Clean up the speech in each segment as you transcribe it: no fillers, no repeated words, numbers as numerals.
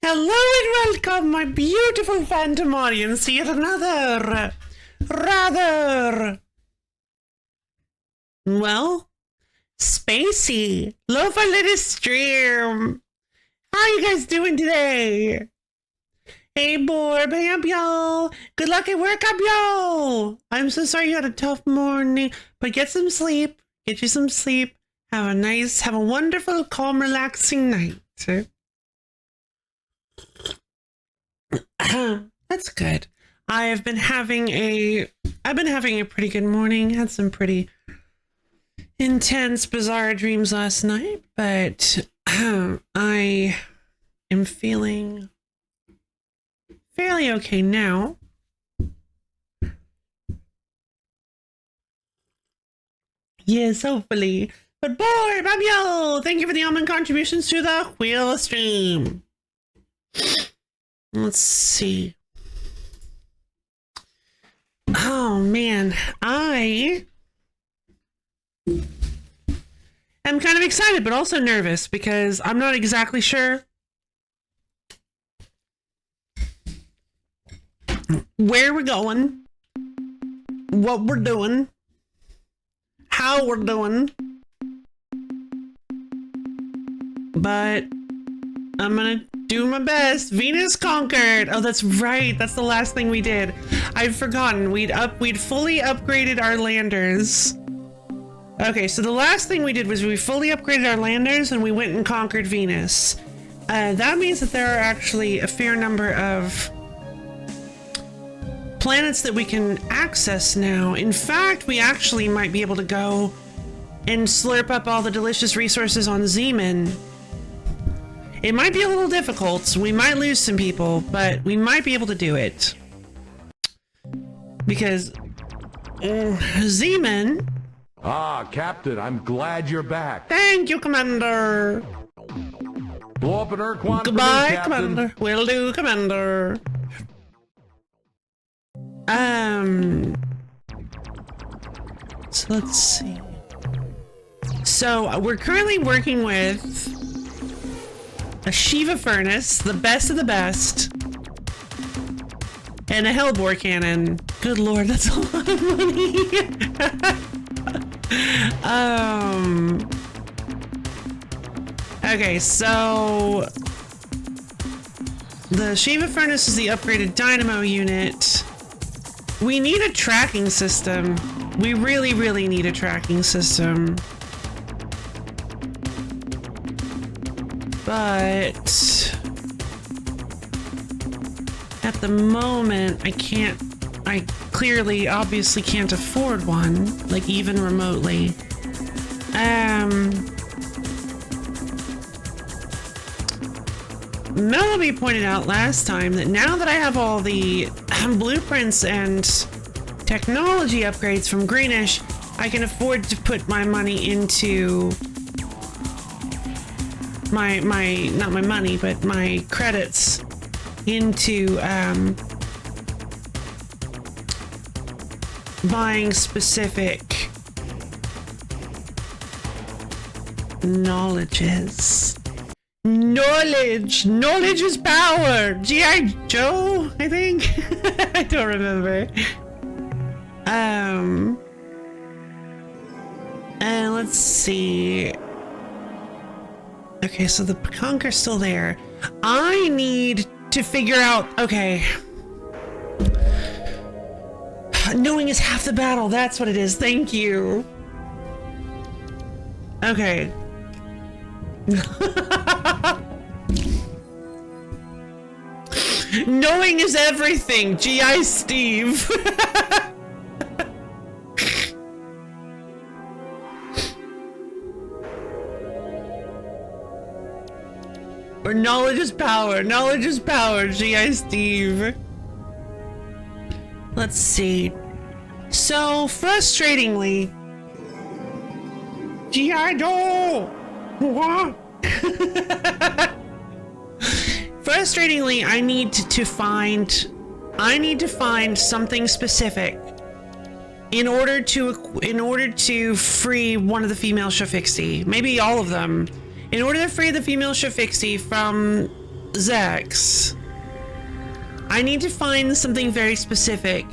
Hello and welcome, my beautiful phantom audience, to yet another, rather, well, spacey, lo-fi little stream. How are you guys doing today? Hey, Borb, hey up, y'all. Good luck at work up, y'all. I'm so sorry you had a tough morning, but get some sleep. Get you some sleep. Have a wonderful, calm, relaxing night. That's good. I've been having a pretty good morning. Had some pretty intense, bizarre dreams last night, but I am feeling fairly okay now. Yes, hopefully. But boy, Babio, thank you for the almond contributions to the wheel stream. Let's see. Oh man, I am kind of excited, but also nervous because I'm not exactly sure where we're going, what we're doing, how we're doing, but I'm gonna do my best. Venus conquered. Oh, that's right. That's the last thing we did. I'd forgotten. We'd fully upgraded our landers. Okay, so the last thing we did was we fully upgraded our landers and we went and conquered Venus. That means that there are actually a fair number of planets that we can access now. In fact, we actually might be able to go and slurp up all the delicious resources on Zeman. It might be a little difficult. We might lose some people, but we might be able to do it. Because Zeman... Ah, Captain, I'm glad you're back. Thank you, Commander. Blow up an Quan. Goodbye, me, Commander. Will do, Commander. So let's see. So we're currently working with a Shiva furnace, the best of the best, and a Hellbore cannon. Good lord, that's a lot of money. Okay, so the Shiva furnace is the upgraded dynamo unit. We need a tracking system. We really, really need a tracking system. But at the moment, I clearly, obviously can't afford one, like even remotely. Melody pointed out last time that now that I have all the blueprints and technology upgrades from Greenish, I can afford to put my money into not my money, but my credits into buying specific knowledges. Knowledge is power. G.I. Joe, I think. I don't remember. And let's see. Okay, so the Conquer's still there. I need to figure out, okay. Knowing is half the battle, that's what it is. Thank you. Okay. Knowing is everything. G.I. Steve. Or knowledge is power. Knowledge is power. G.I. Steve. Let's see. So, frustratingly... G.I. Joe! What? Frustratingly, I need to find something specific in order to free one of the female Shafixi. Maybe all of them. In order to free the female Shafixi from Zex, I need to find something very specific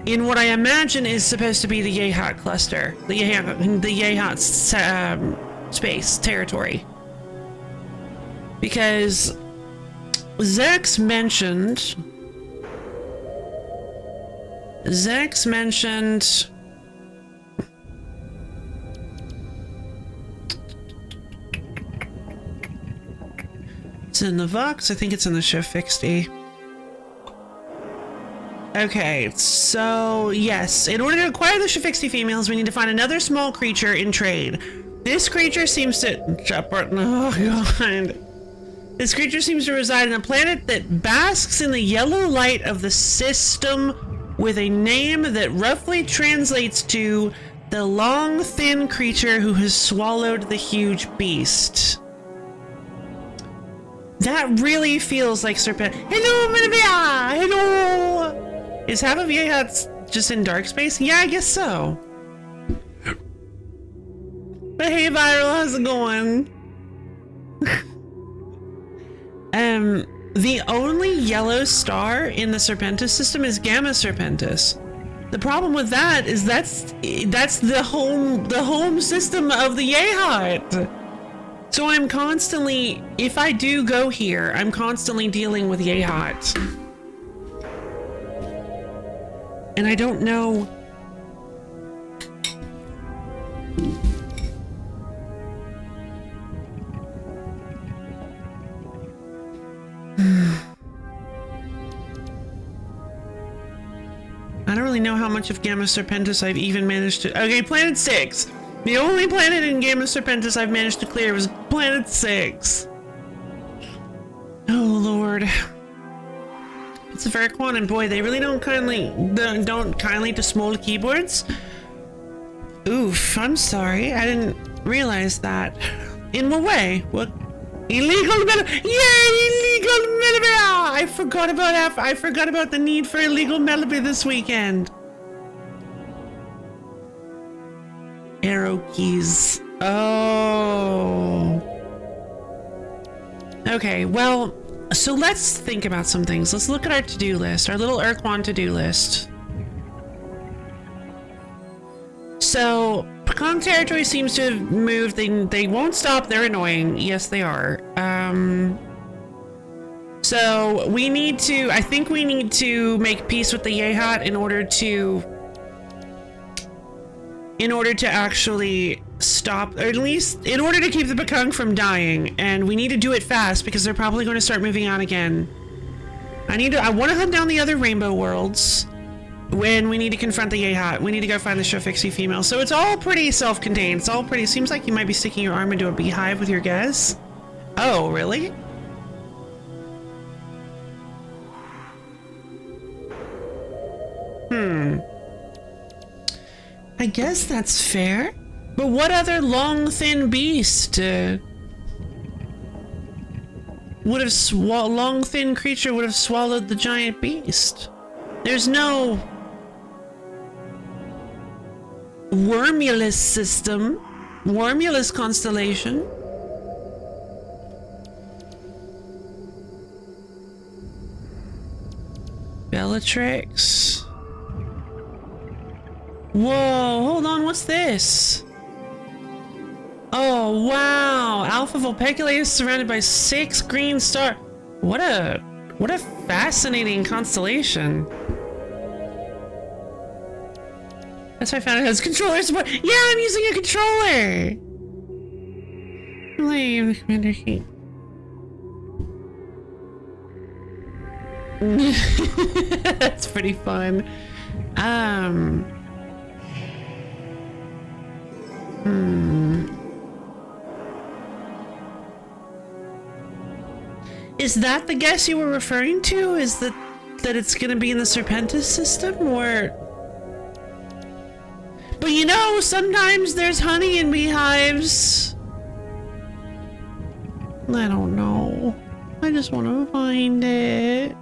in what I imagine is supposed to be the Yehat cluster, the Yehat space territory, because Zex mentioned it's in the Vox. I think it's in the show fixed E. Okay, so yes, in order to acquire the Shafixi females, we need to find another small creature in trade. This creature seems to... Oh god. This creature seems to reside on a planet that basks in the yellow light of the system with a name that roughly translates to the long, thin creature who has swallowed the huge beast. That really feels like Serpent. Hello, Menavia! Hello! Is half of Yehat's just in dark space? Yeah, I guess so. But hey, Viral, how's it going? The only yellow star in the Serpentis system is Gamma Serpentis. The problem with that is that's the home system of the Yehat. So I'm constantly, if I do go here, I'm constantly dealing with Yehat. And I don't know. I don't really know how much of Gamma Serpentis I've even managed to... Okay, Planet 6. The only planet in Gamma Serpentis I've managed to clear was Planet 6. Oh, Lord. It's a very Quan, and boy, they really don't kindly to small keyboards. Oof, I'm sorry. I didn't realize that. In what way? What? Illegal meta. Yay, illegal meta! I forgot about the need for illegal melody this weekend. Arrow keys. Oh. Okay, well, so let's think about some things. Let's look at our to-do list, our little Quan to-do list. So, Pecan territory seems to have moved. They won't stop. They're annoying. Yes, they are. So we need to, I think we need to make peace with the Yehat in order to actually stop, or at least in order to keep the Pecan from dying. And we need to do it fast because they're probably going to start moving out again. I want to hunt down the other rainbow worlds. When we need to confront the Yehat, we need to go find the Shofixie female. So it's all pretty self-contained. It's all pretty... Seems like you might be sticking your arm into a beehive with your guess. Oh, really? I guess that's fair. But what other long, thin beast long, thin creature would have swallowed the giant beast? There's no... Wormulus system, Wormulus constellation. Bellatrix. Whoa, hold on, what's this? Oh, wow. Alpha Vulpecula is surrounded by 6 green stars. What a fascinating constellation. That's why I found it has controller support. Yeah, I'm using a controller. Leave the commander sheet. That's pretty fun. Is that the guess you were referring to? Is that it's gonna be in the Serpentis system, or? But you know, sometimes there's honey in beehives. I don't know. I just want to find it.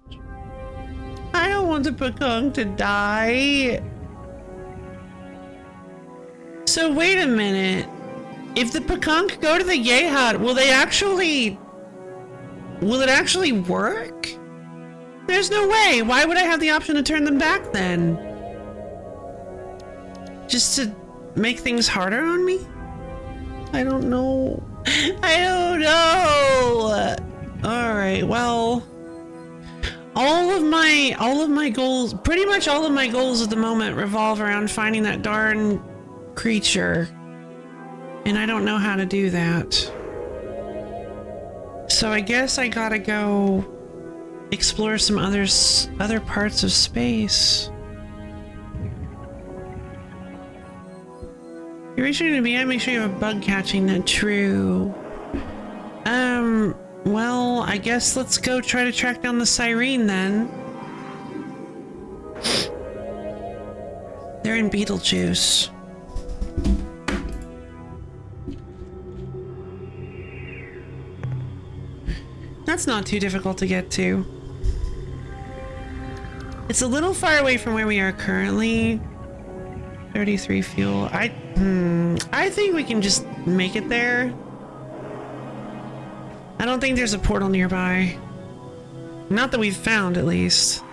I don't want the Pecan to die. So wait a minute. If the Pecan could go to the Yehat, will they actually... will it actually work? There's no way. Why would I have the option to turn them back then? Just to make things harder on me? I don't know. I don't know. All right, well, all of my goals, pretty much all of my goals at the moment revolve around finding that darn creature. And I don't know how to do that. So I guess I gotta go explore some other parts of space. You're reaching to be, I make sure you have a bug catching net. True. Well, I guess let's go try to track down the siren then. They're in Beetlejuice. That's not too difficult to get to. It's a little far away from where we are currently. 33 fuel. I think we can just make it there. I don't think there's a portal nearby. Not that we've found, at least.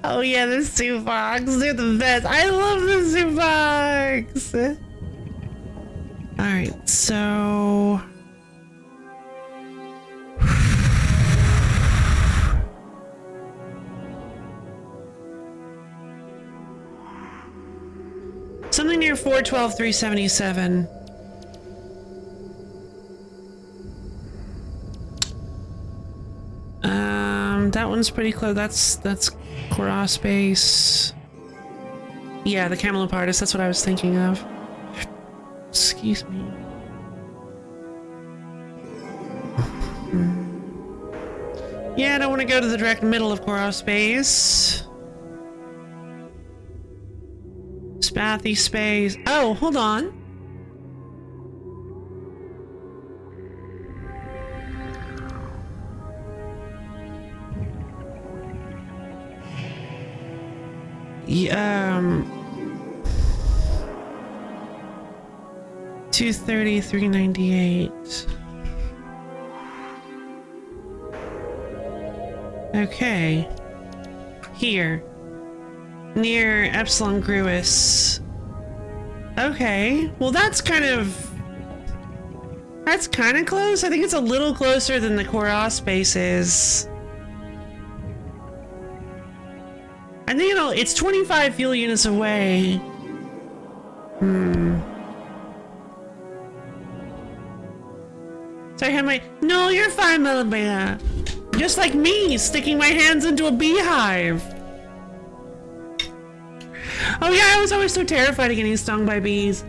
Oh yeah, the Sufox. They're the best. I love the Sufox. Alright, so... something near 412, 377. That one's pretty close. That's Cross Base. Yeah, the Camelopardus, that's what I was thinking of. Excuse me. Yeah, I don't want to go to the direct middle of Cross Base. Spathy space. Oh, hold on. Yeah, 230, 398. Okay. Here. Near Epsilon Gruis. Okay. Well, that's kind of close. I think it's a little closer than the Koros base is. I think it's 25 fuel units away. So I had my... No, you're fine, Melibea. Just like me, sticking my hands into a beehive. Oh yeah, I was always so terrified of getting stung by bees.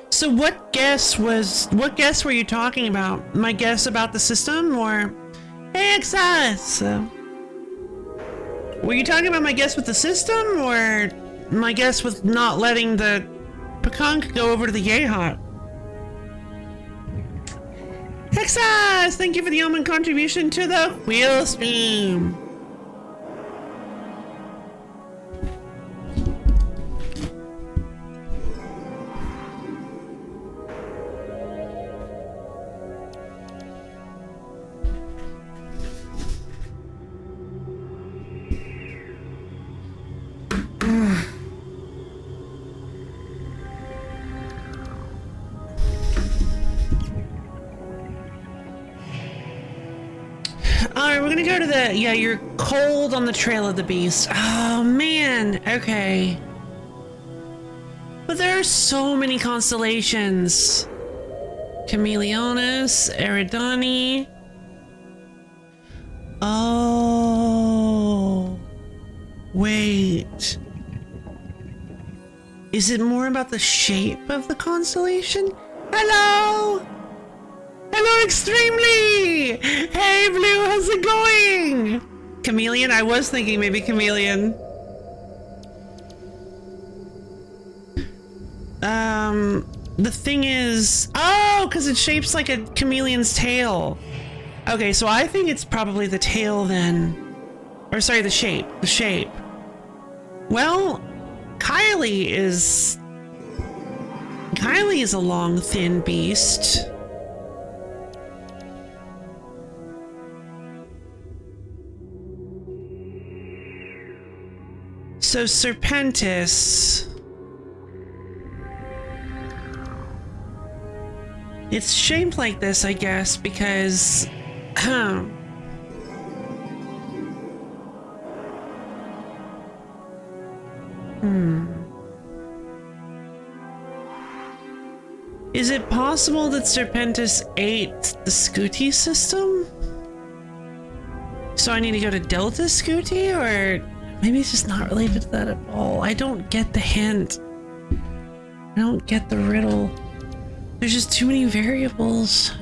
So what guess were you talking about? My guess about the system, or... Hey, Excess! Were you talking about my guess with the system, or my guess with not letting the Pekank go over to the Yehot? Excess! Thank you for the Omen contribution to the wheel stream. Alright, we're gonna go to the... Yeah, you're cold on the Trail of the Beast. Oh, man. Okay. But there are so many constellations. Chameleonis, Eridani. Oh. Wait. Is it more about the shape of the constellation? Hello! Hello, Extremely! Hey, Blue, how's it going? Chameleon? I was thinking maybe Chameleon. The thing is... Oh, because it shapes like a chameleon's tail. Okay, so I think it's probably the tail then. Or sorry, the shape. The shape. Well, Kylie is a long, thin beast. So Serpentis. It's shaped like this, I guess, because Is it possible that Serpentis ate the Scooty system? So I need to go to Delta Scooty, or maybe it's just not related to that at all. I don't get the hint. I don't get the riddle. There's just too many variables.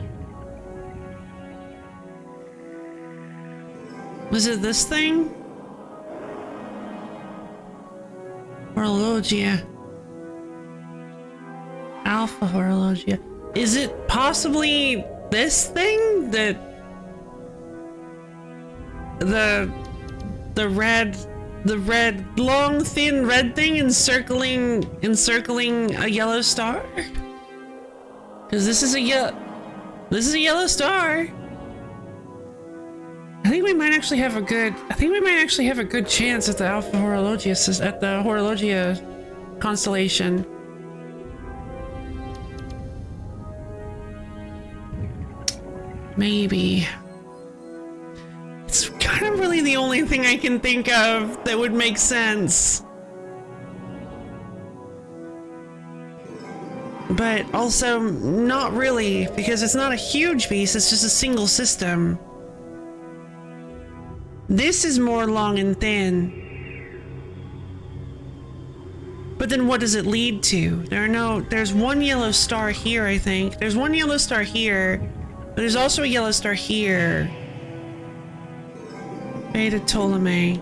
Was it this thing? Horologia. Alpha Horologia. Is it possibly this thing? The red, long, thin red thing encircling a yellow star? Because this is a yellow star. I think we might actually have a good chance at the Alpha Horologia, at the Horologia constellation. Maybe. It's kind of really the only thing I can think of that would make sense. But also not really, because it's not a huge beast, it's just a single system. This is more long and thin. But then what does it lead to? There's one yellow star here, I think. There's one yellow star here, but there's also a yellow star here. Beta Ptolemy.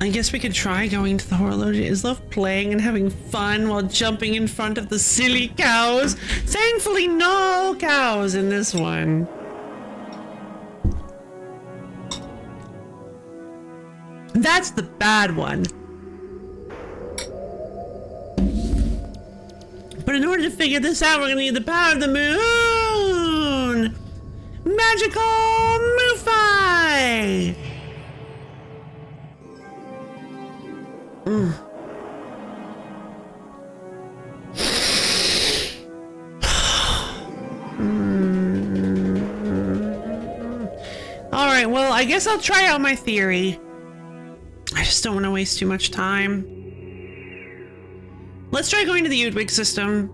I guess we could try going to the Horologia. Is love playing and having fun while jumping in front of the silly cows? Thankfully, no cows in this one. That's the bad one. But in order to figure this out, we're gonna need the power of the moon! Magical Moofi! Alright, well, I guess I'll try out my theory. I just don't want to waste too much time. Let's try going to the Udwig system.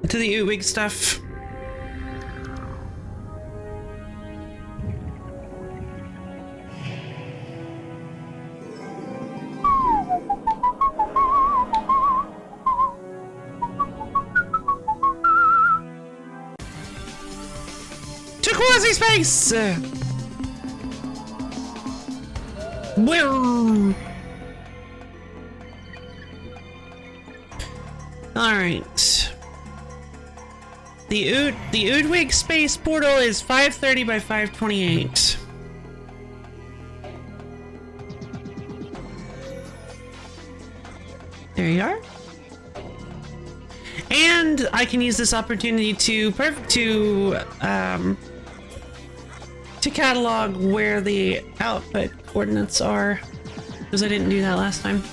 To the Udwig stuff. To quasi space! All right. The Udwig space portal is 530 by 528. There you are. And I can use this opportunity to catalog where the output coordinates are, because I didn't do that last time.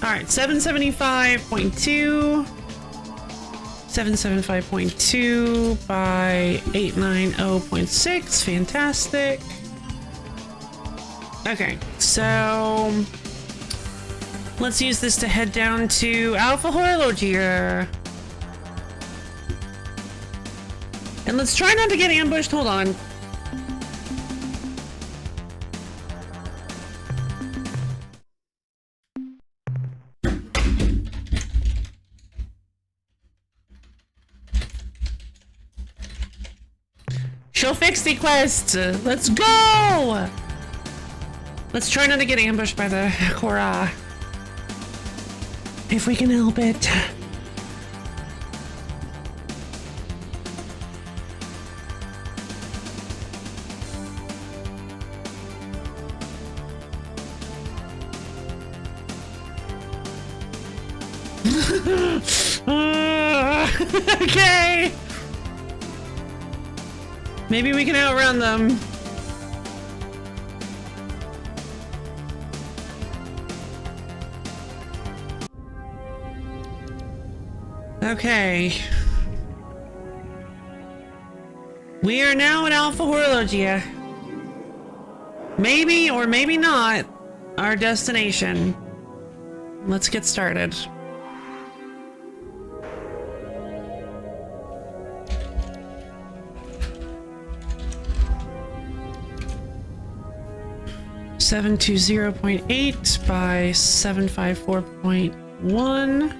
All right, 775.2, 775.2 by 890.6, fantastic. Okay, so let's use this to head down to Alpha Horologia. And let's try not to get ambushed, hold on. She'll fix the quest! Let's go! Let's try not to get ambushed by the Korra. if we can help it. Okay. Maybe we can outrun them. Okay. We are now in Alpha Horologia. Maybe or maybe not our destination. Let's get started. (720.8 by 754.1).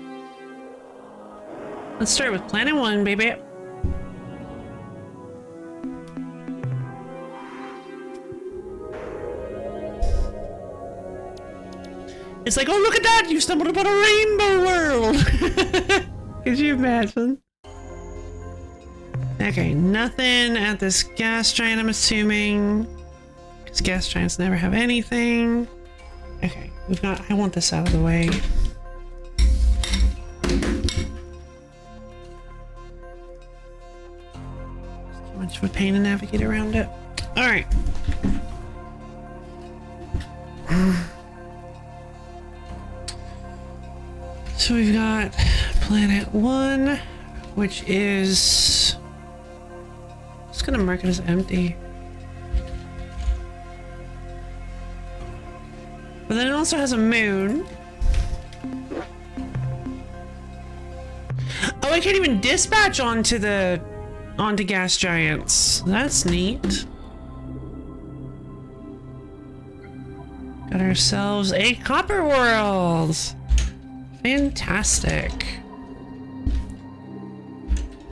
Let's start with Planet 1, baby. It's like, oh, look at that! You stumbled upon a rainbow world! Could you imagine? Okay, nothing at this gas giant, I'm assuming. Because gas giants never have anything. Okay, we've got... I want this out of the way. Too much of a pain to navigate around it. Alright. So we've got Planet 1, which is... I'm just gonna mark it as empty. But then it also has a moon. Oh, I can't even dispatch onto gas giants. That's neat. Got ourselves a copper world. Fantastic.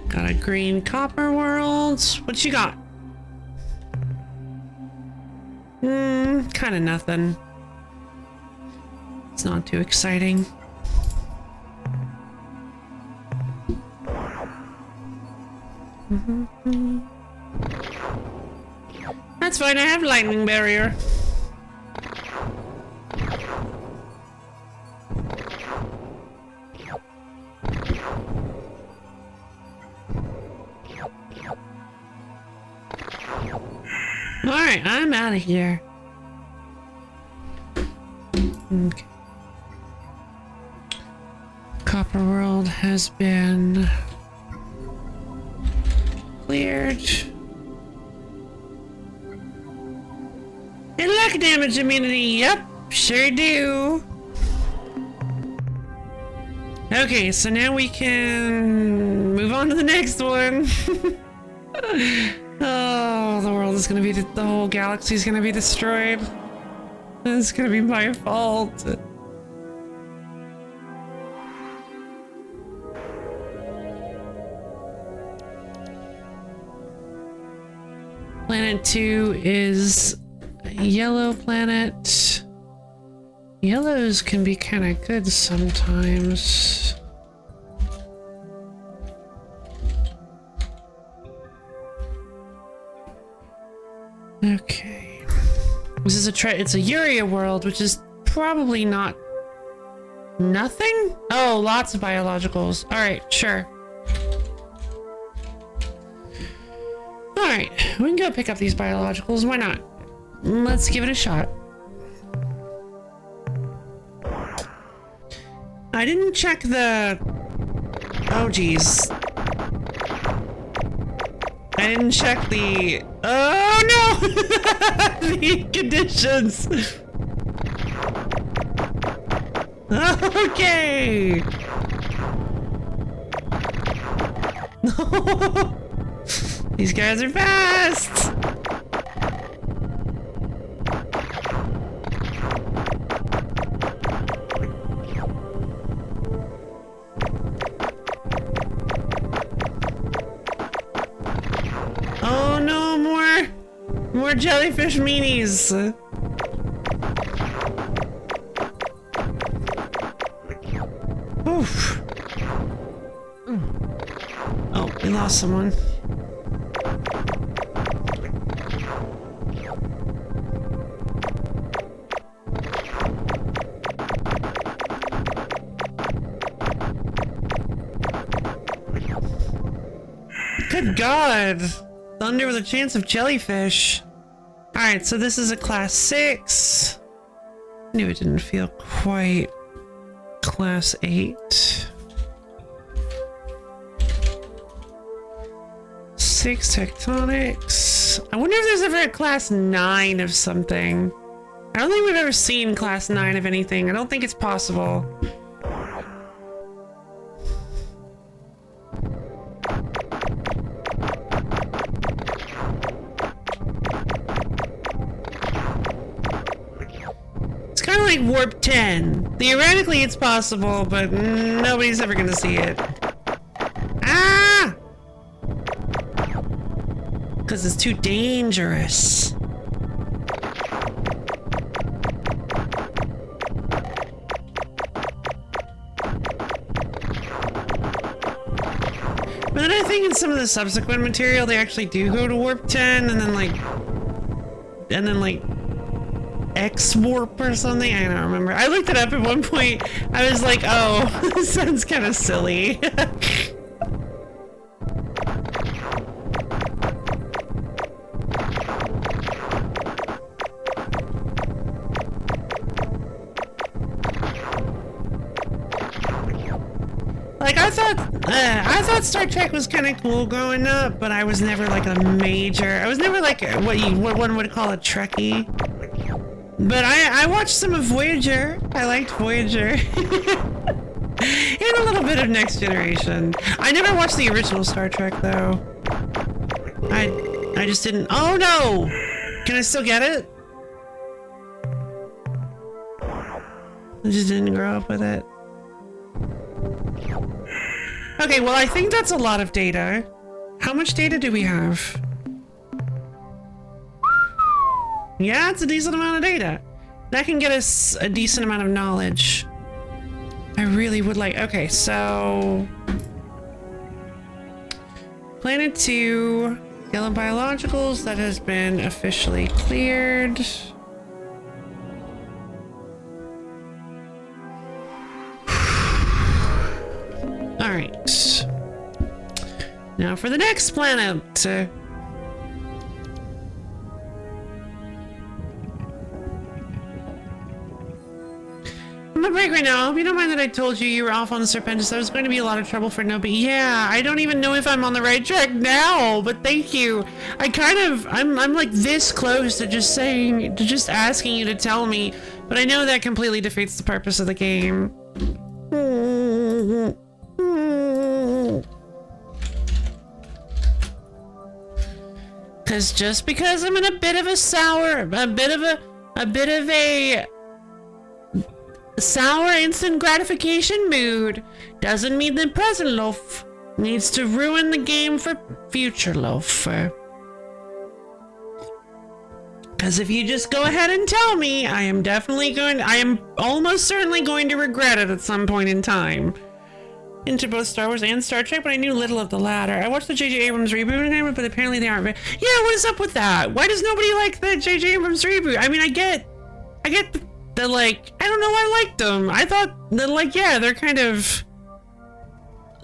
Got a green copper world. What you got? Kind of nothing. It's not too exciting. That's fine, I have lightning barrier. Alright, I'm out of here. Okay. Copper world has been cleared. And luck damage immunity, yep, sure do. Okay, so now we can move on to the next one. Oh, the world is gonna be, the whole galaxy is gonna be destroyed. It's gonna be my fault. Planet 2 is a yellow planet. Yellows can be kind of good sometimes. Okay. This is it's a Uria world, which is probably not nothing? Oh, lots of biologicals. Alright, sure. Alright, we can go pick up these biologicals. Why not? Let's give it a shot. I didn't check the... Oh, geez. I didn't check the... Oh, no! The conditions! Okay! No! These guys are fast! Oh no, more jellyfish meanies! Oof. Oh, we lost someone. Good God! Thunder with a chance of jellyfish. Alright, so this is a class 6. I knew it didn't feel quite class 8. 6 tectonics. I wonder if there's ever a class 9 of something. I don't think we've ever seen class 9 of anything. I don't think it's possible. It's kind of like Warp 10. Theoretically, it's possible, but nobody's ever gonna see it. Ah! Because it's too dangerous. But then I think in some of the subsequent material, they actually do go to Warp 10, and then like X-Warp or something? I don't remember. I looked it up at one point. I was like, oh, this sounds kind of silly. Like, I thought Star Trek was kind of cool growing up, but I was never like a major. I was never like what one would call a Trekkie. But I watched some of Voyager. I liked Voyager. And a little bit of Next Generation. I never watched the original Star Trek though. I just didn't. Oh no! Can I still get it? I just didn't grow up with it. Okay, well I think that's a lot of data. How much data do we have? Yeah, it's a decent amount of data. That can get us a decent amount of knowledge. I really would like... Okay, so... Planet 2, yellow biologicals, that has been officially cleared. Alright. Now for the next planet. I'm on break right now. I hope you don't mind that I told you you were off on the Serpentis. That was going to be a lot of trouble for Nobi. Yeah, I don't even know if I'm on the right track now, but thank you. I'm like this close to just asking you to tell me, but I know that completely defeats the purpose of the game. Cause just because I'm in a bit of a sour instant gratification mood doesn't mean the present loaf needs to ruin the game for future loaf. Cause if you just go ahead and tell me, I am almost certainly going to regret it at some point in time. Into both Star Wars and Star Trek, but I knew little of the latter. I watched the J.J. Abrams reboot, but apparently they aren't very... Yeah, what is up with that? Why does nobody like the J.J. Abrams reboot? I mean, I get the like, I don't know, I liked them. I thought that, like, yeah, they're kind of...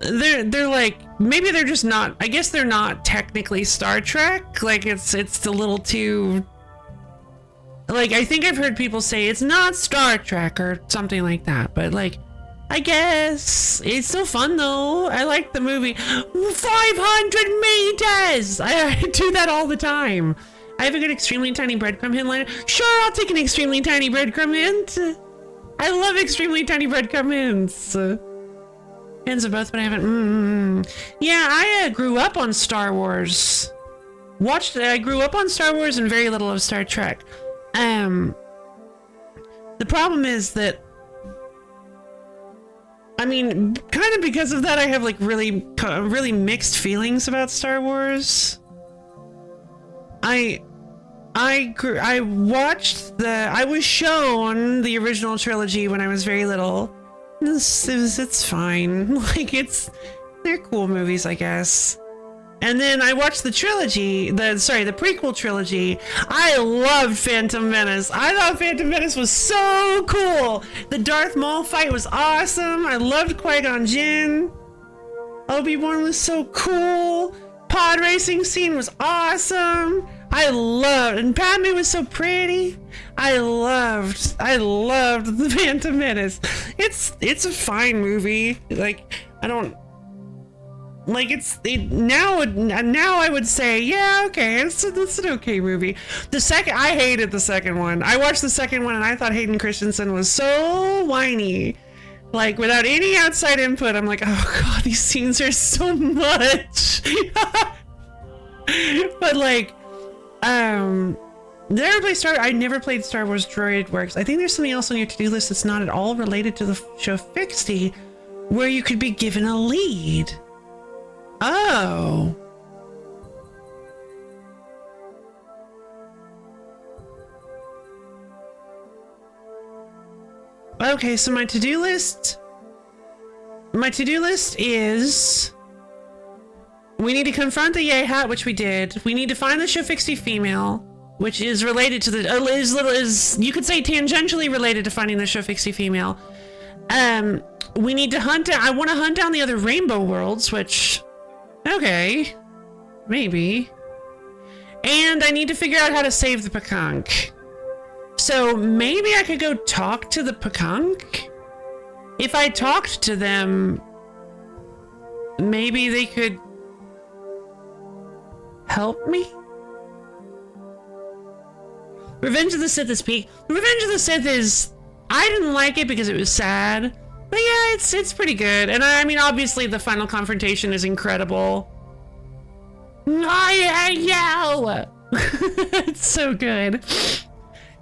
They're like, maybe they're just not... I guess they're not technically Star Trek. Like, it's a little too... Like, I think I've heard people say it's not Star Trek or something like that, but, like... I guess. It's so fun though. I like the movie. 500 meters! I do that all the time. I have a good extremely tiny breadcrumb hint liner. Sure, I'll take an extremely tiny breadcrumb hint. I love extremely tiny breadcrumb hints. Hints of both, but I haven't. Yeah, I grew up on Star Wars. I grew up on Star Wars and very little of Star Trek. The problem is that I mean, kind of because of that, I have like really mixed feelings about Star Wars. I was shown the original trilogy when I was very little, It's fine. Like, they're cool movies, I guess. And then I watched the trilogy, the prequel trilogy. I loved Phantom Menace. I thought Phantom Menace was so cool. The Darth Maul fight was awesome. I loved Qui-Gon Jinn. Obi-Wan was so cool. Pod racing scene was awesome. And Padme was so pretty. I loved the Phantom Menace. It's a fine movie. Like, I don't like now I would say, yeah, okay, it's an okay movie. I hated the second one. I watched the second one and I thought Hayden Christensen was so whiny. Like, without any outside input, I'm like, oh god, these scenes are so much. But like, I never played Star Wars Droid Works. I think there's something else on your to-do list that's not at all related to the show Fixty, where you could be given a lead. Oh. Okay, so my to-do list is we need to confront the Yay Hat, which we did. We need to find the Shofixi female, which is related to the is you could say tangentially related to finding the Shofixi female. We need to I want to hunt down the other rainbow worlds, which okay, maybe. And I need to figure out how to save the Pakunk. So maybe I could go talk to the Pakunk? If I talked to them, maybe they could help me? Revenge of the Sith is peak. Revenge of the Sith is... I didn't like it because it was sad. But yeah, it's pretty good. And I mean, obviously the final confrontation is incredible. I hate you! It's so good.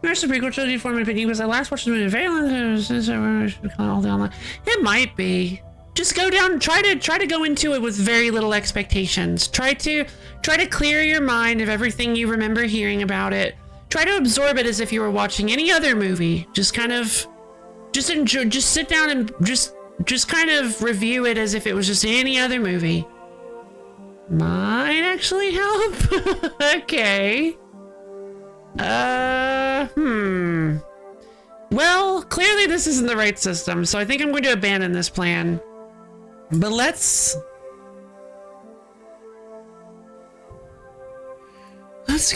There's the prequel trilogy for my opinion because I last watched the movie Valence. It might be. Just go down, try to go into it with very little expectations. Try to clear your mind of everything you remember hearing about it. Try to absorb it as if you were watching any other movie. Just kind of enjoy, just sit down and just kind of review it as if it was just any other movie. Might actually help. Okay. Well, clearly this isn't the right system, so I think I'm going to abandon this plan. But let's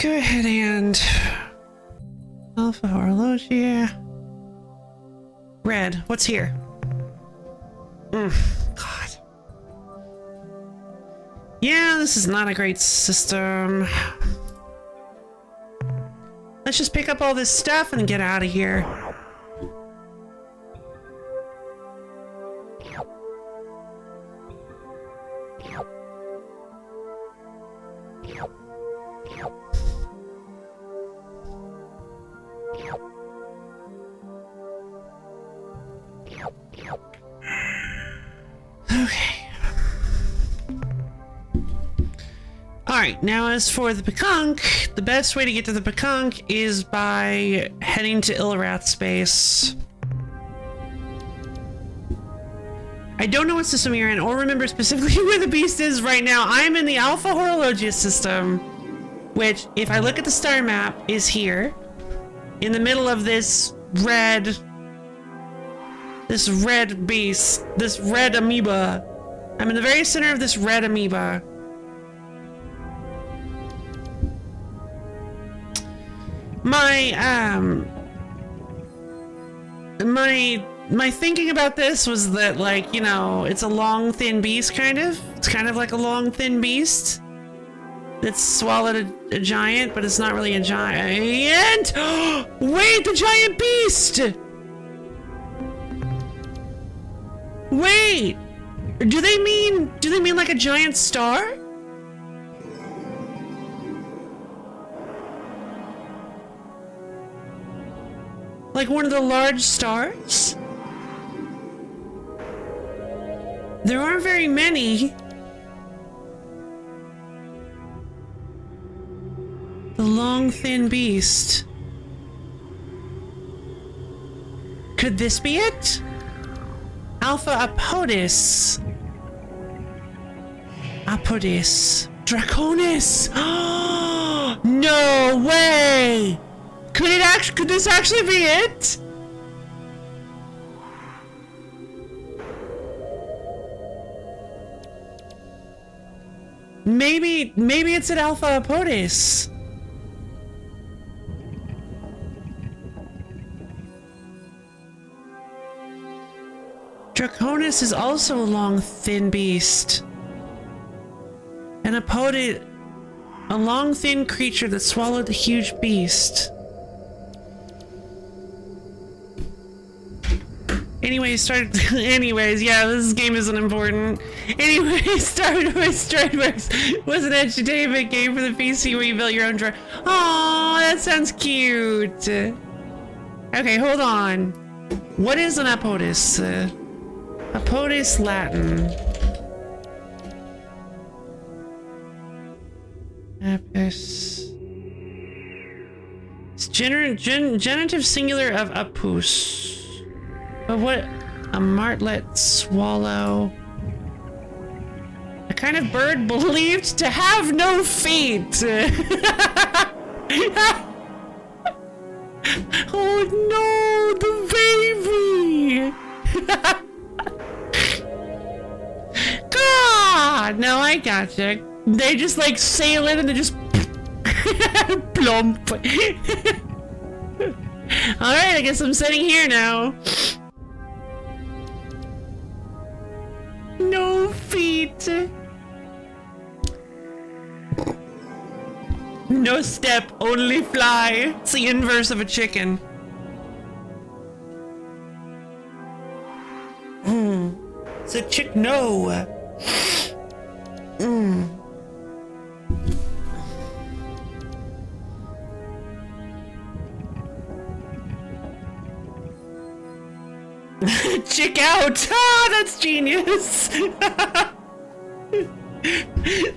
go ahead and Alpha Horologia. Red, what's here? God. Yeah, this is not a great system. Let's just pick up all this stuff and get out of here. Okay. Alright, now as for the Pakunk, the best way to get to the Pakunk is by heading to Ilrath space. I don't know what system you're in or remember specifically where the beast is right now. I'm in the Alpha Horologia system, which, if I look at the star map, is here. In the middle of this red beast, this red amoeba. I'm in the very center of this red amoeba. My thinking about this was that, like, you know, it's a long, thin beast, kind of. It's kind of like a long, thin beast that's swallowed a giant, but it's not really a giant. Wait, the giant beast! Wait! Do they mean like a giant star? Like one of the large stars? There aren't very many. The long, thin beast. Could this be it? Alpha Apodus. Apodus. Draconis. No way. Could this actually be it? Maybe it's an Alpha Apodus. Draconis is also a long, thin beast. And Apodus, a long, thin creature that swallowed the huge beast. Anyways, yeah, this game isn't important. Anyways, started with Strideworks was an entertainment game for the PC where you built your own drone. Aww, that sounds cute. Okay, hold on. What is an Apodus? Apodus Latin. Apus. It's genitive singular of apus. But what? A martlet swallow. A kind of bird believed to have no feet. Oh no, the baby! God, no, I gotcha. They just like sail in and they just plump. Alright, I guess I'm sitting here now. No feet. No step, only fly. It's the inverse of a chicken. It's a chick. No. Chick out! Ah, that's genius!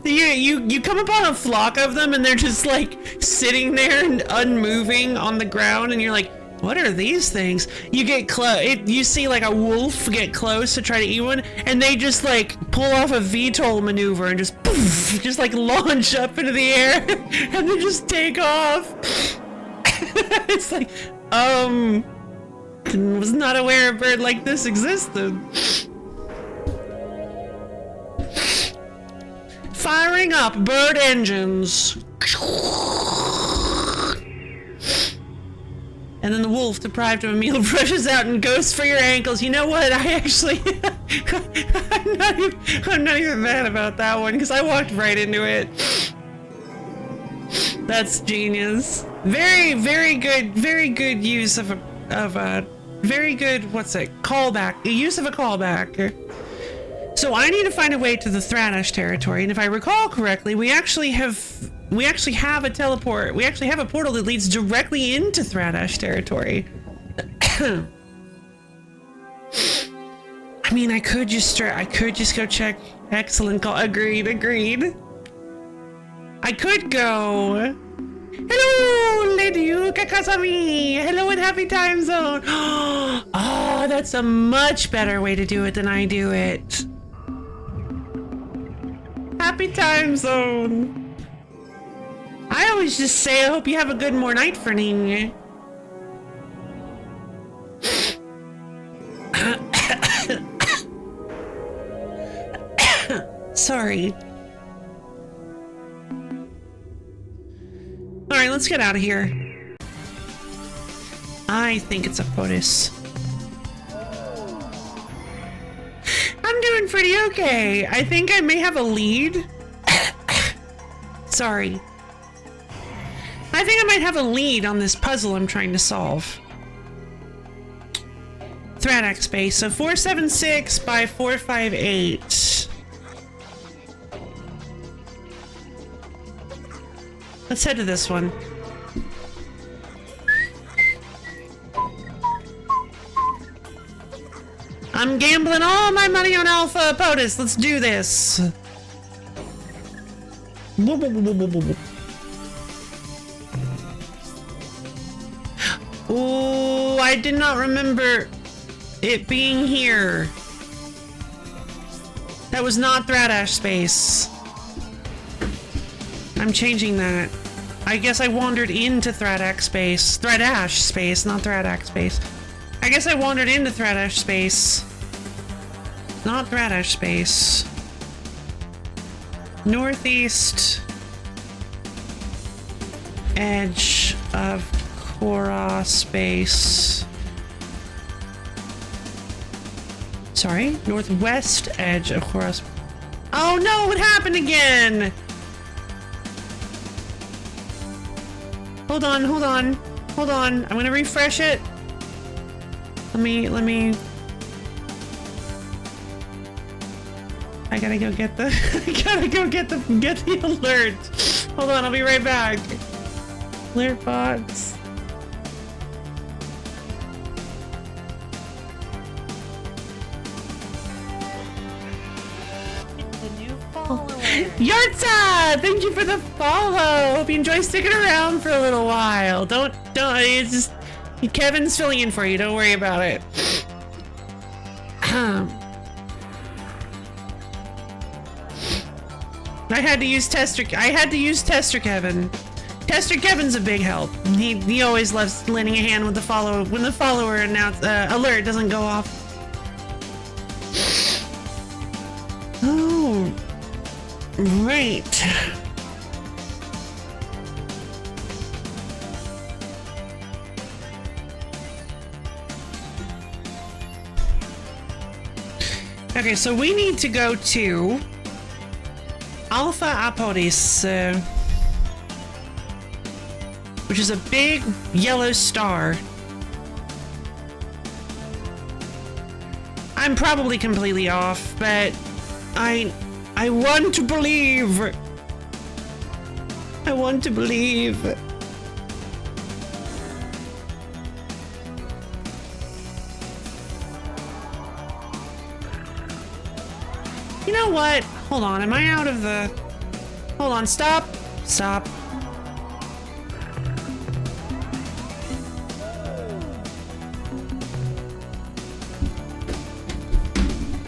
You come upon a flock of them and they're just like sitting there and unmoving on the ground and you're like, what are these things? You get close, you see like a wolf get close to try to eat one and they just like pull off a VTOL maneuver and just poof, just like launch up into the air and then just take off. It's like, was not aware a bird like this existed. Firing up bird engines. And then the wolf, deprived of a meal, rushes out and goes for your ankles. You know what? I actually, I'm not even mad about that one because I walked right into it. That's genius. Very good use of a very good, what's it, callback, the use of a callback. So I need to find a way to the Thranash territory, and if I recall correctly, we actually have a teleport, we actually have a portal that leads directly into Thranash territory. I mean, I could just go check. Excellent call. Agreed. I could go. Hello, Lady Kakasami. Hello and happy time zone. Oh, that's a much better way to do it than I do it. Happy time zone. I always just say I hope you have a good more night for Ning. Sorry. Alright, let's get out of here. I think it's a POTUS. I'm doing pretty okay. I think I may have a lead. Sorry. I think I might have a lead on this puzzle I'm trying to solve. Thranak space. So 476 by 458. Let's head to this one. I'm gambling all my money on Alpha POTUS. Let's do this. Oh, I did not remember it being here. That was not Thradash space. I'm changing that. I guess I wandered into Thradash space. Thradash space, not Thradash space. I guess I wandered into Thradash space. Not Thradash space. Northeast edge of Korra space. Sorry, northwest edge of Korra. Oh no, what happened again? Hold on, hold on, hold on. I'm gonna refresh it. Let me. I gotta go get the. I gotta go get the alert. Hold on, I'll be right back. Alert box. Yartza! Thank you for the follow. Hope you enjoy sticking around for a little while. Don't. It's just Kevin's filling in for you. Don't worry about it. I had to use Tester Kevin. Tester Kevin's a big help. He always loves lending a hand with the follow when the follower alert doesn't go off. Oh, right. Okay, so we need to go to Alpha Aporis, which is a big yellow star. I'm probably completely off, but I want to believe. I want to believe. You know what? Hold on, am I out of the... Hold on, stop. Stop.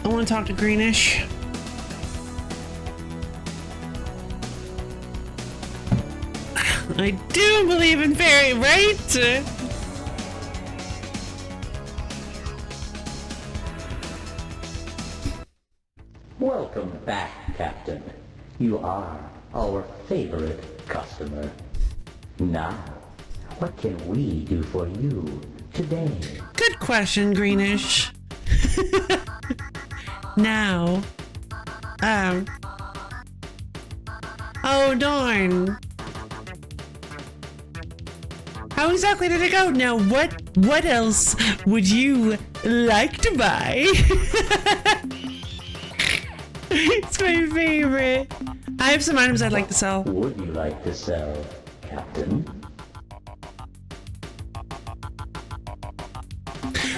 I want to talk to Greenish. I do believe in fairy, right? Welcome back, Captain. You are our favorite customer. Now, what can we do for you today? Good question, Greenish. Now, oh darn. How exactly did it go? Now, what else would you like to buy? It's my favorite. I have some items I'd like to sell. Would you like to sell, Captain?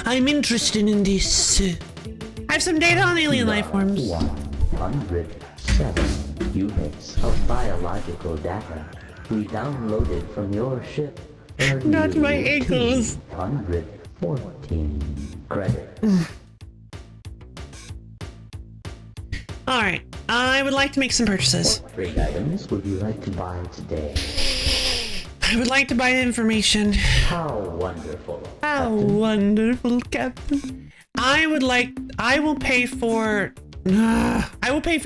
I'm interested in this. I have some data on alien life forms. 107 units of biological data we downloaded from your ship. Not my ankles. 114 credits. Alright, I would like to make some purchases. What trade items would you like to buy today? I would like to buy information. How wonderful. How wonderful, Captain. I will pay for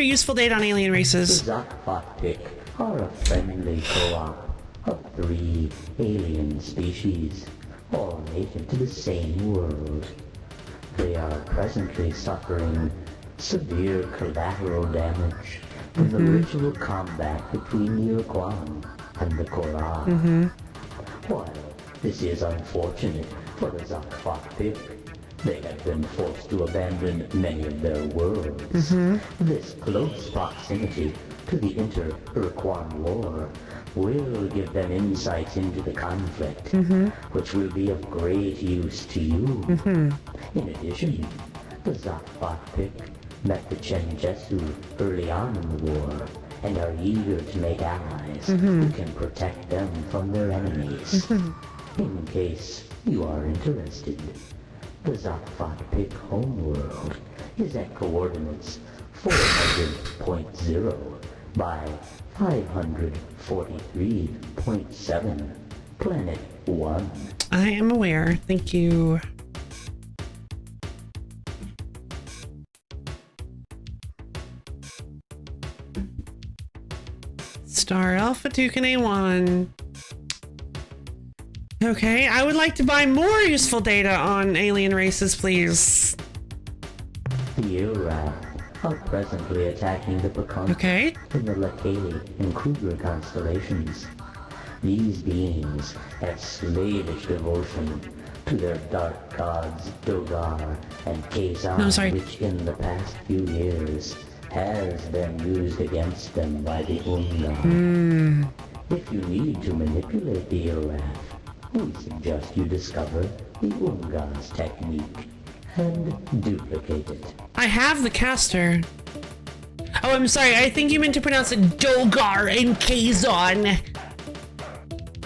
useful data on alien races. The Zakpatik are a friendly co-op of 3 alien species, all native to the same world. They are presently suffering severe collateral damage from the ritual combat between your Quan and the Korra. While this is unfortunate for the Zakpatik, they have been forced to abandon many of their worlds. This close proximity to the inter-Urquan war will give them insights into the conflict, which will be of great use to you. In addition, the Zakpatik met the Chenjesu early on in the war and are eager to make allies who can protect them from their enemies. In case you are interested, the Zakpatik homeworld is at coordinates 400.0 by 543.7. Planet 1. I am aware. Thank you. Star Alpha Toucan A1. Okay, I would like to buy more useful data on alien races, please. The Urath are presently attacking the Pecan Okay. in the Lakali and Kruger constellations. These beings have slavish devotion to their dark gods Dogar and Kazar, No, sorry. which in the past few years has been used against them by the Unga. If you need to manipulate the Urath, we suggest you discover the Unga's technique and duplicate it. I have the caster. Oh, I'm sorry. I think you meant to pronounce it Dogar and Kazon.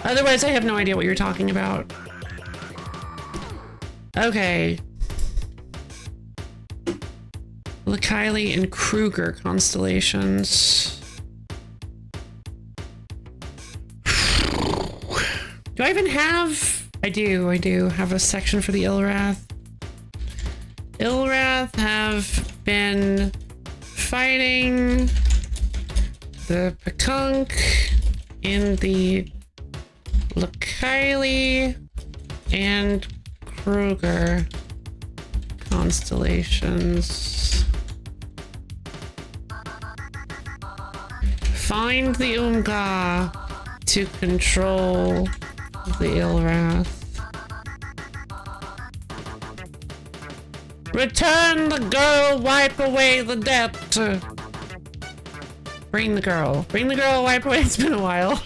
Otherwise, I have no idea what you're talking about. Okay. Lakali and Kruger constellations. Do I even have... I do have a section for the Ilrath. Ilrath have been fighting the Pekunk in the Lakali and Kruger constellations. Find the Umga to control the Ilrath. Return the girl, wipe away the debt. Bring the girl. Bring the girl, wipe away. It's been a while.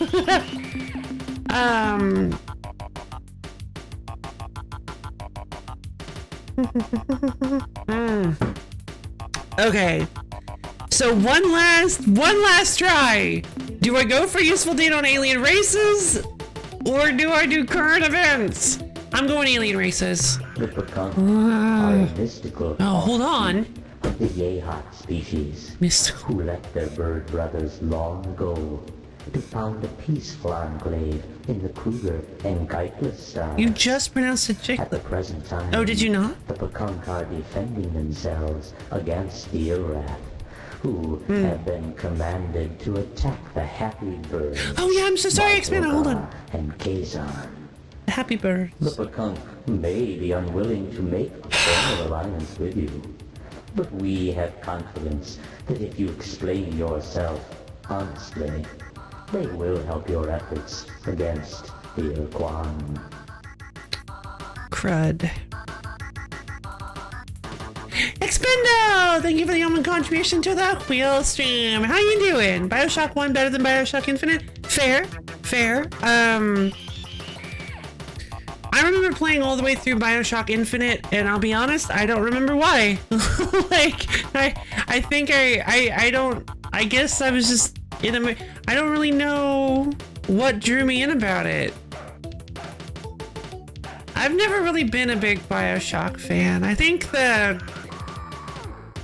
Okay. So one last try. Do I go for useful data on alien races? Or do I do current events? I'm going alien races. The Pekunk are a mystical Oh, hold on. of the Yehat species, Mystical. who left their bird brothers long ago to found a peaceful enclave in the Kruger and Geitlis star. You just pronounced it At the Jiglet. present time, Oh, did you not? the Pekunk are defending themselves against the Urath, who have been commanded to attack the happy birds. Oh yeah, I'm so sorry, Xpander. Hold on. And Kazar. Happy bird. The Pekunk may be unwilling to make a formal alliance with you, but we have confidence that if you explain yourself honestly, they will help your efforts against the Quan. Crud. Expendo! Thank you for the almond contribution to the wheel stream. How you doing? Bioshock 1 better than Bioshock Infinite? Fair. I remember playing all the way through Bioshock Infinite, and I'll be honest, I don't remember why. Like, I think I guess I was just in a, I don't really know what drew me in about it. I've never really been a big Bioshock fan. I think the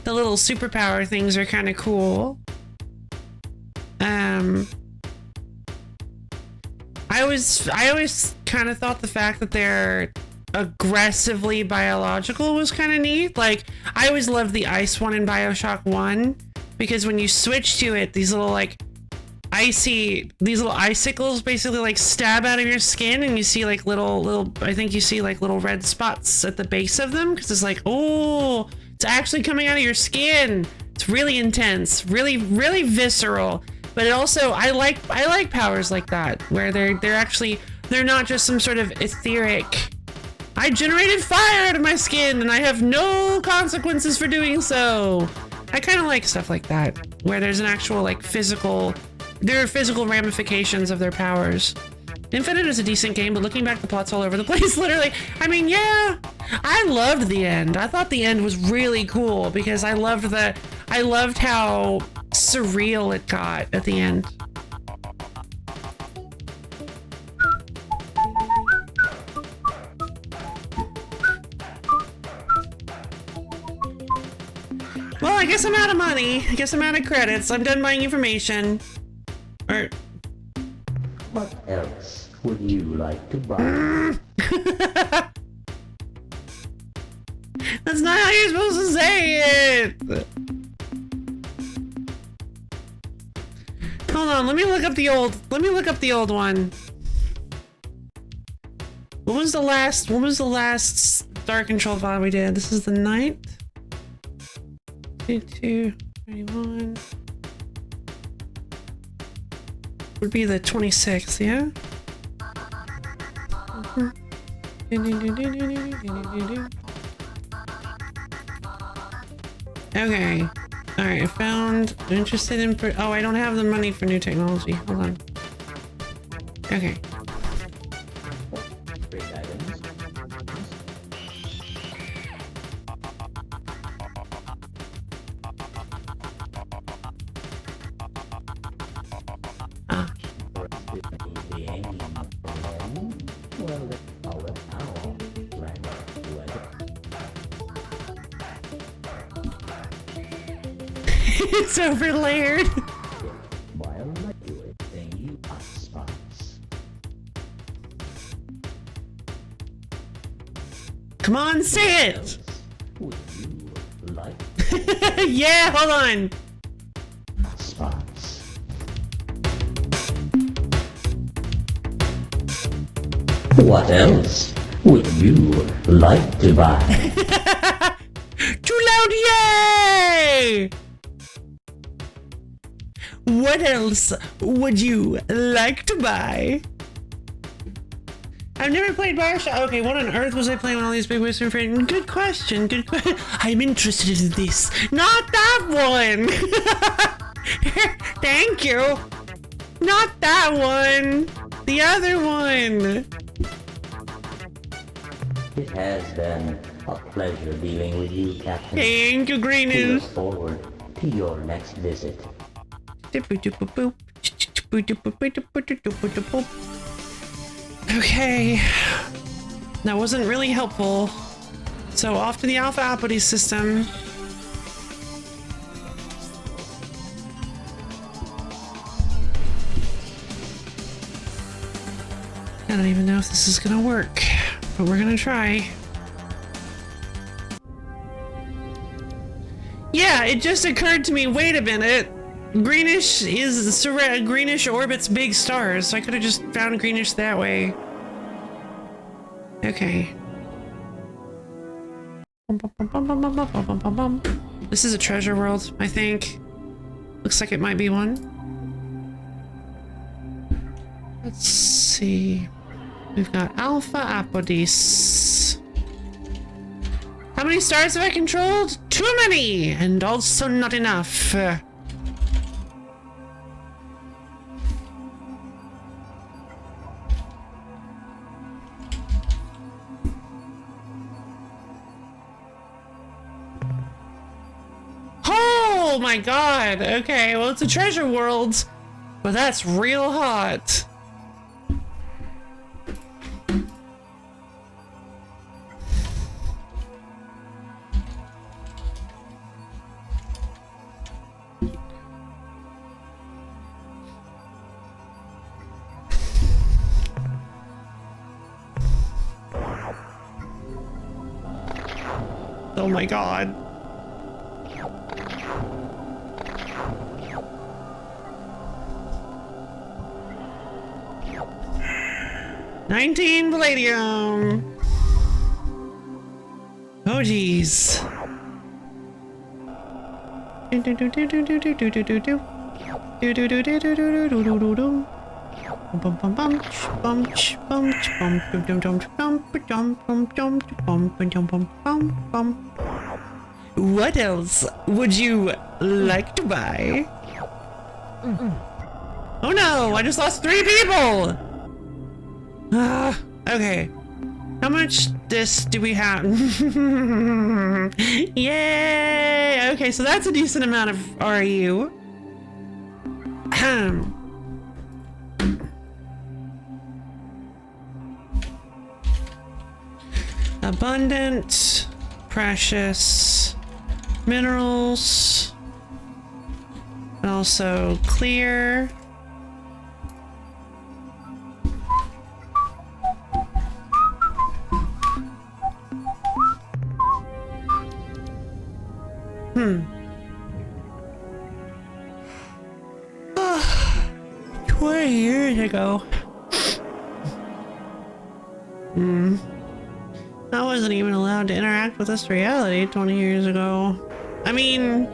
little superpower things are kind of cool. I always kind of thought the fact that they're aggressively biological was kind of neat. Like, I always loved the ice one in Bioshock 1 because when you switch to it, these little icicles basically like stab out of your skin, and you see like little I think you see like little red spots at the base of them because it's like, oh, it's actually coming out of your skin. It's really intense, really visceral. But it also, I like powers like that where they're not just some sort of etheric. I generated fire out of my skin and I have no consequences for doing so. I kind of like stuff like that where there's an actual like there are physical ramifications of their powers. Infinite is a decent game, but looking back, the plot's all over the place, literally. I mean, yeah, I loved the end. I thought the end was really cool because I loved how surreal it got at the end. Well, I guess I'm out of money. I guess I'm out of credits. I'm done buying information. Or... What else would you like to buy? That's not how you're supposed to say it! Hold on, let me look up the old one. What was the last Star Control VOD we did? This is the 9th? 22, 21. Would be the 26th, yeah? Okay. Alright, I found... I'm interested in... Oh, I don't have the money for new technology. Hold on. Okay. It's over layered. Come on, say it! Yeah, hold on. Spots. What else would you like to buy? Too loud, yay! What else would you like to buy? I've never played Bioshock. Okay, what on earth was I playing when all these big boys were afraid? Good question, good question. I'm interested in this. Not that one! Thank you! Not that one! The other one! It has been a pleasure dealing with you, Captain. Thank you, We Greenus. look forward to your next visit. Okay, that wasn't really helpful. So off to the Alpha Apody system. I don't even know if this is gonna work, but we're gonna try. Yeah, it just occurred to me, wait a minute. Greenish orbits big stars, so I could have just found Greenish that way. Okay. This is a treasure world, I think. Looks like it might be one. Let's see. We've got Alpha Apodis. How many stars have I controlled? Too many! And also not enough. Oh my god! Okay, well it's a treasure world, but that's real hot. Oh my god. $19 palladium. Oh geez. What else would you like to buy? Oh no, I just lost 3 people! Okay. How much disc do we have? Yay! Okay, so that's a decent amount of RU. Abundant, precious, minerals. And also clear. Oh, 20 years ago. I wasn't even allowed to interact with this reality 20 years ago. I mean...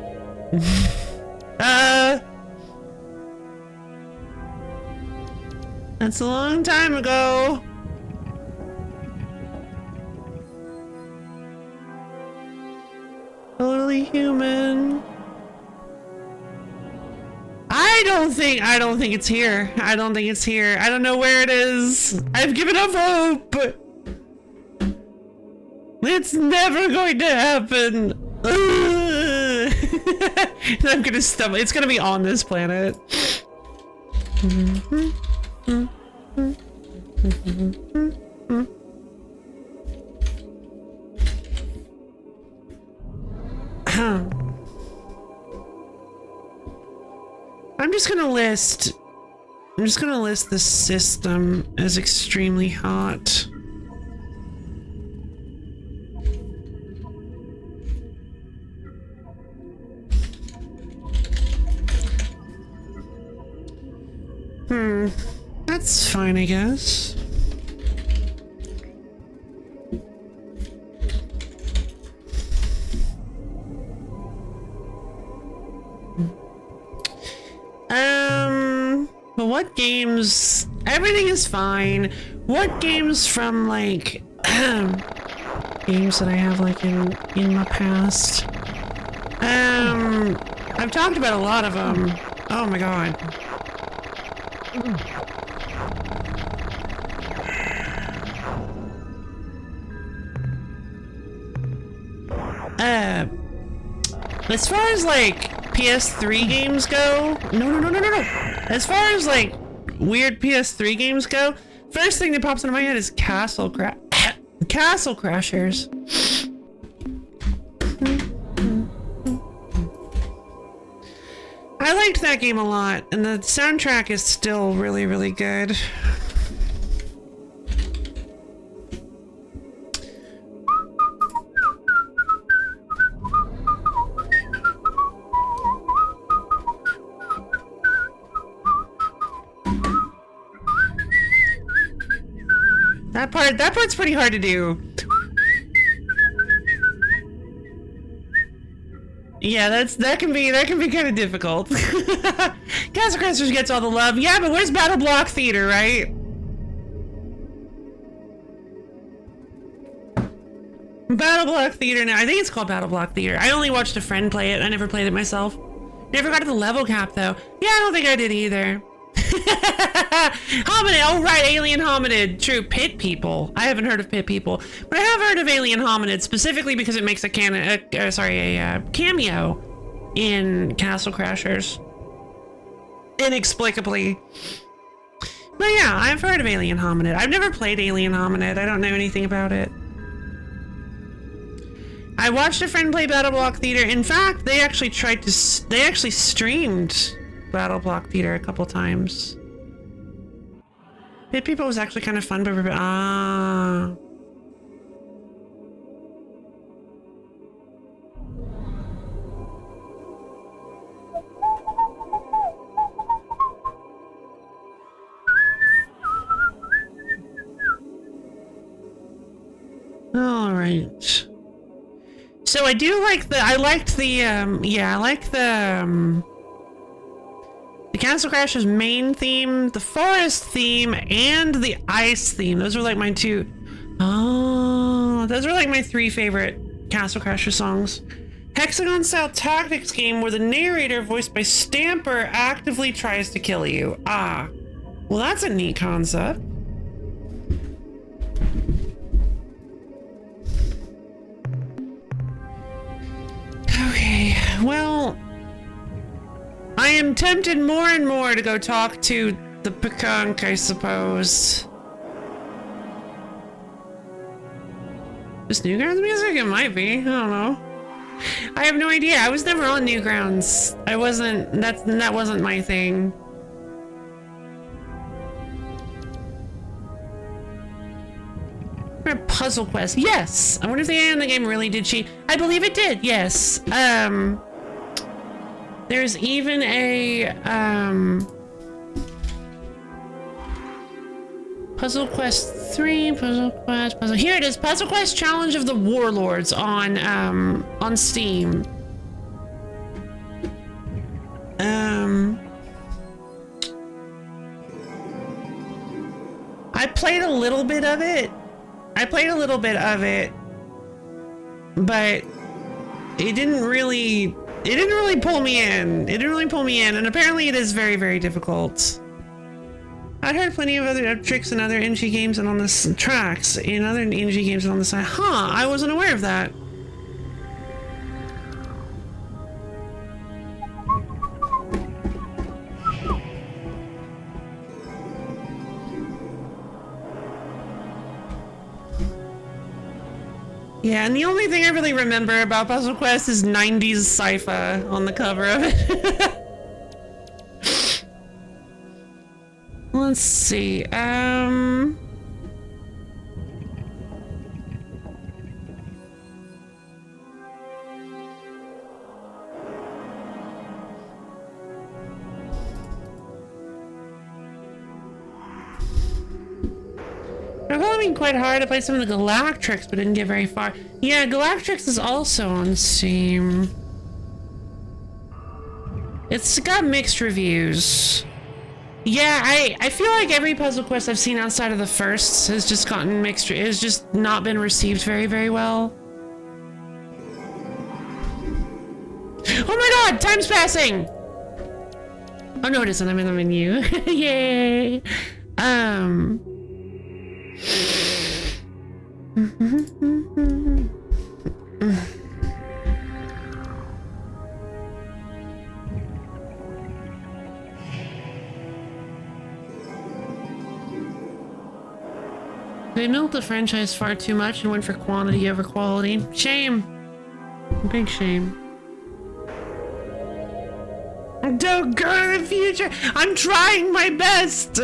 That's a long time ago. Totally human. I don't think it's here. I don't think it's here. I don't know where it is. I've given up hope. It's never going to happen. I'm gonna stumble. It's gonna be on this planet. I'm just gonna list the system as extremely hot. That's fine, I guess. But what games? Everything is fine. What games from like games that I have like in my past? I've talked about a lot of them. Oh my god. As far as like PS3 games go, no. As far as like weird PS3 games go, first thing that pops into my head is Castle Crashers. I liked that game a lot, and the soundtrack is still really, really good. That part's pretty hard to do. Yeah, that can be kind of difficult. Castle Crashers gets all the love. Yeah, but where's Battle Block Theater, right? Battle Block Theater now. I think it's called Battle Block Theater. I only watched a friend play it. I never played it myself. Never got to the level cap though. Yeah, I don't think I did either. Hominid, oh right, alien hominid. True, pit people. I haven't heard of pit people, but I have heard of alien hominid specifically because it makes a cameo in Castle Crashers. Inexplicably. But yeah, I've heard of alien hominid. I've never played alien hominid. I don't know anything about it. I watched a friend play Battle Block Theater. In fact, they actually streamed Battle Block Theater a couple times. Pit People was actually kind of fun, but all right. So I do like the Castle Crashers main theme, the forest theme, and the ice theme. Those are like my two. Oh, those are like my three favorite Castle Crashers songs. Hexagon style tactics game where the narrator, voiced by Stamper, actively tries to kill you. Ah, well, that's a neat concept. Okay, well, I am tempted more and more to go talk to the Pekunk, I suppose. Just Newgrounds music? It might be. I don't know. I have no idea. I was never on Newgrounds. I wasn't. That wasn't my thing. Puzzle quest. Yes. I wonder if the AI in the game really did cheat. I believe it did. Yes. There's even a Puzzle Quest 3, Puzzle. Here it is. Puzzle Quest Challenge of the Warlords on Steam. I played a little bit of it. But it didn't really pull me in. And apparently it is very, very difficult. I'd heard plenty of other tricks in other NG games and on the tracks in other NG games and on the side. Huh, I wasn't aware of that. Yeah, and the only thing I really remember about Puzzle Quest is 90s sci-fi on the cover of it. Let's see, It would be quite hard to play some of the Galactrix, but didn't get very far. Yeah, Galactrix is also on Steam. It's got mixed reviews. Yeah, I feel like every Puzzle Quest I've seen outside of the first has just gotten mixed. Has just not been received very, very well. Oh my god, time's passing! Oh no, it isn't. I'm in the menu. Yay! They milked the franchise far too much and went for quantity over quality. Shame. Big shame. Don't go to the future. I'm trying my best,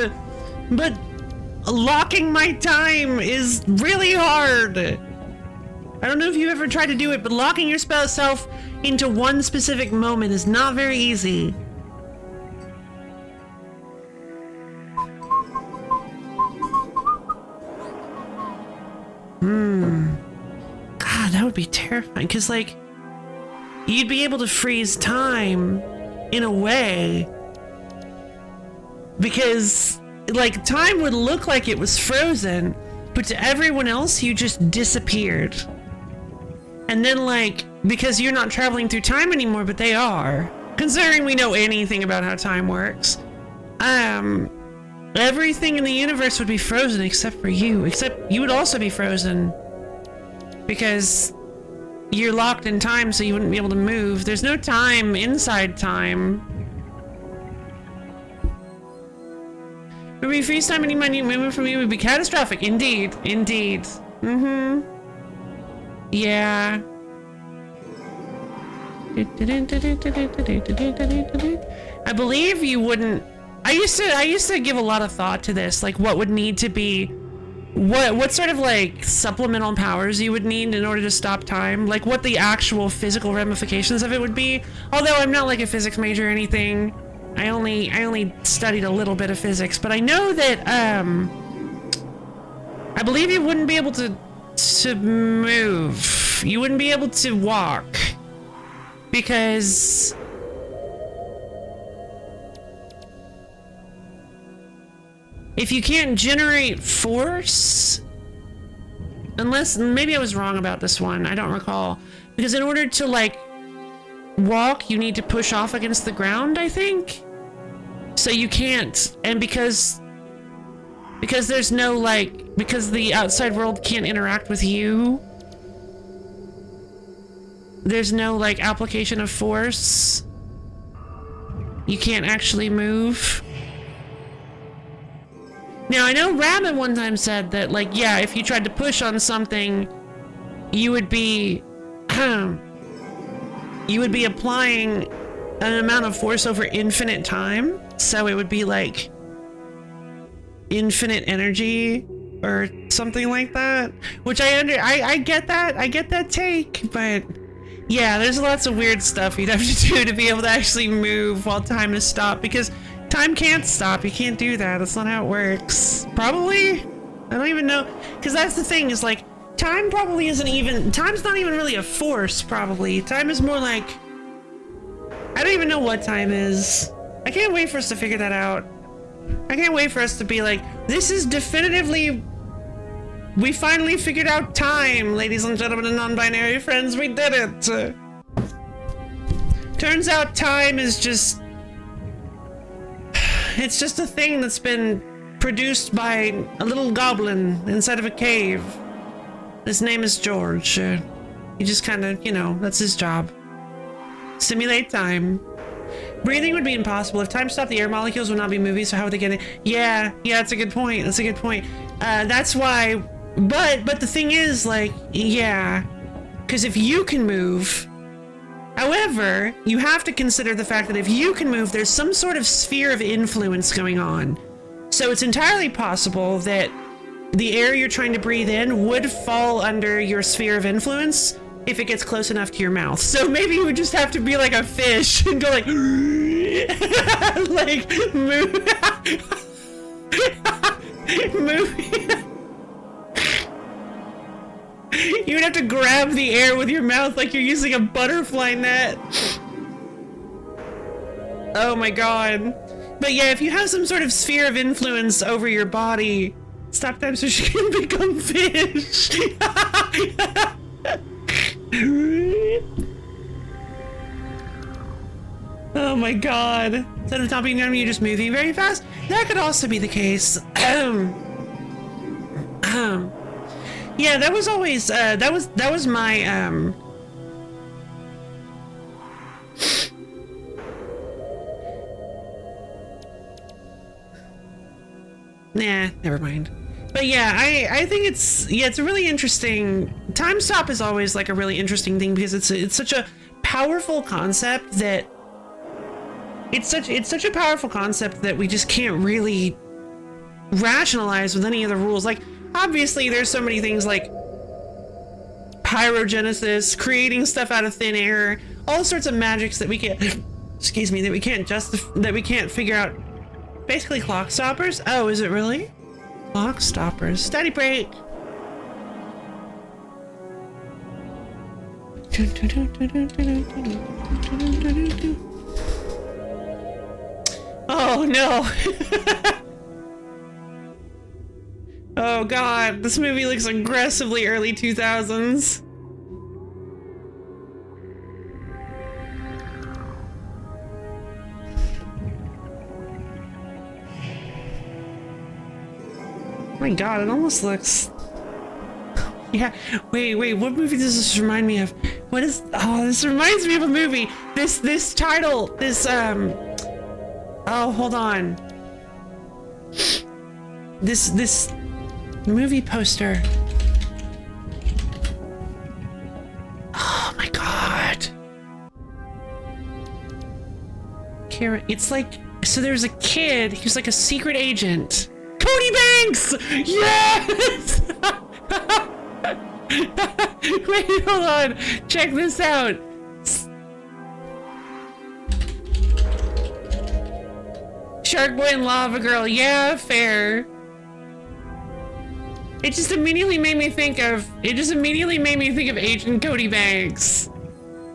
but locking my time is really hard. I don't know if you ever tried to do it, but locking yourself into one specific moment is not very easy. God, that would be terrifying, because, like, you'd be able to freeze time in a way, because, like, time would look like it was frozen, but to everyone else, you just disappeared. And then, like, because you're not traveling through time anymore, but they are, considering we know anything about how time works, everything in the universe would be frozen except for you. Except you would also be frozen because you're locked in time, so you wouldn't be able to move. There's no time inside time. Would we freeze time? Any minute movement from you would be catastrophic. Indeed. Indeed. Mm-hmm. Yeah. I believe you wouldn't. I used to give a lot of thought to this, like what would need to be, what sort of like supplemental powers you would need in order to stop time, like what the actual physical ramifications of it would be. Although I'm not like a physics major or anything, I only studied a little bit of physics, but I know that I believe you wouldn't be able to move. You wouldn't be able to walk because if you can't generate force, unless, maybe I was wrong about this one, I don't recall, because in order to like walk, you need to push off against the ground, I think. So you can't, and because there's no like, because the outside world can't interact with you, there's no like application of force. You can't actually move. Now, I know Rabbit one time said that, like, yeah, if you tried to push on something, you would be, you would be applying an amount of force over infinite time. So it would be like infinite energy or something like that, which I get that take, but yeah, there's lots of weird stuff you'd have to do to be able to actually move while time is stopped, because time can't stop. You can't do that. That's not how it works. Probably? I don't even know, because that's the thing, is like time probably isn't even, time's not even really a force. Probably time is more like, I don't even know what time is. I can't wait for us to figure that out. I can't wait for us to be like, this is definitively, we finally figured out time, ladies and gentlemen and non-binary friends, we did it. Turns out time is just, it's just a thing that's been produced by a little goblin inside of a cave. His name is George. He just kind of, you know, that's his job. Simulate time. Breathing would be impossible. If time stopped, the air molecules would not be moving, so how would they get in? Yeah, that's a good point. That's a good point. That's why, but the thing is, like, yeah, because if you can move, however, you have to consider the fact that if you can move, there's some sort of sphere of influence going on. So it's entirely possible that the air you're trying to breathe in would fall under your sphere of influence if it gets close enough to your mouth. So maybe you would just have to be like a fish and go like, like move, move. You would have to grab the air with your mouth like you're using a butterfly net. Oh my god. But yeah, if you have some sort of sphere of influence over your body, stop time so she can become fish. Oh my god. Instead of stopping down, you're just moving very fast. That could also be the case. Yeah, that was always that was my nah, never mind. But yeah, I think it's a really interesting, time stop is always like a really interesting thing, because it's such a powerful concept that it's such a powerful concept that we just can't really rationalize with any of the rules. Like, obviously there's so many things like pyrogenesis, creating stuff out of thin air, all sorts of magics that we can't excuse me, that we can't figure out. Basically clock stoppers. Oh, is it really? Clock stoppers. Steady break. Oh no. Oh god, this movie looks aggressively early 2000s. Oh my god, it almost looks... Yeah, wait, what movie does this remind me of? What is... Oh, this reminds me of a movie. This title, this, oh, hold on. This movie poster. Oh my god. Kara, it's like... So there's a kid, he's like a secret agent. Cody Banks! Yes! Wait, hold on. Check this out. Shark Boy and Lava Girl. Yeah, fair. It just immediately made me think of Agent Cody Banks.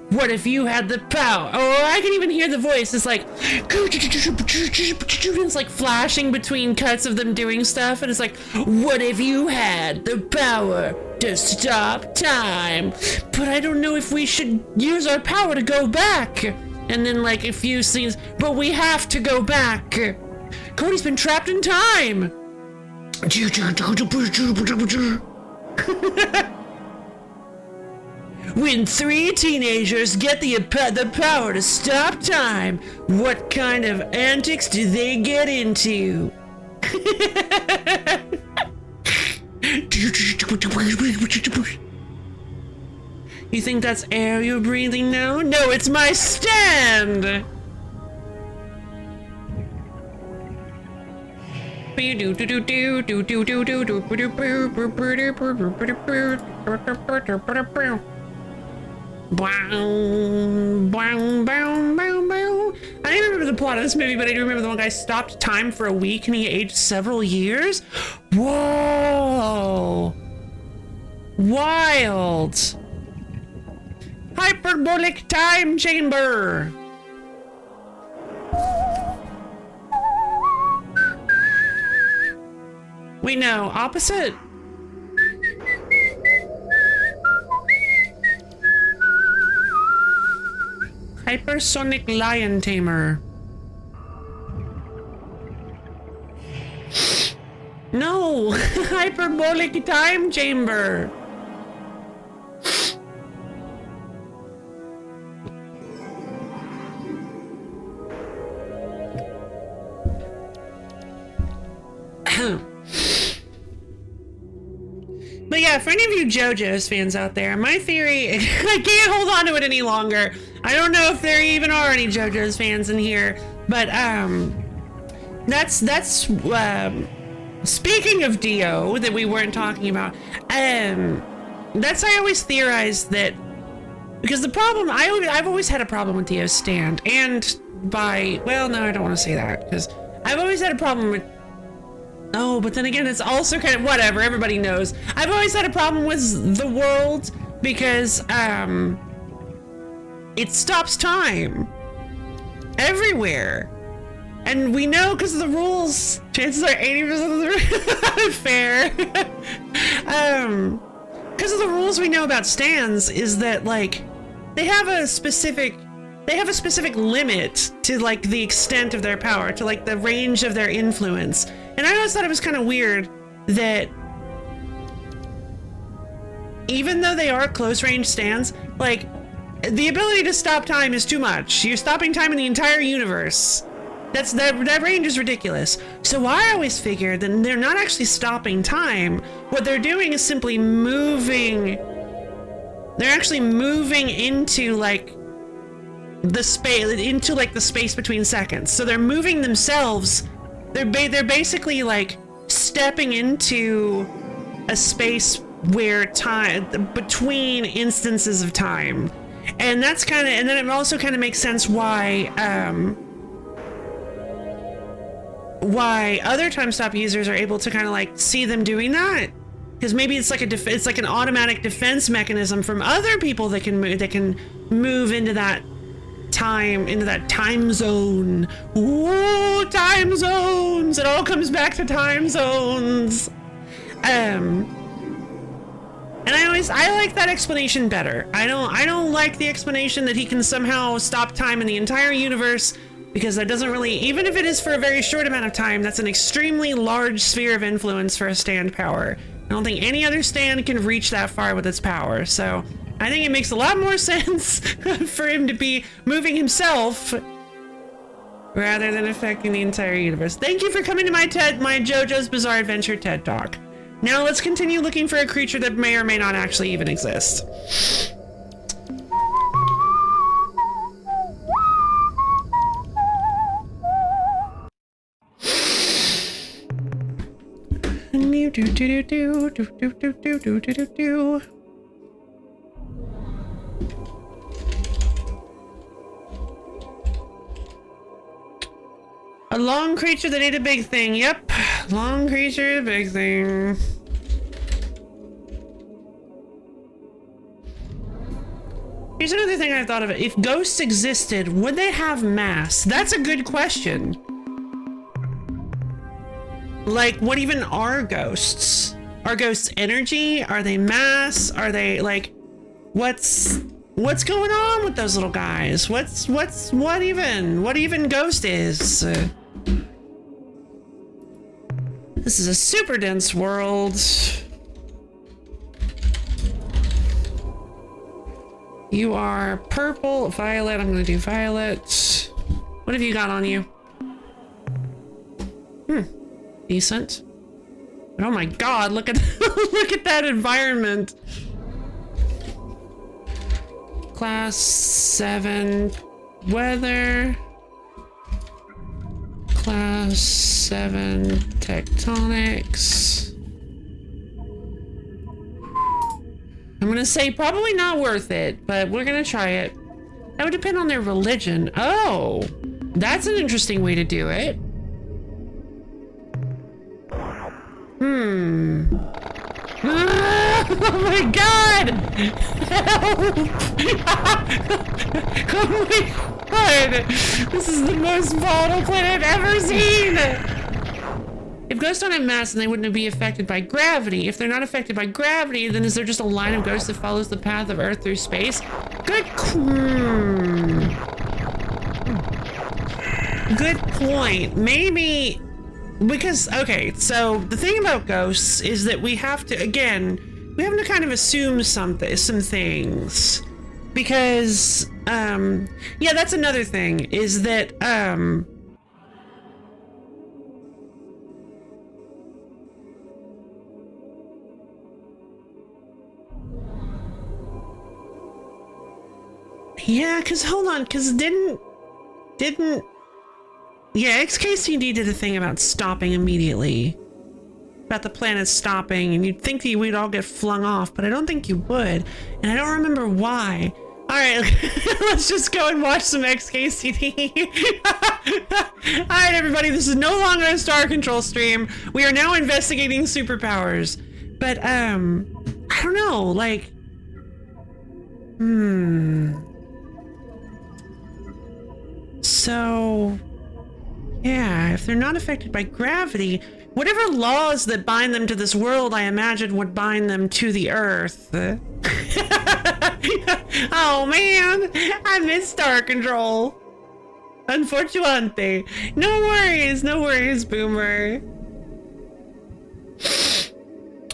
What if you had the power? Oh, I can even hear the voice. It's like, it's like flashing between cuts of them doing stuff, and it's like, what if you had the power to stop time? But I don't know if we should use our power to go back. And then like a few scenes, but we have to go back. Cody's been trapped in time. When 3 teenagers get the power to stop time, what kind of antics do they get into? You think that's air you're breathing now? No, it's my stand! I don't remember the plot of this movie, but I do remember the one guy stopped time for a week and he aged several years. Whoa! Wild! Hyperbolic time chamber! Wait, no, opposite? Hypersonic lion tamer. No! Hyperbolic time chamber! But yeah, for any of you JoJo's fans out there, my theory, I can't hold on to it any longer. I don't know if there even are any JoJo's fans in here, but that's speaking of Dio that we weren't talking about. That's I always theorized that because the problem I've always had a problem with Dio's stand, and well, no, I don't want to say that because I've always had a problem with. Oh, but then again, it's also kind of whatever. Everybody knows. I've always had a problem with the world because it stops time everywhere, and we know because of the rules. Chances are 80% of the fair. Because of the rules we know about stands is that like they have a specific limit to like the extent of their power, to like the range of their influence. And I always thought it was kind of weird that even though they are close range stands, like the ability to stop time is too much. You're stopping time in the entire universe. That range is ridiculous. So I always figured that they're not actually stopping time. What they're doing is simply moving. They're actually moving into like the space between seconds. So they're moving themselves. They're basically like stepping into a space where time between instances of time, and that's kind of, and then it also kind of makes sense why other time stop users are able to kind of like see them doing that, because maybe it's like it's like an automatic defense mechanism from other people that can move into that time zone. Ooh, time zones! It all comes back to time zones. And I like that explanation better. I don't like the explanation that he can somehow stop time in the entire universe, because that doesn't really, even if it is for a very short amount of time, that's an extremely large sphere of influence for a stand power. I don't think any other stand can reach that far with its power, so I think it makes a lot more sense for him to be moving himself rather than affecting the entire universe. Thank you for coming to my JoJo's Bizarre Adventure TED Talk. Now let's continue looking for a creature that may or may not actually even exist. A long creature that ate a big thing. Yep. Long creature, big thing. Here's another thing I thought of. If ghosts existed, would they have mass? That's a good question. Like, what even are ghosts? Are ghosts energy? Are they mass? Are they like, what's going on with those little guys? What even ghost is? This is a super dense world. You are purple, violet. I'm gonna do violet. What have you got on you? Decent. Oh my god, look at look at that environment. Class 7 weather. Class 7 tectonics. I'm gonna say probably not worth it, but we're gonna try it. That would depend on their religion. Oh, that's an interesting way to do it. Ah, oh my god! Help! Oh my god! This is the most volatile planet I've ever seen! If ghosts don't have mass, then they wouldn't be affected by gravity. If they're not affected by gravity, then is there just a line of ghosts that follows the path of Earth through space? Good point. Maybe... Because, okay, so the thing about ghosts is that we have to, again, we have to kind of assume some things. Because, yeah, that's another thing, is that, yeah, because, hold on, because didn't, yeah, XKCD did a thing about stopping immediately. About the planet stopping, and you'd think that we'd all get flung off, but I don't think you would. And I don't remember why. Alright, let's just go and watch some XKCD. Alright, everybody, this is no longer a Star Control stream. We are now investigating superpowers. But, I don't know, like... So... Yeah, if they're not affected by gravity, whatever laws that bind them to this world, I imagine would bind them to the Earth. Oh man, I miss Star Control. Unfortunately. No worries, Boomer.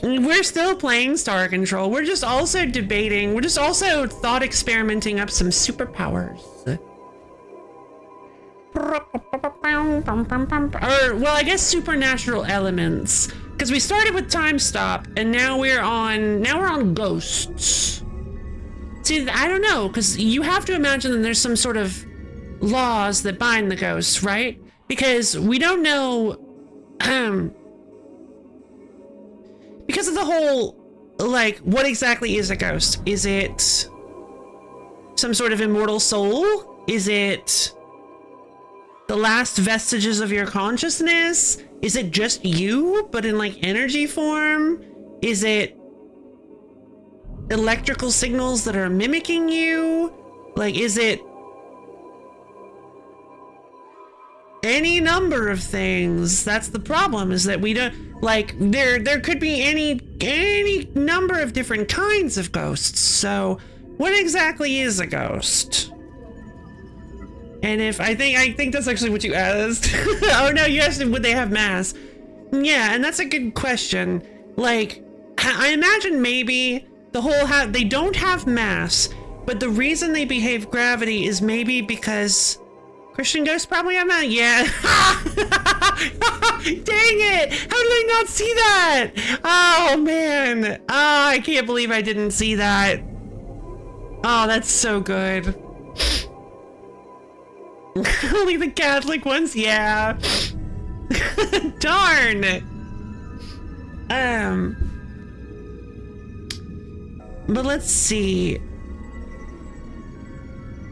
We're still playing Star Control. We're just also debating, we're just also thought experimenting up some superpowers. Or, well, I guess supernatural elements, because we started with time stop and now we're on ghosts. See, I don't know, because you have to imagine that there's some sort of laws that bind the ghosts, right? Because we don't know, because of the whole, like, what exactly is a ghost? Is it some sort of immortal soul? Is it the last vestiges of your consciousness? Is it just you, but in like energy form? Is it electrical signals that are mimicking you? Like, is it any number of things? That's the problem, is that we don't, like, there could be any number of different kinds of ghosts. So what exactly is a ghost? And if I think that's actually what you asked. Oh no, you asked would they have mass? Yeah, and that's a good question. Like, I imagine maybe the whole they don't have mass, but the reason they behave gravity is maybe because Christian ghosts probably have mass. Yeah. Dang it! How did I not see that? Oh man. Oh, I can't believe I didn't see that. Oh, that's so good. Only the Catholic ones? Yeah. Darn. But let's see.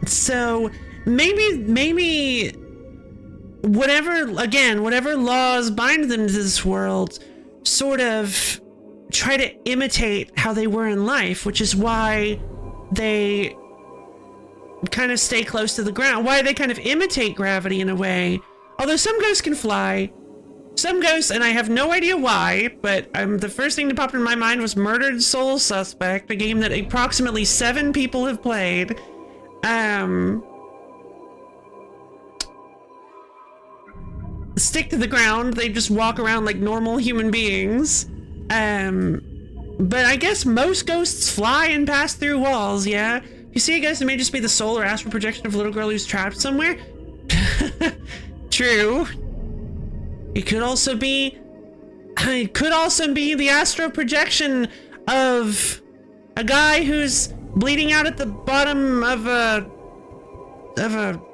So maybe whatever laws bind them to this world sort of try to imitate how they were in life, which is why they kind of stay close to the ground, why they kind of imitate gravity in a way. Although some ghosts can fly, some ghosts, and I have no idea why, but the first thing that popped in my mind was Murdered Soul Suspect, a game that approximately 7 people have played. Stick to the ground, they just walk around like normal human beings. But I guess most ghosts fly and pass through walls, yeah? You see a ghost, it may just be the soul or astral projection of a little girl who's trapped somewhere. True. It could also be the astral projection of a guy who's bleeding out at the bottom of a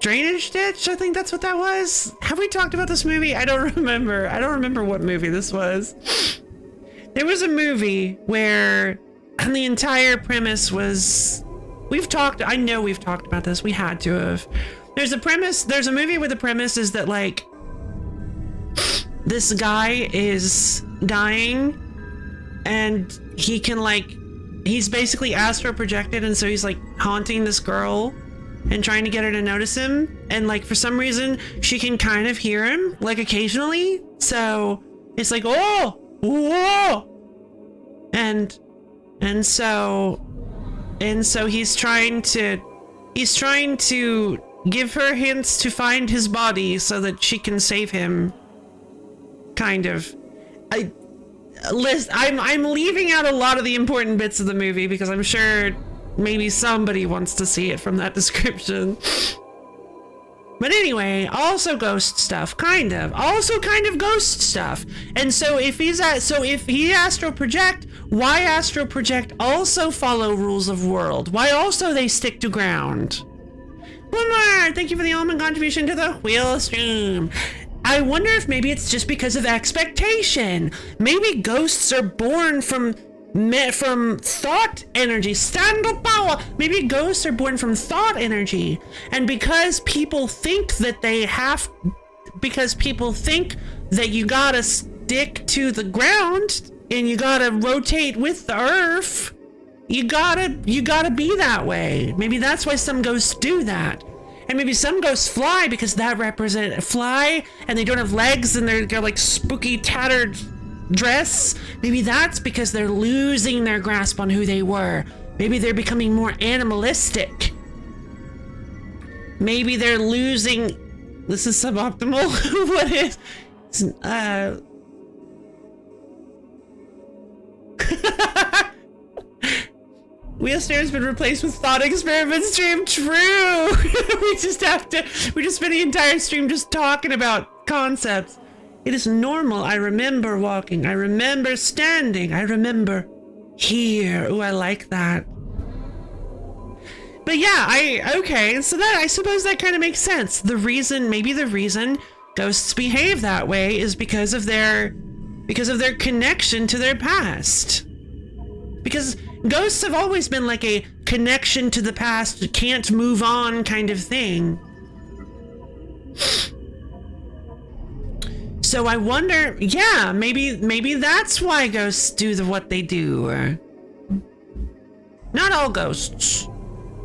drainage ditch. I think that's what that was. Have we talked about this movie? I don't remember. I don't remember what movie this was. There was a movie where the entire premise was, I know we've talked about this. We had to have. There's a movie where the premise is that like this guy is dying and he can like, he's basically astral projected, and so he's like haunting this girl and trying to get her to notice him, and like for some reason she can kind of hear him like occasionally, so it's like, oh, whoa, and so he's trying to give her hints to find his body so that she can save him, kind of. I'm leaving out a lot of the important bits of the movie because I'm sure maybe somebody wants to see it from that description. But anyway, also ghost stuff, kind of. Also kind of ghost stuff. And so if he astral project, why astral project also follow rules of world? Why also they stick to ground? One more! Thank you for the almond contribution to the wheel stream. I wonder if maybe it's just because of expectation. Maybe ghosts are born from thought energy. Stand up power. Maybe ghosts are born from thought energy, and because people think that you gotta stick to the ground and you gotta rotate with the earth, you gotta be that way. Maybe that's why some ghosts do that. And maybe some ghosts fly because that represent fly, and they don't have legs and they're like spooky tattered dress. Maybe that's because they're losing their grasp on who they were. Maybe they're becoming more animalistic. Maybe they're losing. This is suboptimal. What is? Wheelstair has been replaced with thought experiment stream. True. we just spent the entire stream just talking about concepts. It is normal. I remember walking. I remember standing. I remember here. Oh, I like that. But yeah, okay. So that, I suppose that kind of makes sense. Maybe the reason ghosts behave that way is because of their connection to their past. Because ghosts have always been like a connection to the past, can't move on kind of thing. So I wonder, yeah, maybe that's why ghosts do what they do. Not all ghosts,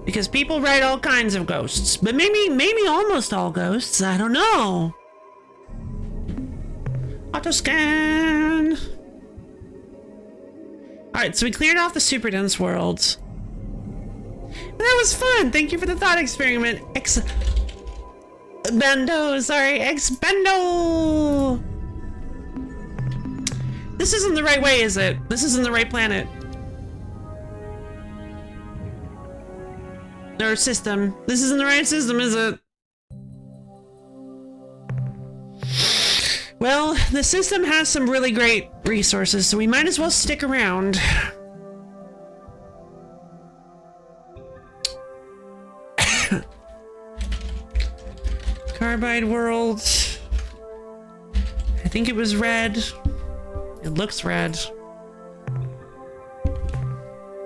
because people write all kinds of ghosts, but maybe almost all ghosts. I don't know. Auto scan. All right, so we cleared off the super dense world. That was fun. Thank you for the thought experiment. Expendo. This isn't the right way, is it? This isn't the right planet. Or system. This isn't the right system, is it? Well, the system has some really great resources, so we might as well stick around. Carbide world. I think it was red. It looks red.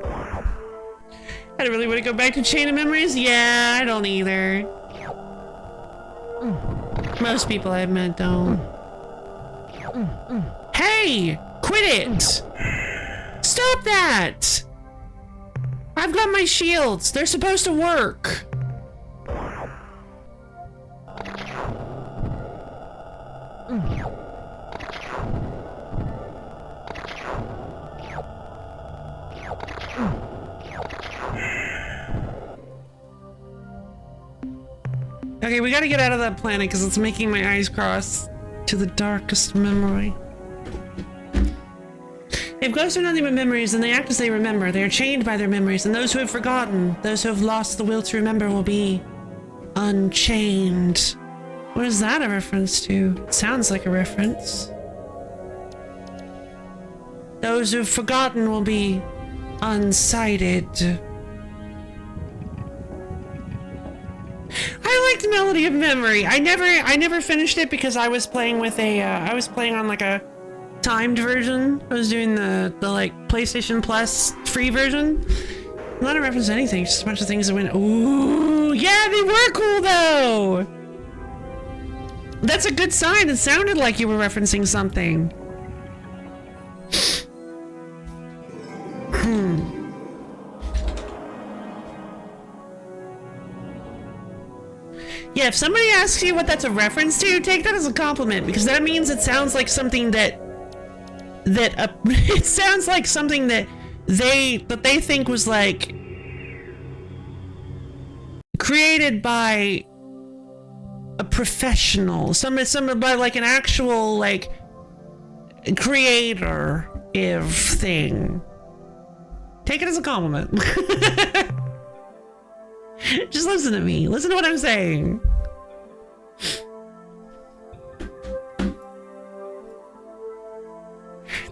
I don't really want to go back to Chain of Memories. Yeah, I don't either. Most people I've met don't. Hey! Quit it! Stop that! I've got my shields. They're supposed to work. Okay, we gotta get out of that planet because it's making my eyes cross to the darkest memory. If ghosts are nothing but memories, then they act as they remember. They are chained by their memories, and those who have forgotten, those who have lost the will to remember, will be unchained. What is that a reference to? It sounds like a reference. Those who have forgotten will be unsighted. Melody of Memory. I never finished it because I was playing with I was playing on like a timed version. I was doing the like PlayStation Plus free version. Not a reference to anything, just a bunch of things that went, ooh, yeah, they were cool though. That's a good sign. It sounded like you were referencing something. Yeah, if somebody asks you what that's a reference to, take that as a compliment, because that means it sounds like something that it sounds like something that they think was like created by a professional, somebody by like an actual like creator of thing. Take it as a compliment. Just listen to me. Listen to what I'm saying.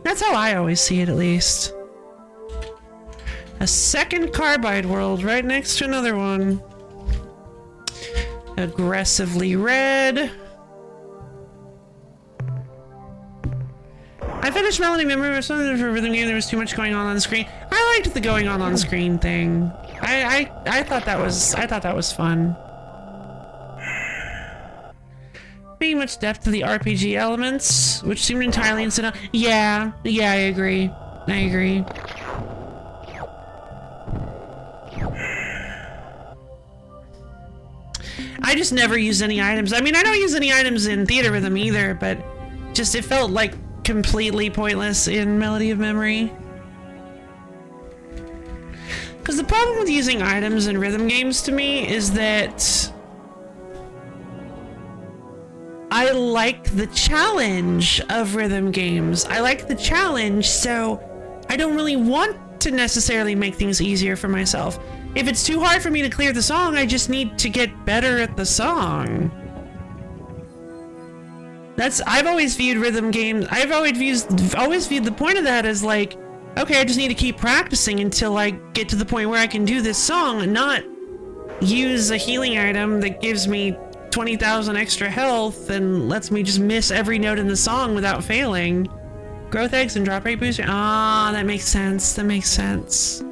That's how I always see it, at least. A second carbide world right next to another one. Aggressively red. I finished Melody Memory or something for rhythm game. There was too much going on the screen. I liked the going on screen thing. I thought that was fun. Being much depth to the RPG elements, which seemed entirely incidental. Yeah, I agree. I just never use any items. I mean, I don't use any items in Theater Rhythm either, but just it felt like completely pointless in Melody of Memory. Because the problem with using items in rhythm games to me is that I like the challenge of rhythm games. I like the challenge, so I don't really want to necessarily make things easier for myself. If it's too hard for me to clear the song, I just need to get better at the song. I've always viewed rhythm games, I've always viewed the point of that as like, okay, I just need to keep practicing until I get to the point where I can do this song and not use a healing item that gives me 20,000 extra health and lets me just miss every note in the song without failing. Growth eggs and drop rate booster. Ah, that makes sense. That makes sense.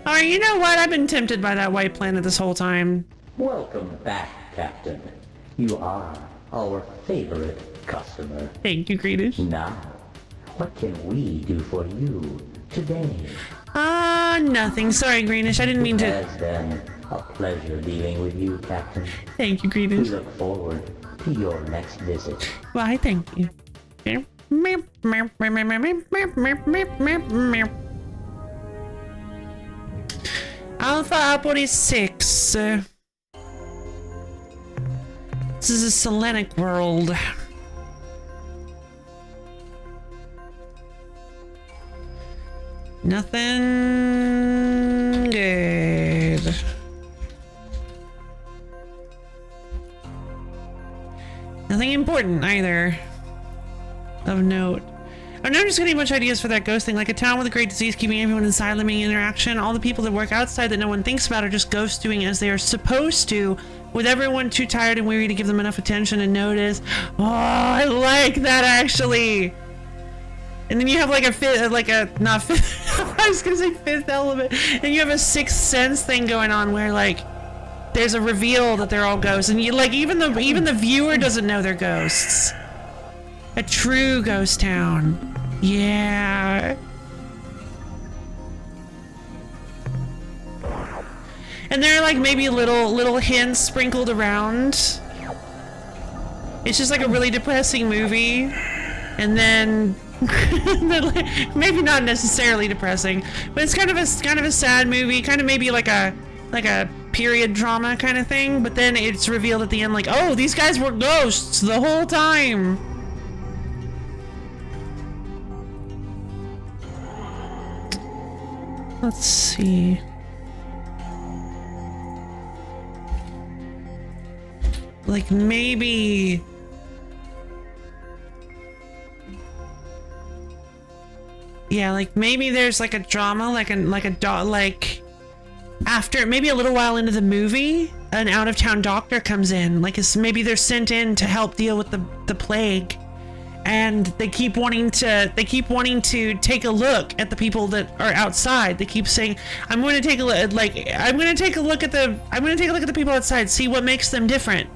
Alright, you know what? I've been tempted by that white planet this whole time. Welcome back, Captain. You are our favorite customer. Thank you, Greenish. Now, what can we do for you today? Nothing. Sorry, Greenish. I didn't mean to. It has been a pleasure dealing with you, Captain. Thank you, We Greenish. look forward to your next visit. Why, thank you. Alpha 46. This is a Selenic world. Nothing good. Nothing important either. Of note. I'm not just getting much ideas for that ghost thing, like a town with a great disease keeping everyone inside, limiting interaction. All the people that work outside that no one thinks about are just ghosts doing as they are supposed to, with everyone too tired and weary to give them enough attention and notice. Oh, I like that actually. And then you have like not fifth, I was gonna say fifth element, and you have a sixth sense thing going on where like there's a reveal that they're all ghosts, and you like even the viewer doesn't know they're ghosts. A true ghost town. Yeah. And there are like maybe little hints sprinkled around. It's just like a really depressing movie. And then like, maybe not necessarily depressing, but it's kind of a sad movie, kind of maybe like a period drama kind of thing, but then it's revealed at the end like, oh, these guys were ghosts the whole time. Let's see. Like maybe Yeah, like maybe there's like a drama, like after maybe a little while into the movie, an out-of-town doctor comes in. Like maybe they're sent in to help deal with the plague, and they keep wanting to take a look at the people that are outside. They keep saying, I'm going to take a look at the people outside, see what makes them different.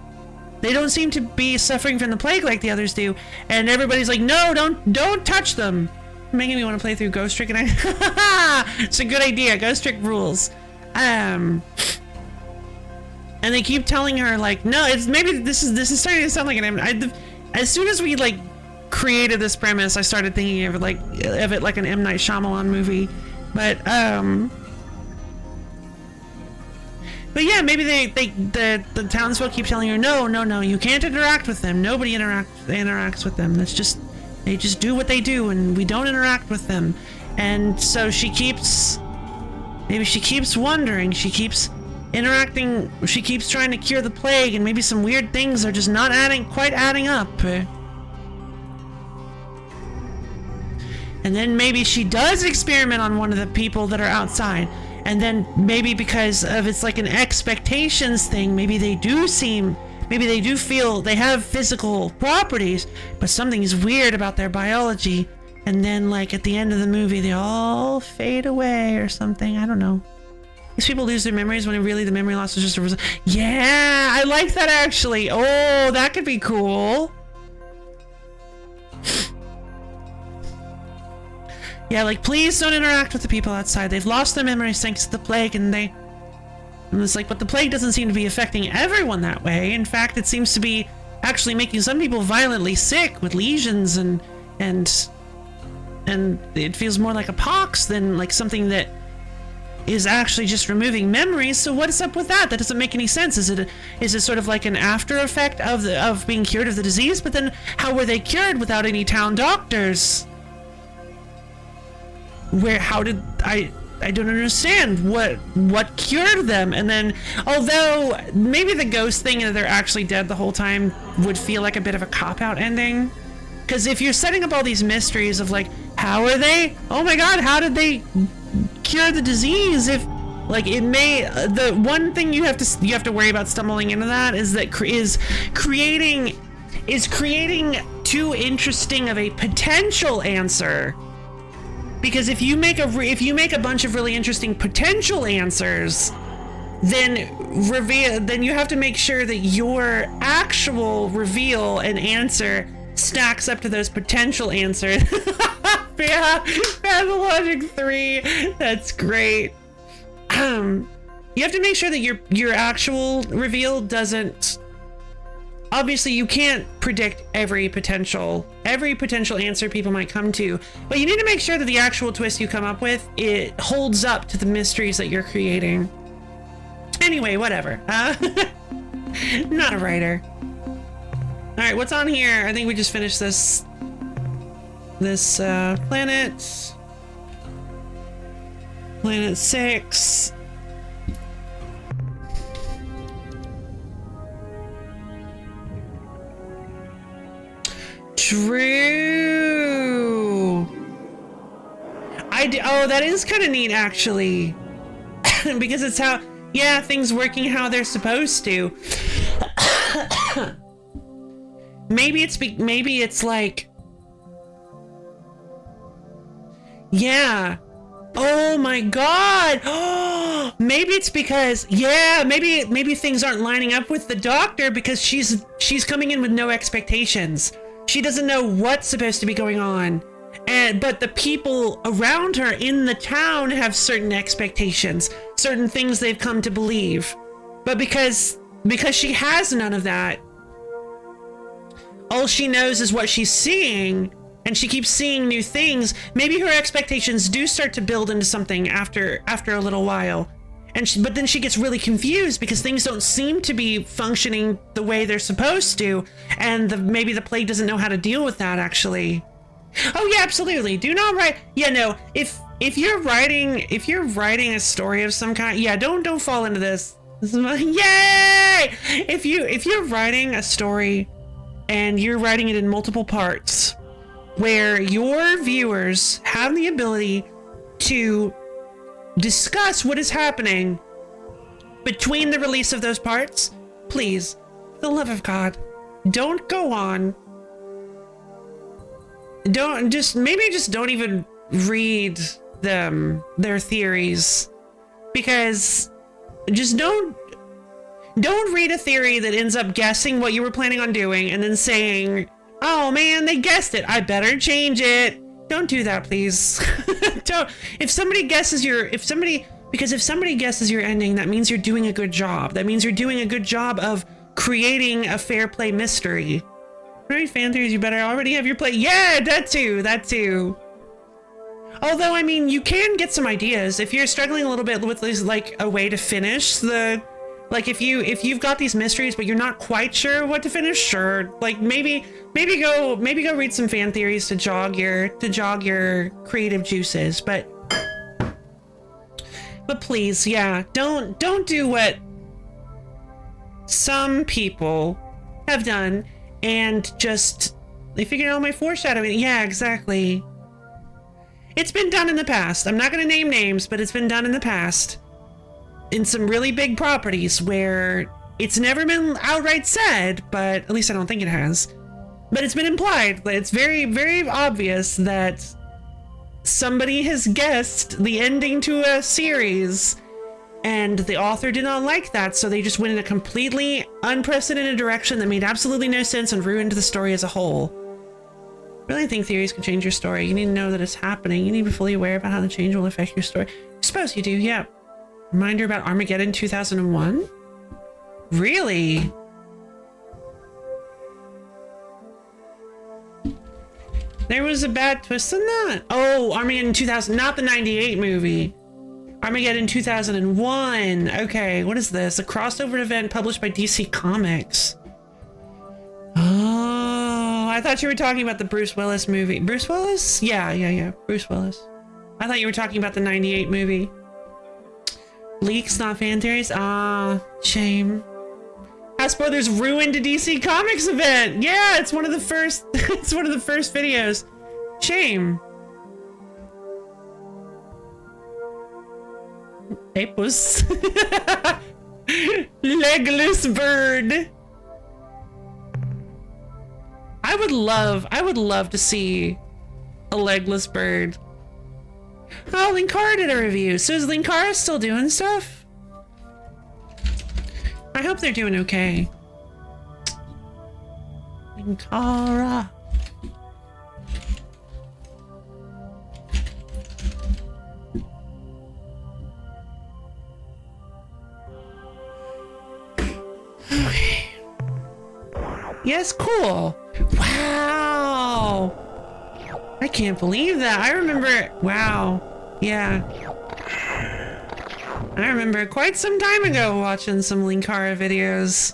They don't seem to be suffering from the plague like the others do, and everybody's like, no, don't touch them. Making me want to play through Ghost Trick, and it's a good idea. Ghost Trick rules. And they keep telling her like, no, it's maybe this is starting to sound like as soon as we like created this premise, I started thinking of it like an M. Night Shyamalan movie, but yeah, maybe the townsfolk keep telling her, no, you can't interact with them. Nobody interacts with them. They just do what they do, and we don't interact with them. And so she keeps wondering, she keeps interacting, she keeps trying to cure the plague, and maybe some weird things are just not quite adding up. And then maybe she does experiment on one of the people that are outside. And then maybe because of it's like an expectations thing, maybe they do feel they have physical properties, but something's weird about their biology. And then like at the end of the movie, they all fade away or something. I don't know. These people lose their memories when really the memory loss is just a result. Yeah, I like that actually. Oh, that could be cool. Yeah, like please don't interact with the people outside. They've lost their memories thanks to the plague, and it's like, but the plague doesn't seem to be affecting everyone that way. In fact, it seems to be actually making some people violently sick with lesions, and it feels more like a pox than like something that is actually just removing memories. So what's up with that? That doesn't make any sense. Is it sort of like an after effect of being cured of the disease? But then how were they cured without any town doctors? I don't understand what cured them. And then, although maybe the ghost thing that they're actually dead the whole time would feel like a bit of a cop-out ending, because if you're setting up all these mysteries of like, how are they, oh my god, how did they cure the disease? If like the one thing you have to worry about stumbling into that is creating too interesting of a potential answer. Because if you make a bunch of really interesting potential answers, then you have to make sure that your actual reveal and answer stacks up to those potential answers. Yeah, Pathologic 3, that's great. You have to make sure that your actual reveal doesn't. Obviously, you can't predict every potential answer people might come to, but you need to make sure that the actual twist you come up with, it holds up to the mysteries that you're creating. Anyway, whatever. Not a writer. All right, what's on here? I think we just finished this planet 6. True. Oh, that is kind of neat actually. Because it's how, yeah, things working how they're supposed to. Maybe it's like, yeah. Oh my god. Oh, maybe it's because, yeah, maybe things aren't lining up with the doctor because she's coming in with no expectations. She doesn't know what's supposed to be going on. But the people around her in the town have certain expectations, certain things they've come to believe. But because she has none of that, all she knows is what she's seeing, and she keeps seeing new things. Maybe her expectations do start to build into something after a little while. But then she gets really confused because things don't seem to be functioning the way they're supposed to, and maybe the plague doesn't know how to deal with that actually. Oh yeah, absolutely. Do not write. Yeah, no. If you're writing a story of some kind, yeah, don't fall into this. Yay! If you're writing a story and you're writing it in multiple parts, where your viewers have the ability to discuss what is happening between the release of those parts, please, for the love of God, don't go on. Don't don't even read their theories, because just don't read a theory that ends up guessing what you were planning on doing and then saying, oh man, they guessed it, I better change it. Don't do that, please. Don't. If somebody guesses your ending, that means you're doing a good job. That means you're doing a good job of creating a fair play mystery. Right, fan theories, you better already have your play. Yeah, that too. Although, I mean, you can get some ideas if you're struggling a little bit with this, like a way to finish the, like if you've got these mysteries but you're not quite sure what to finish. Sure, like maybe go read some fan theories to jog your creative juices. But please, yeah, don't do what some people have done and just they figured out my foreshadowing. Yeah, exactly. It's been done in the past. I'm not going to name names, but it's been done in the past in some really big properties where it's never been outright said, but at least I don't think it has. But it's been implied. It's very, very obvious that somebody has guessed the ending to a series and the author did not like that, so they just went in a completely unprecedented direction that made absolutely no sense and ruined the story as a whole. I really think theories can change your story. You need to know that it's happening. You need to be fully aware about how the change will affect your story. I suppose you do, yeah. Reminder about Armageddon 2001? Really? There was a bad twist in that? Oh, Armageddon 2000, not the 98 movie. Armageddon 2001. Okay, what is this? A crossover event published by DC Comics. Oh, I thought you were talking about the Bruce Willis movie. Bruce Willis? Yeah. Bruce Willis. I thought you were talking about the 98 movie. Leaks, not fan theories? Ah, shame. House Brothers ruined a DC Comics event. Yeah, it's one of the first. It's one of the first videos. Shame. It was legless bird. I would love to see a legless bird. Oh, Linkara did a review. So is Linkara still doing stuff? I hope they're doing okay. Linkara. Okay. Yes, cool. Wow. I can't believe that. I remember. Wow. Yeah. I remember quite some time ago watching some Linkara videos.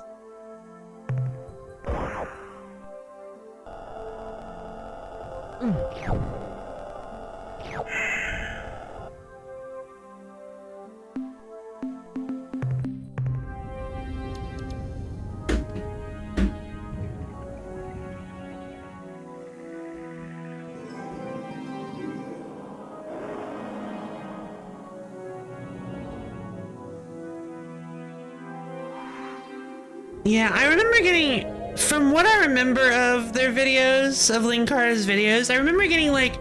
Yeah, I remember getting, from what I remember of their videos, of Linkara's videos, I remember getting like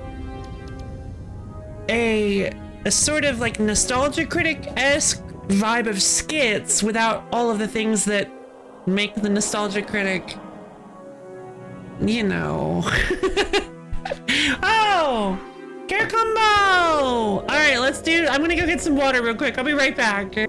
a sort of like nostalgia critic-esque vibe of skits without all of the things that make the nostalgia critic, you know. Oh, care combo. All right, I'm gonna go get some water real quick. I'll be right back.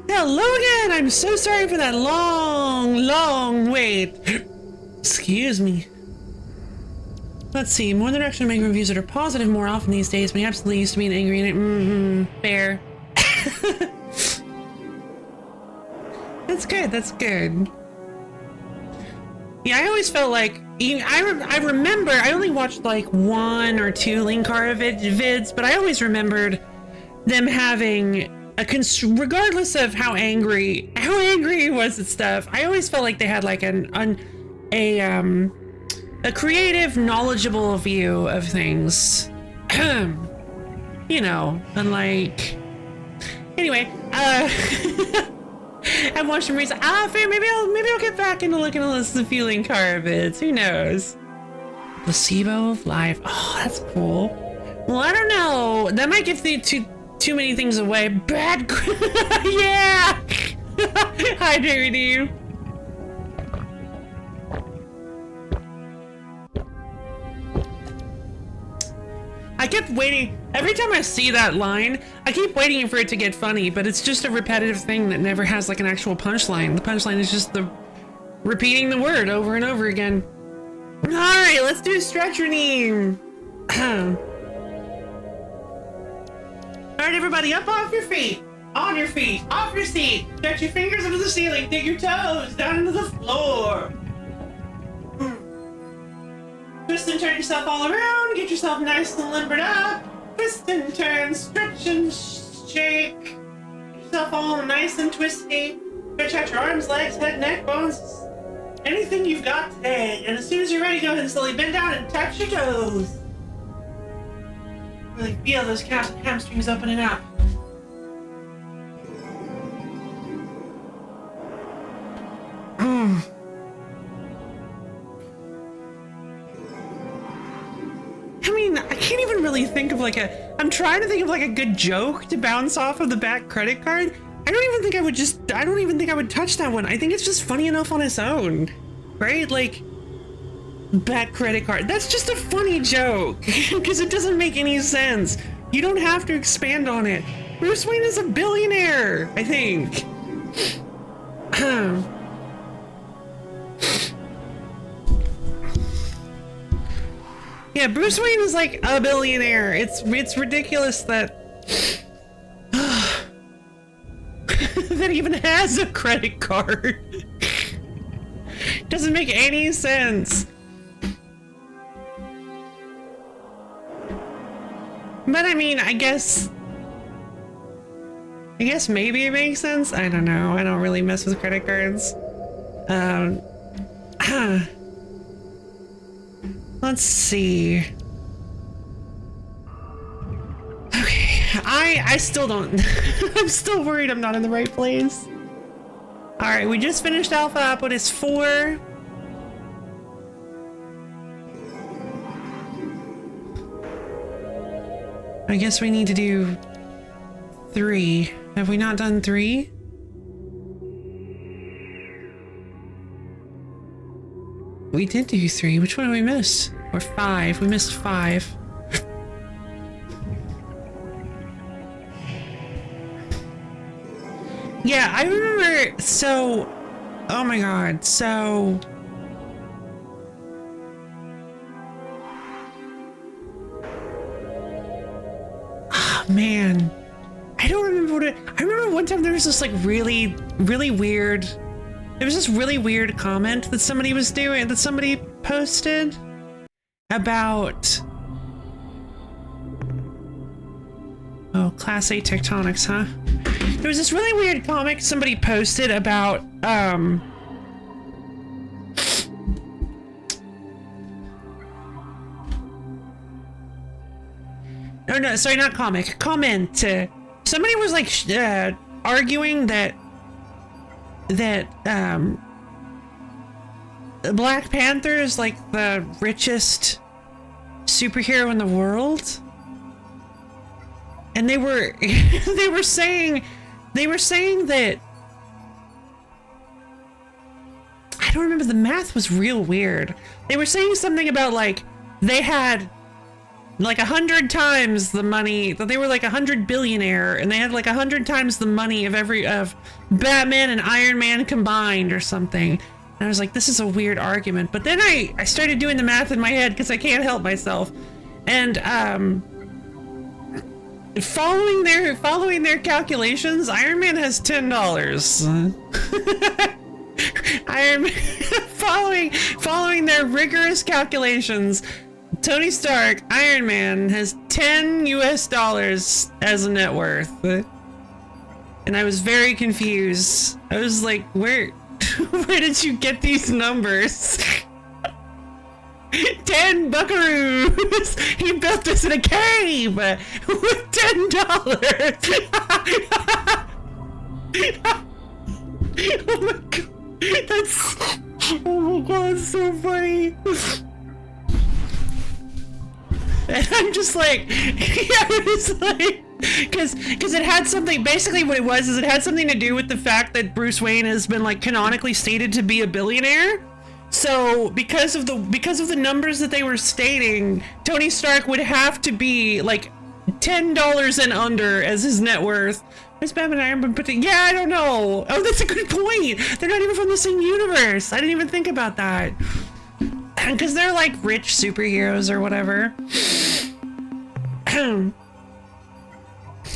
Hello again! I'm so sorry for that long wait. Excuse me. Let's see. More than actually making reviews that are positive more often these days. We absolutely used to being angry in it. Fair. That's good. That's good. Yeah, I always felt like I remember I only watched like 1 or 2 Linkara vids, but I always remembered them having regardless of how angry he was at stuff. I always felt like they had like a creative, knowledgeable view of things. You know, unlike anyway. I've watched some recent. Fair. Maybe I'll get back into looking at the feeling car vids. Who knows? Placebo of life. Oh, that's cool. Well, I don't know. That might give too many things away. Bad. Yeah. Hydrate with you. I kept waiting. Every time I see that line, I keep waiting for it to get funny, but it's just a repetitive thing that never has like an actual punchline. The punchline is just the repeating the word over and over again. All right, let's do stretch your knee. All right, everybody, up off your feet, on your feet, off your seat. Stretch your fingers into the ceiling, dig your toes down into the floor. Twist and turn yourself all around, get yourself nice and limbered up. Twist and turn, stretch and shake. Get yourself all nice and twisty. Stretch out your arms, legs, head, neck, bones. Anything you've got today. And as soon as you're ready, go ahead and slowly bend down and touch your toes. Really feel those calves and hamstrings opening up. I mean, I can't even really think of like I'm trying to think of like a good joke to bounce off of the back credit card. I don't even think I would touch that one. I think it's just funny enough on its own, right? Like, back credit card. That's just a funny joke because it doesn't make any sense. You don't have to expand on it. Bruce Wayne is a billionaire, I think. Yeah, Bruce Wayne is like a billionaire. It's ridiculous that that he even has a credit card. Doesn't make any sense. But I mean, I guess maybe it makes sense. I don't know. I don't really mess with credit cards. Let's see. Okay, I still don't. I'm still worried I'm not in the right place. All right, we just finished Alpha Output is 4. I guess we need to do 3. Have we not done 3? We did do 3. Which one did we miss? Or 5? We missed 5. Yeah, I remember. So, oh my god. So, oh man, I don't remember what it. I remember one time there was this like really weird. There was this really weird comment that somebody was doing, that somebody posted about, oh, Class A tectonics, huh? There was this really weird comic somebody posted about, no, sorry, not comic, comment. Somebody was like, arguing that Black Panther is like the richest superhero in the world, and they were they were saying that, I don't remember, the math was real weird. They were saying something about like they had like 100 times the money, that they were like 100 billionaire, and they had like 100 times the money of Batman and Iron Man combined or something. And I was like, this is a weird argument. But then I started doing the math in my head because I can't help myself. And following their calculations, Iron Man has $10. Iron Man, following their rigorous calculations, Tony Stark, Iron Man, has $10 US as a net worth. And I was very confused. I was like, where did you get these numbers? 10 buckaroos! He built this in a cave with $10! Oh my god. Oh my god, it's so funny. And I'm just like, yeah, it's like, because it had something, basically what it was is it had something to do with the fact that Bruce Wayne has been like canonically stated to be a billionaire. So because of the numbers that they were stating, Tony Stark would have to be like $10 and under as his net worth. Where's Batman and Iron Man put together? Yeah, I don't know. Oh, that's a good point. They're not even from the same universe. I didn't even think about that. Because they're like rich superheroes or whatever.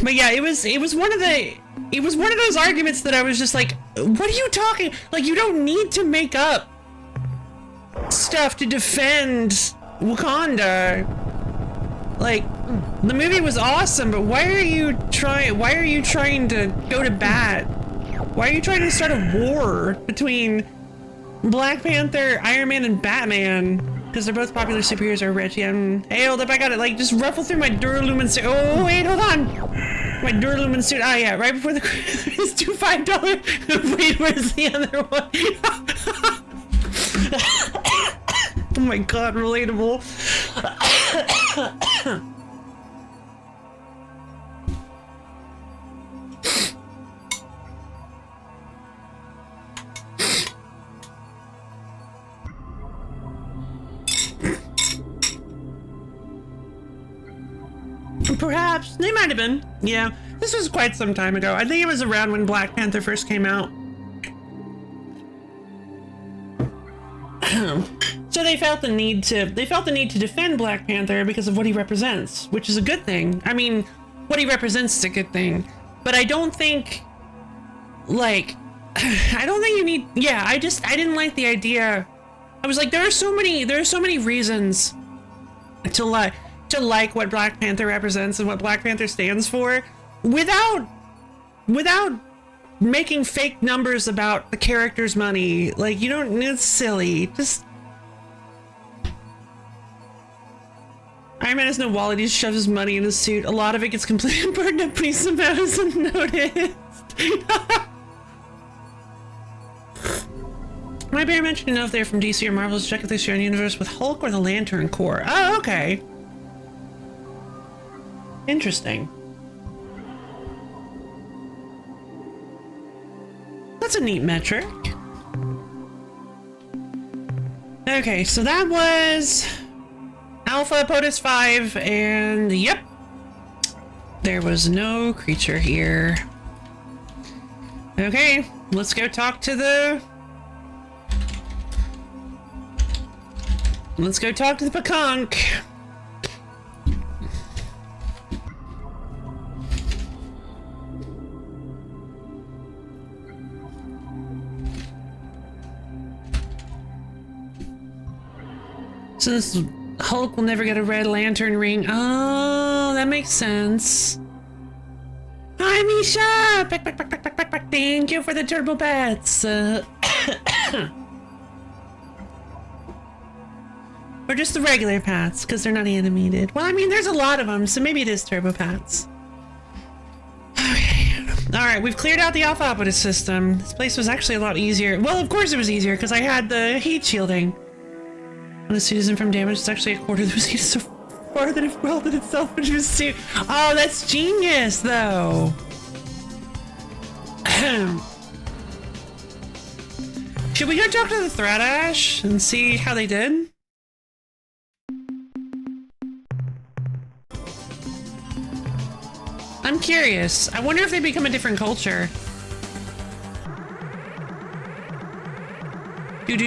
But yeah, it was one of those arguments that I was just like, what are you talking? Like, you don't need to make up stuff to defend Wakanda. Like, the movie was awesome, but why are you trying to go to bat? Why are you trying to start a war between Black Panther, Iron Man, and Batman? Because they're both popular superheroes are rich. Yeah. Hey, hold up, I got it. Like, just ruffle through my Duralumin suit. Oh, wait, hold on. My Duralumin suit. Ah, yeah, right before the it's $5. Wait, where's the other one? Oh my god, relatable. Perhaps. They might have been. Yeah. This was quite some time ago. I think it was around when Black Panther first came out. So they felt the need to defend Black Panther because of what he represents, which is a good thing. I mean, what he represents is a good thing. But I don't think, like, I don't think you need, yeah, I didn't like the idea. I was like, there are so many reasons to like what Black Panther represents and what Black Panther stands for without making fake numbers about the character's money. Like, you don't, it's silly. Just, Iron Man has no wallet, he just shoves his money in his suit. A lot of it gets completely burned up, but he somehow isn't noticed. My bear mentioned to know if they're from DC or Marvel, check if they share a universe with Hulk or the Lantern Corps. Oh, okay. Interesting. That's a neat metric. Okay, so that was Alpha POTUS 5, and yep, there was no creature here. Okay, let's go talk to the... Let's go talk to the Peconk. Since Hulk will never get a Red Lantern ring. Oh, that makes sense. Hi, Misha! Thank you for the turbo bats. Or just the regular pats, because they're not animated. Well, I mean, there's a lot of them, so maybe it is turbo pats. Okay. Alright, we've cleared out the Alpha Operative system. This place was actually a lot easier. Well, of course it was easier, because I had the heat shielding. When the suit isn't from damage, it's actually a quarter of the suit so far that it welded itself into a suit. Oh, that's genius, though. Should we go talk to the Threat Ash and see how they did? I'm curious. I wonder if they become a different culture. Do.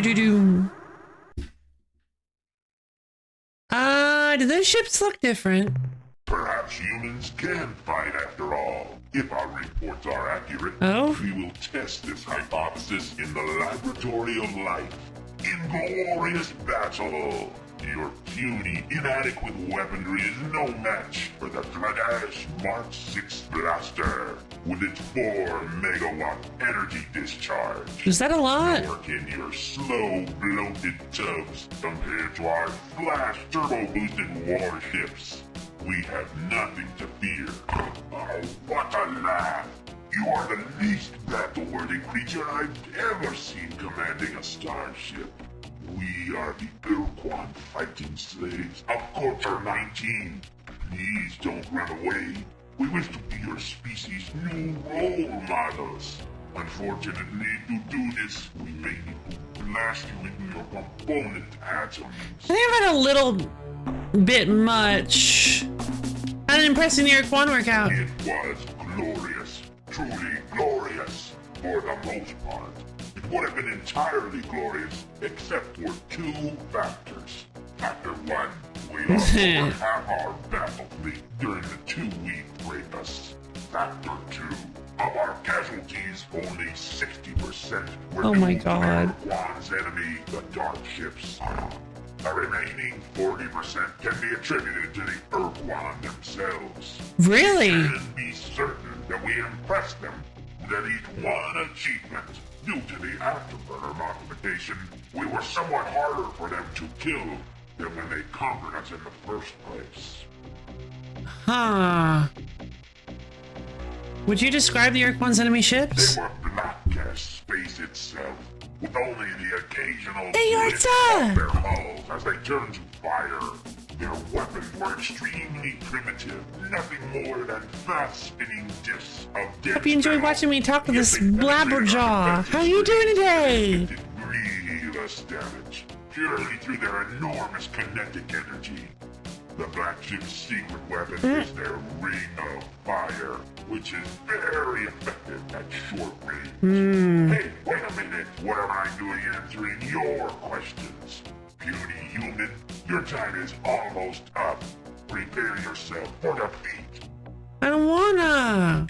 Do those ships look different? Perhaps humans can fight after all. If our reports are accurate, Oh? we will test this hypothesis in the laboratory of life. In glorious battle, your puny, inadequate weaponry is no match for the Gladash Mark 6 blaster with its 4 megawatt energy discharge. Is that a lot? Nor can your slow, bloated tubs compared to our flash turbo-boosted warships. We have nothing to fear. Oh, what a laugh! You are the least battle-worthy creature I've ever seen commanding a starship. We are the Quan fighting slaves of Culture 19. Please don't run away. We wish to be your species' new role models. Unfortunately, to do this, we may need to blast you into your component atoms. I think I've had a little bit much. How did impressing your Quan workout? It was glorious. Truly glorious. For the most part. It would have been entirely glorious, except for 2 factors. Factor 1, we lost over half our battle fleet during the 2-week rapus. Factor 2, of our casualties, only 60% were Oh my due to God. Quan's enemy, the Dark Ships. The remaining 40% can be attributed to the Urquan themselves. Really? And be certain that we impress them with at least one achievement. Due to the afterburner modification, we were somewhat harder for them to kill than when they conquered us in the first place. Huh. Would you describe the Urquan's enemy They ships? were black as space itself, with only the occasional Hey, glint Yorta! of their hulls as they turned to fire. Their weapons were extremely primitive, nothing more than fast-spinning discs of dead Hope you enjoyed metal. watching me talk to Yet this they penetrated our blabberjaw. defenses How are you doing today? and did grievous damage, purely through their enormous kinetic energy. The Black Ship's secret weapon is their Ring of Fire, which is very effective at short range. Hey, wait a minute! What am I doing answering your questions? Puny human, your time is almost up. Prepare yourself for defeat. I don't wanna.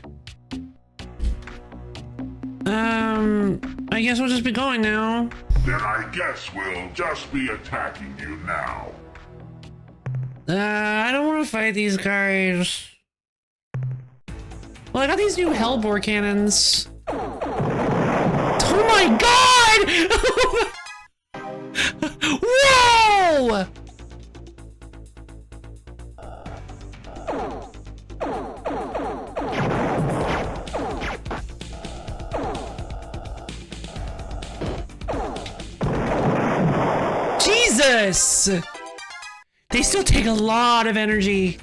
I guess we'll just be going now. Then I guess we'll just be attacking you now. I don't want to fight these guys. Well, I got these new Hellbore cannons. Oh my god! Whoa! Jesus! They still take a lot of energy.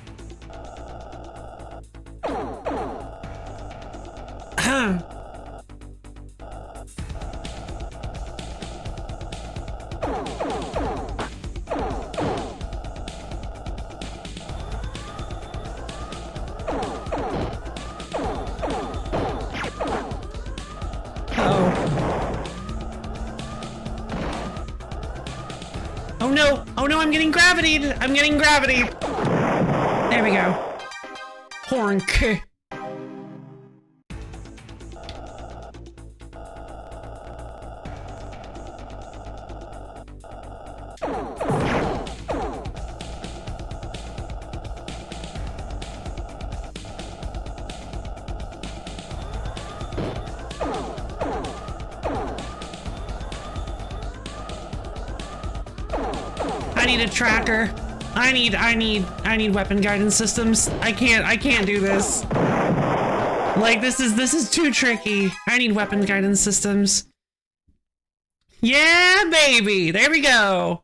Oh no! Oh no, I'm getting gravitied! I'm getting gravitied! There we go. Hornk. I need a tracker. I need weapon guidance systems. I can't do this. Like this is too tricky. I need weapon guidance systems. Yeah, baby. There we go.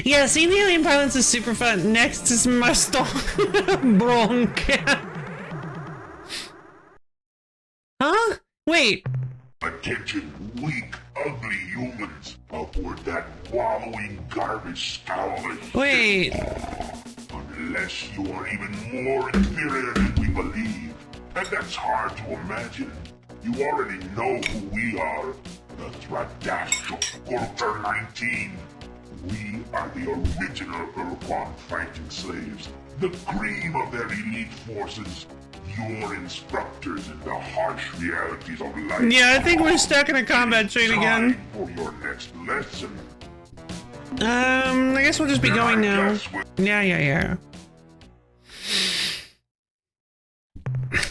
Yeah, seeing the alien pilots is super fun. Next is my stalk. Bronk. Huh? Wait. Attention, weak, ugly humans. Upward that wallowing garbage scowl. Wait. Unless Unless you are even more inferior than we believe. And that's hard to imagine. You already know who we are. The Thradash Culture 19. We are the original Quan fighting slaves. The cream of their elite forces. Your instructors in the harsh realities of life. Yeah, I think we're stuck in a combat chain again. Time for your next lesson. I guess we'll just be going now. Yeah.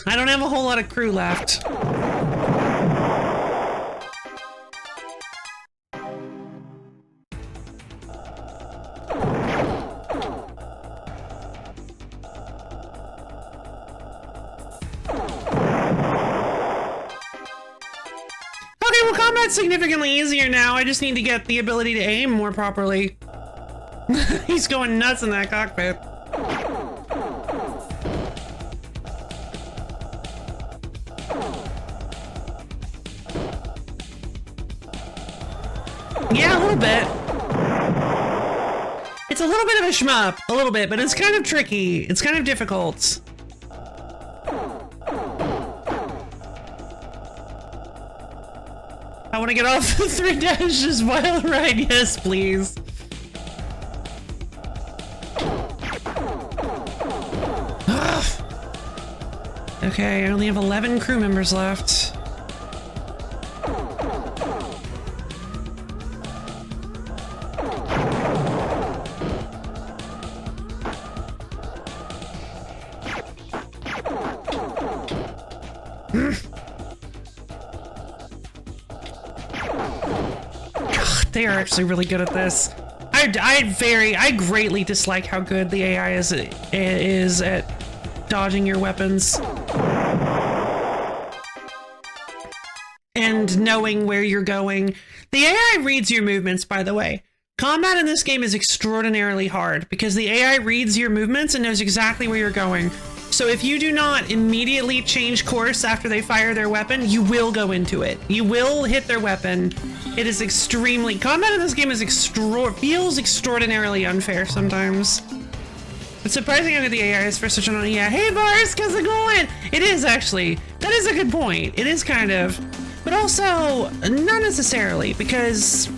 I don't have a whole lot of crew left. Okay, well, combat's significantly easier now. I just need to get the ability to aim more properly. He's going nuts in that cockpit. Yeah, a little bit. It's a little bit of a shmup, a little bit, but it's kind of tricky. It's kind of difficult. I want to get off the 3 dashes wild ride. Yes, please. Okay, I only have 11 crew members left. They are actually really good at this. I greatly dislike how good the AI is at dodging your weapons and knowing where you're going. The AI reads your movements, by the way. Combat in this game is extraordinarily hard because the AI reads your movements and knows exactly where you're going. So if you do not immediately change course after they fire their weapon, you will go into it. You will hit their weapon. It is extremely... Combat in this game is feels extraordinarily unfair sometimes. It's surprising how good the AI is for such an... Yeah, hey Bars, how's it going? It is actually. That is a good point. It is kind of. But also, not necessarily, because...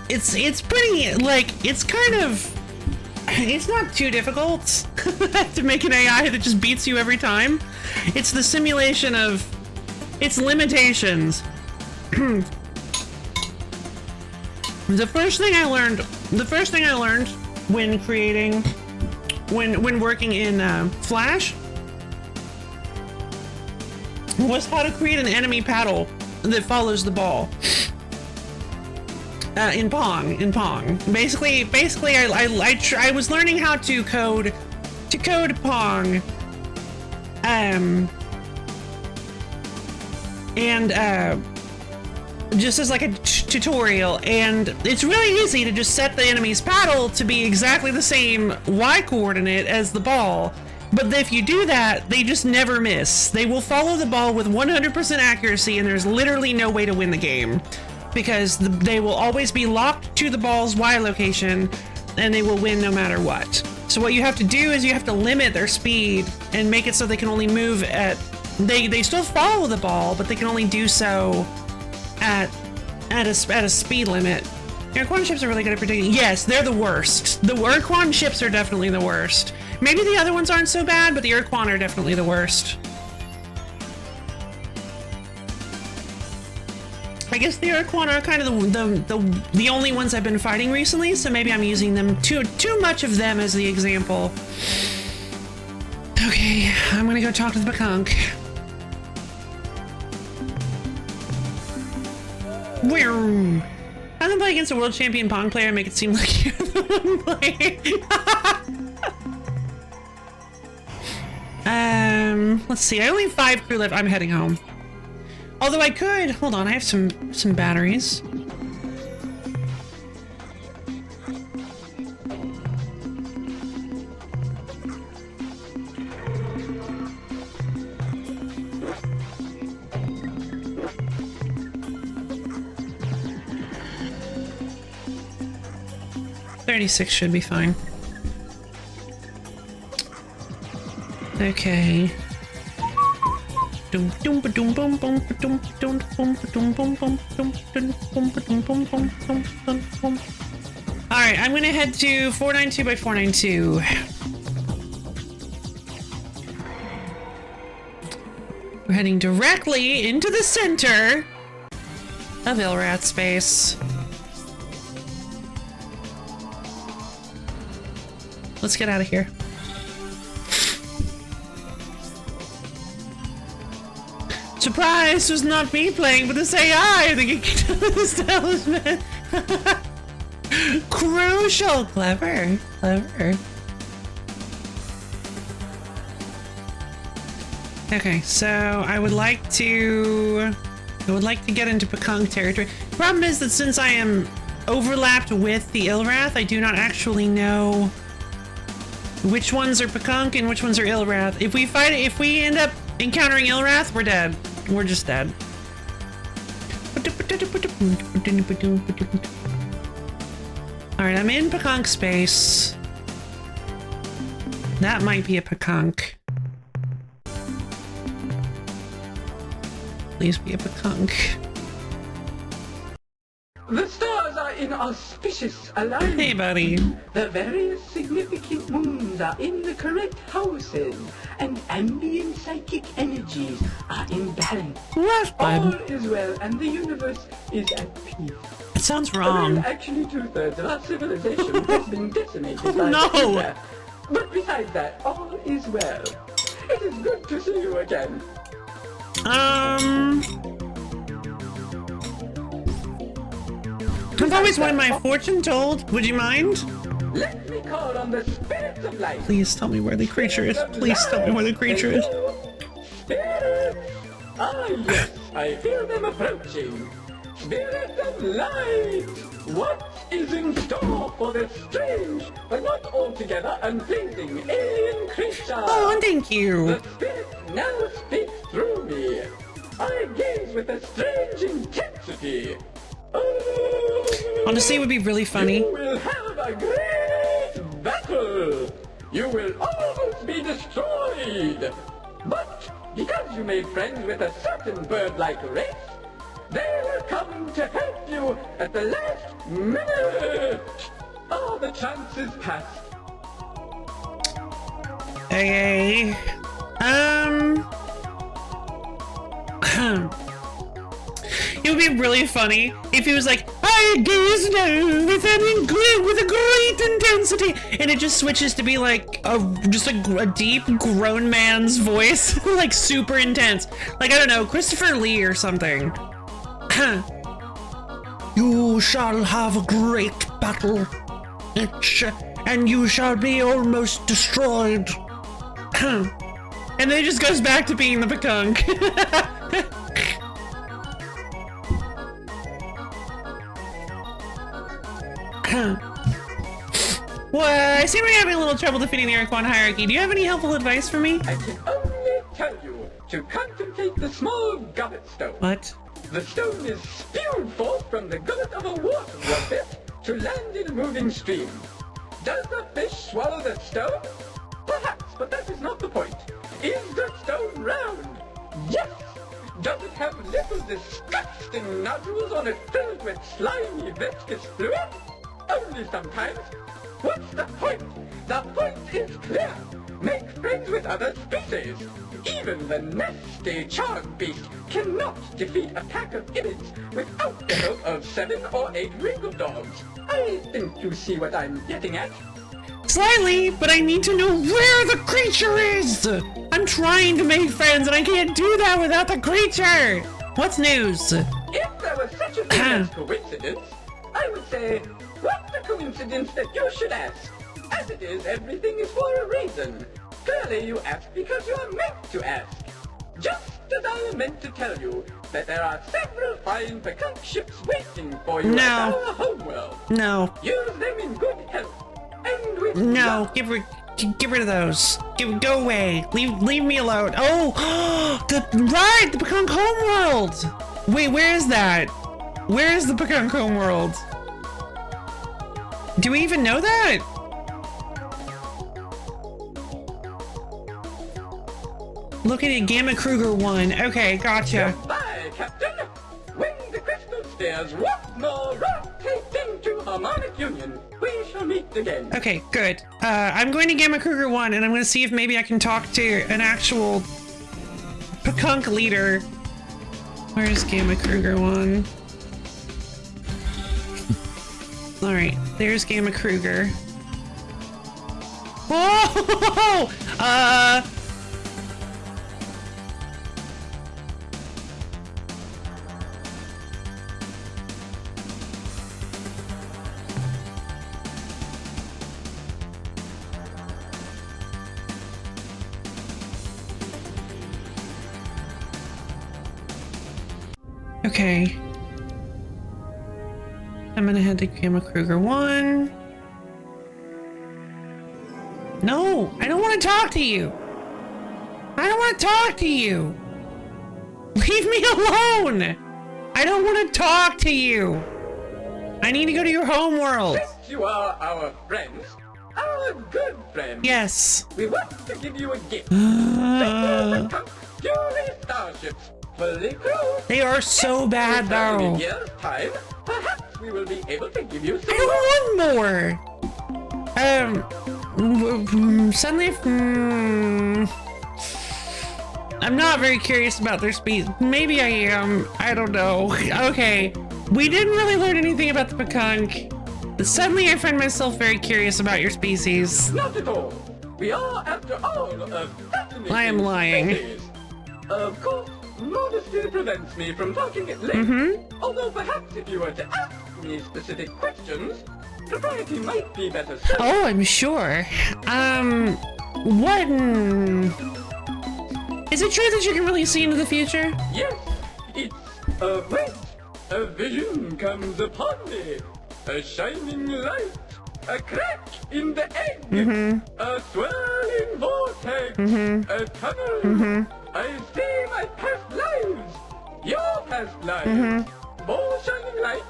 It's pretty, like, it's kind of... It's not too difficult to make an AI that just beats you every time. It's the simulation of its limitations. The first thing I learned when creating, when working in Flash, was how to create an enemy paddle that follows the ball. In Pong. Basically, I was learning how to code Pong, just as like a tutorial, and it's really easy to just set the enemy's paddle to be exactly the same Y coordinate as the ball. But if you do that, they just never miss. They will follow the ball with 100% accuracy, and there's literally no way to win the game. Because they will always be locked to the ball's Y location, and they will win no matter what. So what you have to do is you have to limit their speed and make it so they can only move at... They still follow the ball, but they can only do so at a speed limit. Your Quan ships are really good at predicting. Yes, they're the worst. The Quan ships are definitely the worst. Maybe the other ones aren't so bad, but the Quan are definitely the worst. I guess the Quan are kind of the only ones I've been fighting recently, so maybe I'm using them too much of them as the example. Okay, I'm gonna go talk to the Bakunk. How can play against a world champion Pong player and make it seem like you're the one playing? Let's see. I only have 5 crew left. I'm heading home. Although I could, hold on, I have some batteries. 36 should be fine. Okay. Alright, I'm gonna head to 492 by 492. We're heading directly into the center of Ilrath space. Let's get out of here. Surprise! It was not me playing, but this AI that get kicked out of the establishment. Crucial. Clever. Clever. Okay, so I would like to get into Pekong territory. Problem is that since I am overlapped with the Ilrath, I do not actually know which ones are Pekong and which ones are Ilrath. If we end up encountering Ilrath, we're dead. We're just dead. Alright, I'm in Pekong space. That might be a Pekong. Please be a Pekong. The stars are in auspicious alignment. Hey, buddy. The various significant moons are in the correct houses, and ambient psychic energies are in balance. What, All bud? is well, and the universe is at peace. It sounds Well, wrong. actually, 2/3 of our civilization has been decimated by No! the Ilrath. But besides that, all is well. It is good to see you again. I've always wanted my fortune told. Would you mind? Let me call on the spirits of life. Please tell me where the creature is. Please tell me where the creature is. Spirits! Ah, yes, I feel them approaching. Spirits of light! What is in store for this strange, but not altogether unpleasing alien creature? Oh, thank you. The spirit now speaks through me. I gaze with a strange intensity. Oh, Honestly, it would be really funny. you will have a great battle! You will almost be destroyed! But because you made friends with a certain bird-like race, they will come to help you at the last minute! Oh, the chance is past. Okay. It would be really funny if he was like, I gaze now with a great intensity, and it just switches to be like a deep grown man's voice, like super intense, like I don't know, Christopher Lee or something. You shall have a great battle, and you shall be almost destroyed. And then it just goes back to being the Pekong. Well, I seem to be having a little trouble defeating the Quan hierarchy. Do you have any helpful advice for me? I can only tell you to contemplate the small goblet stone. What? The stone is spewed forth from the gullet of a water droplet to land in a moving stream. Does the fish swallow the stone? Perhaps, but that is not the point. Is the stone round? Yes! Does it have little disgusting nodules on it filled with slimy viscous fluid? Only sometimes. What's the point? The point is clear. Make friends with other species. Even the nasty charred beast cannot defeat a pack of ibbids without the help of 7 or 8 regal dogs. I think you see what I'm getting at. Slightly, but I need to know where the creature is! I'm trying to make friends and I can't do that without the creature! What's news? If there was such a thing as coincidence, I would say, what's the coincidence that you should ask? As it is, everything is for a reason. Clearly you ask because you are meant to ask. Just as I am meant to tell you that there are several fine Pekong ships waiting for you at our homeworld. No. Use them in good health. And with No, love. get rid of those. Go away. Leave me alone. Oh, the Pekong homeworld. Wait, where is that? Where is the Pekong homeworld? Do we even know that? Look at it, Gamma Kruger 1. Okay, gotcha. Goodbye, Captain. When the crystal stairs once more rotate into harmonic union, we shall meet again. Okay, good. I'm going to Gamma Kruger 1, and I'm going to see if maybe I can talk to an actual Pekunk leader. Where's Gamma Kruger 1? Alright, there's Gamma Kruger. Whoa! Okay. I'm gonna head to Gamma Kruger 1. No, I don't want to talk to you. I don't want to talk to you. Leave me alone. I don't want to talk to you. I need to go to your home world. Since you are our friends, our good friends, Yes. we want to give you a gift. Fury starships, fully crewed. They are so bad In though. a year's time, perhaps we will be able to give you I some don't want more. Suddenly, I'm not very curious about their speed. Maybe I am. I don't know. Okay, we didn't really learn anything about the Pekunk. But suddenly I find myself very curious about your species. Not at all. We are, after all, a fascinating I am lying. species. Of course, modesty prevents me from talking at length. Although perhaps if you were to ask me specific questions, propriety might be better served. Oh, I'm sure. What? Is it true that you can really see into the future? Yes, it's a wait. A vision comes upon me. A shining light. A crack in the egg. A swirling vortex. A tunnel. I see my past lives. Your past lives. More shining light.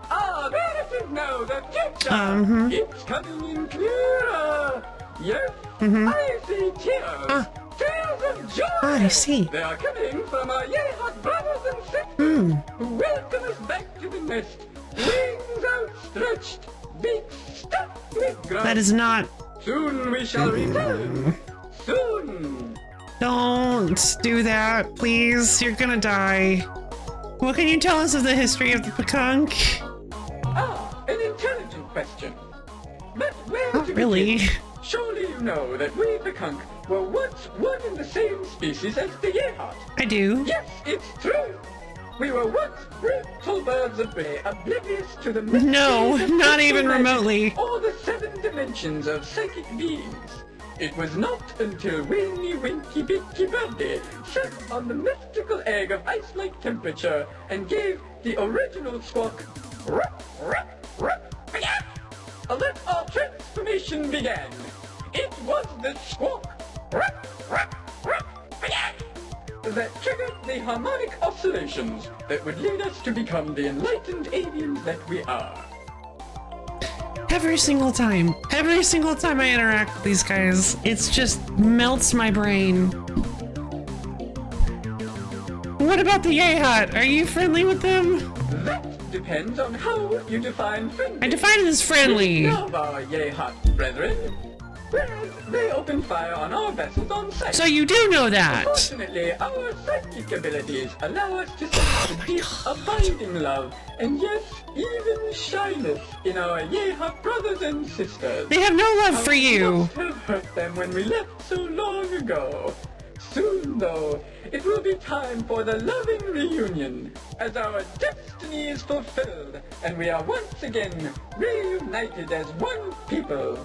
Ah, there it is now, the future. It's coming in clearer. Yes, I see tears. Tears of joy. I see. They are coming from our Yehot brothers and sisters who welcome us back to the nest. Wings outstretched, beaks stuffed with grass. That is not. Soon we shall return. Soon. Don't do that, please. You're gonna die. What can you tell us of the history of the Pekunk? Ah, an intelligent question. But where Not to really. begin? Surely you know that we Pekunk were once one and the same species as the Yehot. I do. Yes, it's true. We were once brutal birds of prey, oblivious to the No, mysteries of not even magic remotely. or the 7 dimensions of psychic beings. It was not until Winky Winky Binky Birdie sat on the mystical egg of ice-like temperature and gave the original squawk, ruff, ruff, ruff, that our transformation began. It was the squawk, ruff, ruff, ruff, that triggered the harmonic oscillations that would lead us to become the enlightened aliens that we are. Every single time I interact with these guys, it's just melts my brain. What about the Yehot? Are you friendly with them? That depends on how you define friendly. I define it as friendly. We love our Yehot brethren, whereas they open fire on our vessels on sight. So you do know that. Fortunately, our psychic abilities allow us to sense the deep, abiding love, and yes, even shyness in our Yehot brothers and sisters. They have no love for We you. must have hurt them when we left so long ago. Soon, though, it will be time for the loving reunion, as our destiny is fulfilled, and we are once again reunited as one people.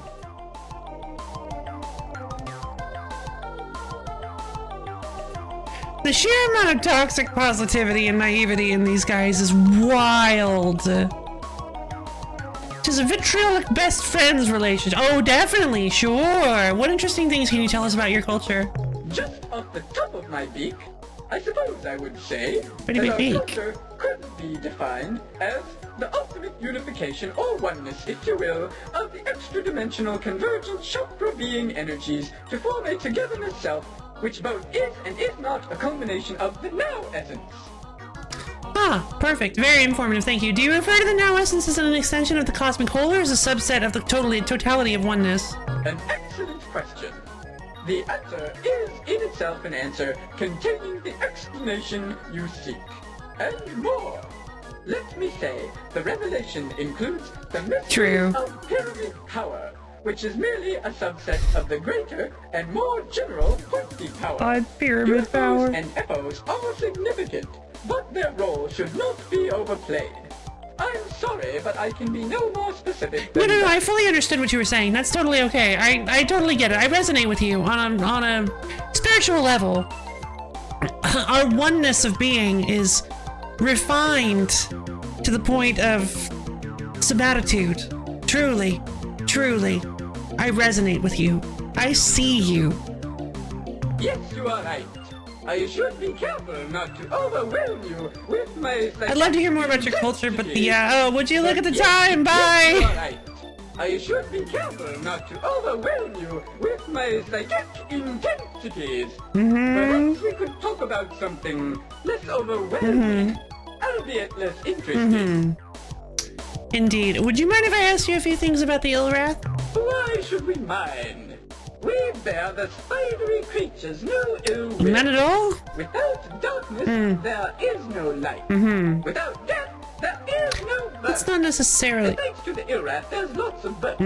The sheer amount of toxic positivity and naivety in these guys is wild. Just a vitriolic best friends relationship. Oh, definitely, sure. What interesting things can you tell us about your culture? Just off the top of my beak, I suppose I would say Pretty that big our beak. culture could be defined as the ultimate dynamic unification, or oneness, if you will, of the extra-dimensional convergent chakra-being energies to form a togetherness self, which both is and is not a combination of the now essence. Ah, perfect. Very informative, thank you. Do you refer to the now essence as an extension of the cosmic whole or as a subset of the totality of oneness? An excellent question. The answer is in itself an answer containing the explanation you seek. And more. Let me say, the revelation includes the mystery of pyramid power, which is merely a subset of the greater and more general pointy power. Pyramid power. UFOs and FOs are significant, but their role should not be overplayed. I'm sorry, but I can be no more specific than No, I fully understood what you were saying. That's totally okay. I totally get it. I resonate with you on a spiritual level. Our oneness of being is refined to the point of subattitude. Truly, truly, I resonate with you. I see you. Yes, you are right. I should be careful not to overwhelm you with my... I'd love to hear more about your culture, but yeah, would you look at the time? Bye! Yes, you are right. I should be careful not to overwhelm you with my psychic intensities. Perhaps we could talk about something less overwhelming, albeit less interesting. Indeed. Would you mind if I asked you a few things about the Ilrath? Why should we mind? We bear the spidery creatures no ill will. Not at all? Without darkness, there is no light. Without death, there is no birth. That's not necessarily... And thanks to the Ilrath, there's lots of birth.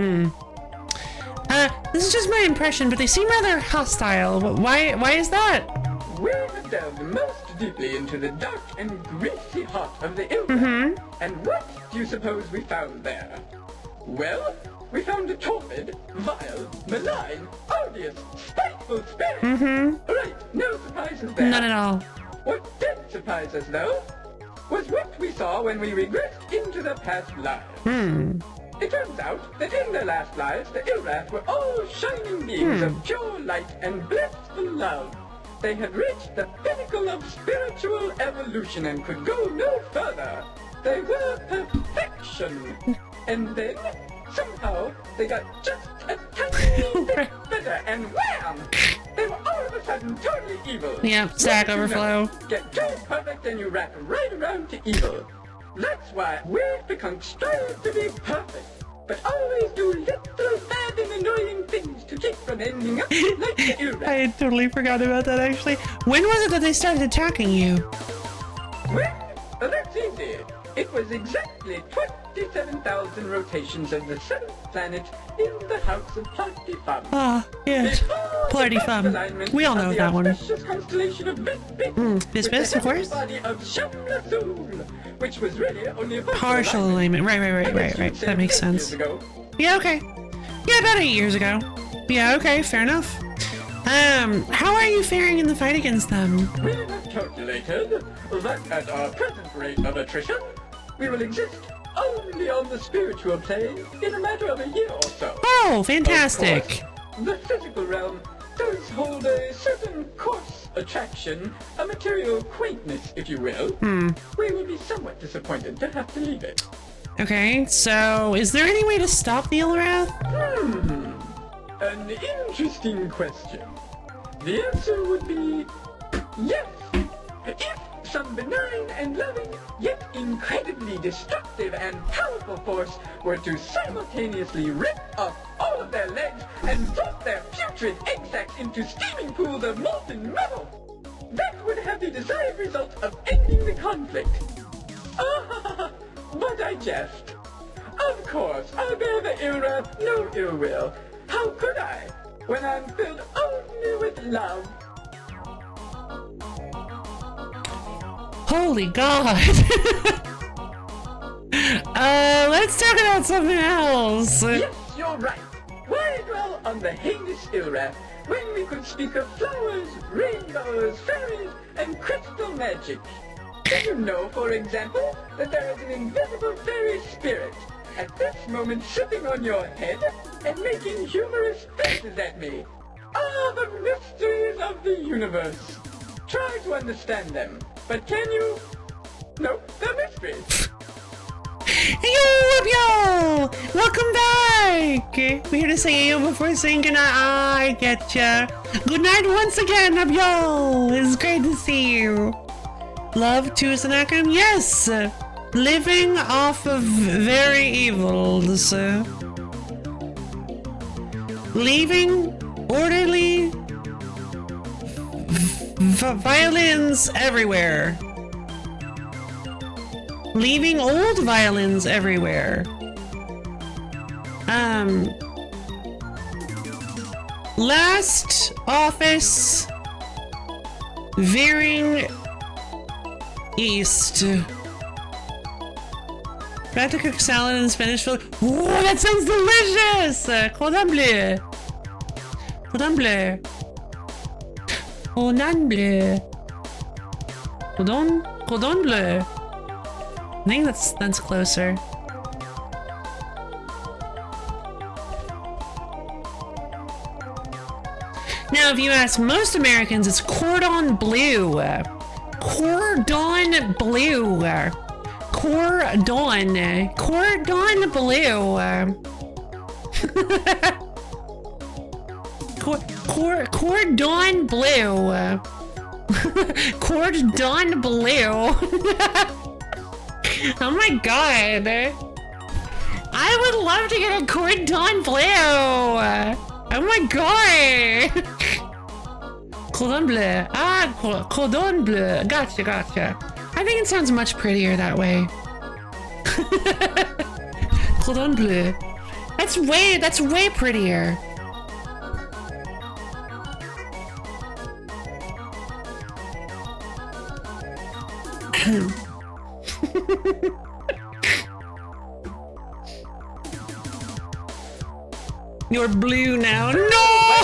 This is just my impression, but they seem rather hostile. Why is that? We have delved most deeply into the dark and greasy heart of the Ilrath. And what do you suppose we found there? Well, we found a torpid, vile, malign, odious, spiteful spirit. Right, no surprises there. Not at all. What did surprise us, though, was what we saw when we regressed into the past lives. It turns out that in their last lives, the Ilrath were all shining beings of pure light and blissful love. They had reached the pinnacle of spiritual evolution and could go no further. They were perfection. And then, somehow, they got just a tiny bit better, and wham! They were all of a sudden totally evil. Yep, stack overflow. Get too perfect and you wrap right around to evil. That's why we've become strive to be perfect, but always do little bad and annoying things to keep from ending up like the Ilrath. I had totally forgot about that, actually. When was it that they started attacking you? Well, that's easy. It was exactly 27,000 rotations of the 7th planet in the house of Party-Fum. Ah, yes. Party-Fum. We all know that one. Constellation of Bis, of course. Body of Shamlathul, which was really only a Partial alignment. Right. That makes sense. Yeah, okay. Yeah, about 8 years ago. Yeah, okay, fair enough. How are you faring in the fight against them? We have calculated that at our present rate of attrition, we will exist only on the spiritual plane in a matter of a year or so. Oh, fantastic. Of course, the physical realm does hold a certain coarse attraction, a material quaintness, if you will. We will be somewhat disappointed to have to leave it. Okay, so is there any way to stop the Ilrath? An interesting question. The answer would be yes. If some benign and loving, yet incredibly destructive and powerful force were to simultaneously rip off all of their legs and drop their putrid egg sacs into steaming pools of molten metal, that would have the desired result of ending the conflict. But I jest. Of course, I bear the Ilrath no ill will. How could I, when I'm filled only with love? Holy God. Let's talk about something else. Yes, you're right. Why dwell on the heinous Ilrath when we could speak of flowers, rainbows, fairies, and crystal magic? Do you know, for example, that there is an invisible fairy spirit at this moment sitting on your head and making humorous faces at me? Ah, the mysteries of the universe. Try to understand them, but can you? No, they're mysteries. Yo! Welcome back! We're here to say yo before saying goodnight. I getcha. Good night once again, Abyo! It's great to see you. Love to is an acronym? Yes! Living off of very evils. Leaving orderly violins everywhere. Leaving old violins everywhere. Last office veering east. Back to cook salad and spinach fillet. Whoa, that sounds delicious! Cordon bleu. Cordon bleu. Cordon bleu. Cordon bleu. I think that's closer. Now, if you ask most Americans, it's cordon bleu. Cordon bleu. Cordon bleu. Cordon bleu. Cordon bleu. Oh my god. I would love to get a cordon bleu. Oh my god. Cordon bleu. Ah, cordon bleu. Gotcha. I think it sounds much prettier that way. Cordon bleu. That's way prettier. You're blue now. No!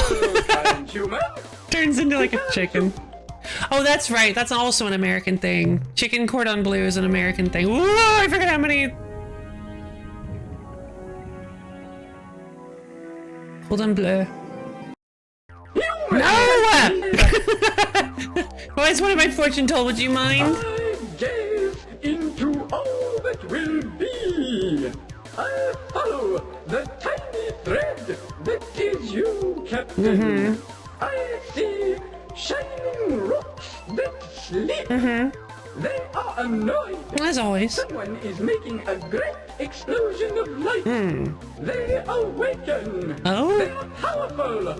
Turns into like a chicken. Oh, that's right. That's also an American thing. Chicken cordon bleu is an American thing. Whoa, I forget how many. Cordon bleu. No! Why is one of my fortune told? Would you mind? I gaze into all that will be. I follow the tiny thread that is you, Captain. I see shining rocks that sleep. They are annoyed. As always. Someone is making a great explosion of light. They awaken. Oh? They are powerful.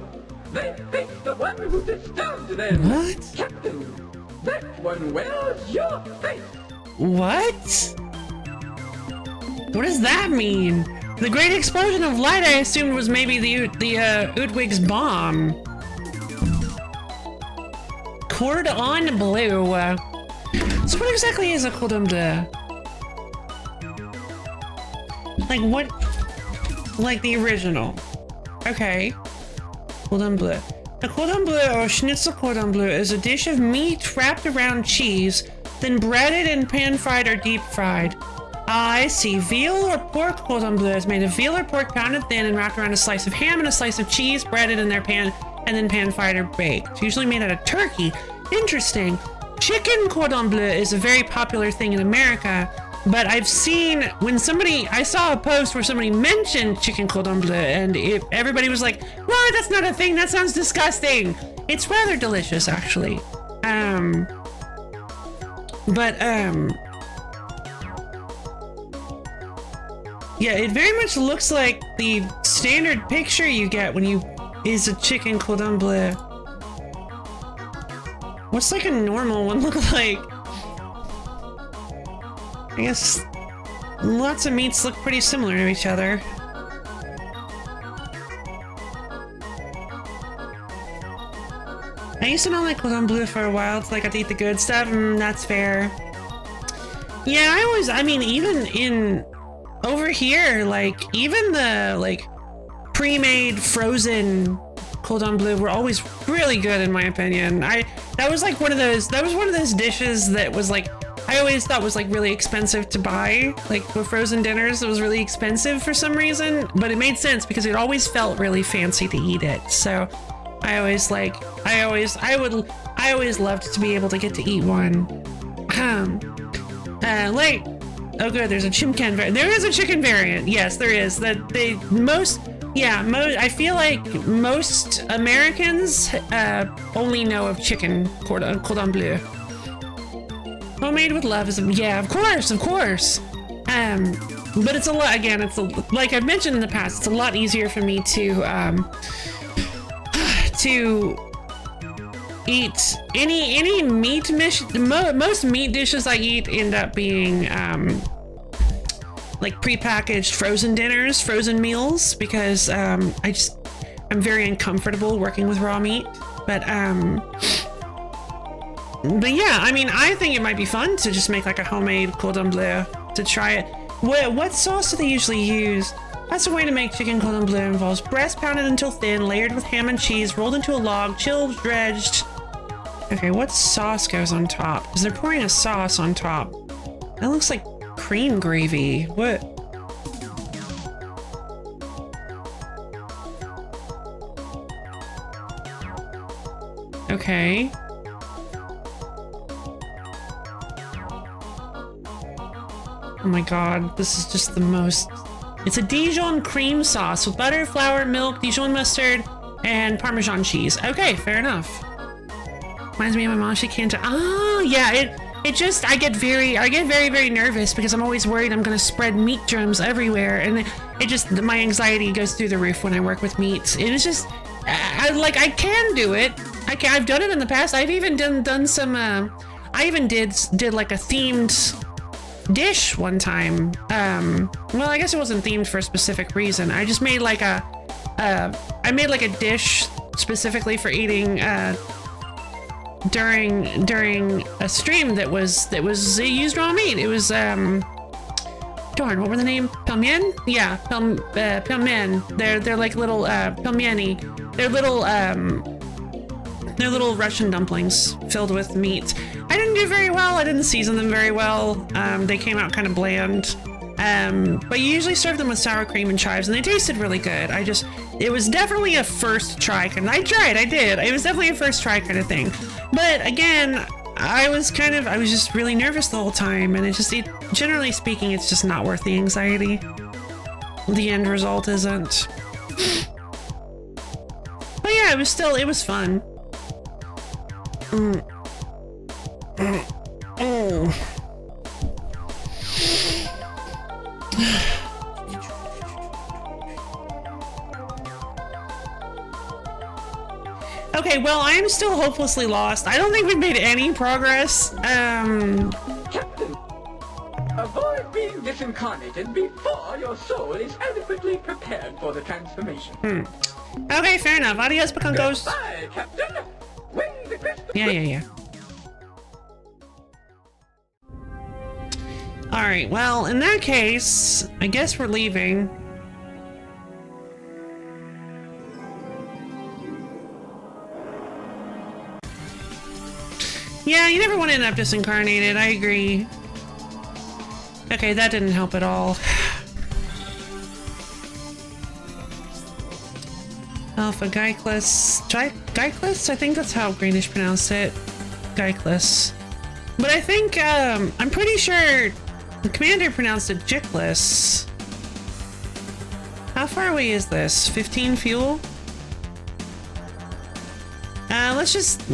They face the one who disturbed them. What? Captain, that one wears your face. What? What does that mean? The great explosion of light I assumed was maybe the Udwig's bomb. Cordon bleu. So what exactly is a cordon bleu? Like what? Like the original. Okay. Cordon bleu. A cordon bleu or schnitzel cordon bleu is a dish of meat wrapped around cheese, then breaded and pan-fried or deep-fried. I see. Veal or pork cordon bleu is made of veal or pork pounded thin and wrapped around a slice of ham and a slice of cheese, breaded in their pan, and then pan-fried or baked. It's usually made out of turkey. Interesting. Chicken cordon bleu is a very popular thing in America, but I've seen when I saw a post where somebody mentioned chicken cordon bleu, and everybody was like, "What? That's not a thing. That sounds disgusting." It's rather delicious, actually. Yeah, it very much looks like the standard picture you get when is a chicken cordon bleu. What's like a normal one look like? I guess lots of meats look pretty similar to each other. I used to not like cordon bleu for a while until I got to eat the good stuff, and that's fair. Yeah, even over here, like, even the, like, pre-made frozen cordon bleu were always really good, in my opinion. That was one of those dishes that was, like, I always thought was, like, really expensive to buy. Like, for frozen dinners, it was really expensive for some reason, but it made sense because it always felt really fancy to eat it. So, I always loved to be able to get to eat one. Oh good, there's a chimcan variant. There is a chicken variant. Yes, there is. That they most I feel like most Americans only know of chicken cordon bleu. Homemade with love is yeah, of course. But it's a lot. Again, like I've mentioned in the past. It's a lot easier for me to eat any meat dish. Most meat dishes I eat end up being like prepackaged frozen dinners, frozen meals, because I'm very uncomfortable working with raw meat. But yeah, I mean, I think it might be fun to just make like a homemade cordon bleu to try it. What sauce do they usually use? That's a way to make chicken cordon bleu. Involves breast pounded until thin, layered with ham and cheese, rolled into a log, chilled, dredged. Okay, what sauce goes on top? Because they're pouring a sauce on top. That looks like cream gravy. What? Okay. Oh my god, this is just the most... It's a Dijon cream sauce with butter, flour, milk, Dijon mustard, and Parmesan cheese. Okay, fair enough. Reminds me of my mom, she can't... Oh, yeah, it just... I get very, very nervous because I'm always worried I'm gonna spread meat germs everywhere, and it just... My anxiety goes through the roof when I work with meat. It is just... I can do it. I've done it in the past. I've even done some... I even did like a themed dish one time. Well, I guess it wasn't themed for a specific reason. I just made like I made like a dish specifically for eating during a stream that it used raw meat. It was darn, what were the name? Pelmen? Yeah, pelmen. They're like little pelmeni. They're little Russian dumplings filled with meat. I didn't do very well. I didn't season them very well. They came out kind of bland. But you usually serve them with sour cream and chives, and they tasted really good. It was definitely a first try kind of, I did. It was definitely a first try kind of thing. But again, I was just really nervous the whole time, and generally speaking, it's just not worth the anxiety. The end result isn't. But yeah, it was fun. Okay, well, I am still hopelessly lost. I don't think we've made any progress. Captain, avoid being disincarnated before your soul is adequately prepared for the transformation. Okay, fair enough. Adios, Pacunkos. Bye, Captain. When the crystal... Yeah. Alright, well, in that case, I guess we're leaving. Yeah, you never want to end up disincarnated, I agree. Okay, that didn't help at all. Alpha Gyclus. Gyclus? I think that's how Greenish pronounced it. Gyclus. But I think, I'm pretty sure the commander pronounced it Jickless. How far away is this? 15 fuel? Let's just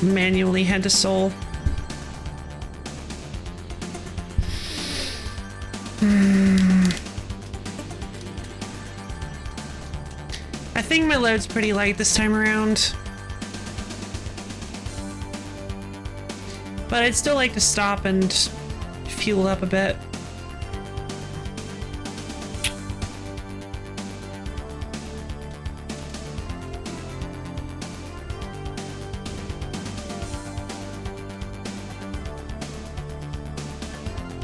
manually head to Seoul. I think my load's pretty light this time around. But I'd still like to stop and fuel up a bit.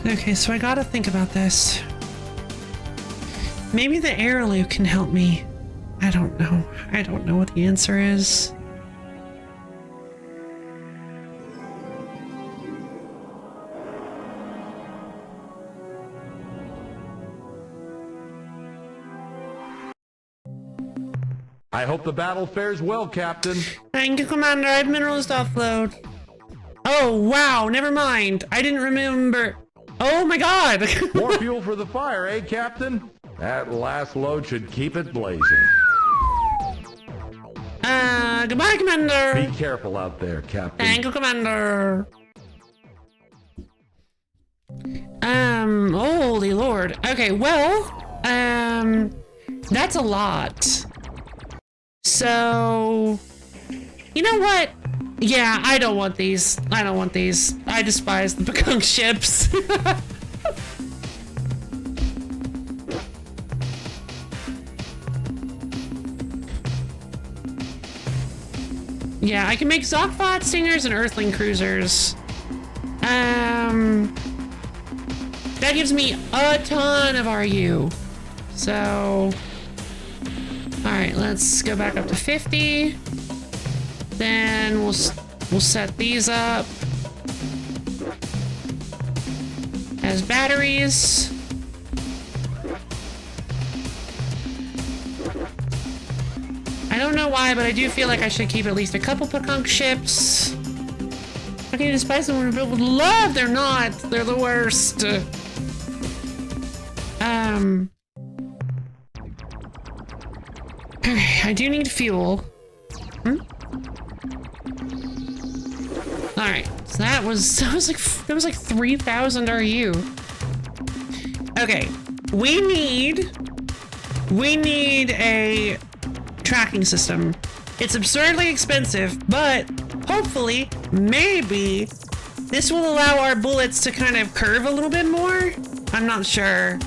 Okay, so I gotta think about this. Maybe the airloop can help me. I don't know. I don't know what the answer is. I hope the battle fares well, Captain. Thank you, Commander. I have minerals to offload. Oh, wow. Never mind. I didn't remember. Oh my god! More fuel for the fire, eh, Captain? That last load should keep it blazing. Goodbye, Commander! Be careful out there, Captain. Thank you, Commander! Holy lord. Okay, well, that's a lot. So, you know what? Yeah, I don't want these. I don't want these. I despise the Pekong ships. Yeah, I can make Zokbot Stingers and Earthling Cruisers. That gives me a ton of RU. So, alright, let's go back up to 50. Then we'll set these up as batteries. I don't know why, but I do feel like I should keep at least a couple Pekong ships. How can you despise them when we're built with love? They're not. They're the worst. Okay, I do need fuel. Alright, so that was like 3,000 RU. Okay, we need a tracking system. It's absurdly expensive, but hopefully, maybe, this will allow our bullets to kind of curve a little bit more. I'm not sure.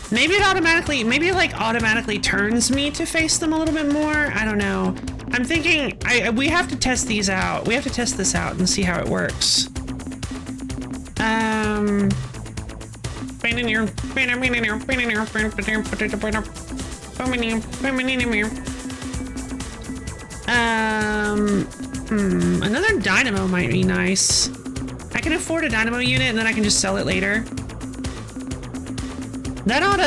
Maybe it automatically turns me to face them a little bit more. I don't know. I'm thinking we have to test these out. We have to test this out and see how it works. Another dynamo might be nice. I can afford a dynamo unit and then I can just sell it later. That ought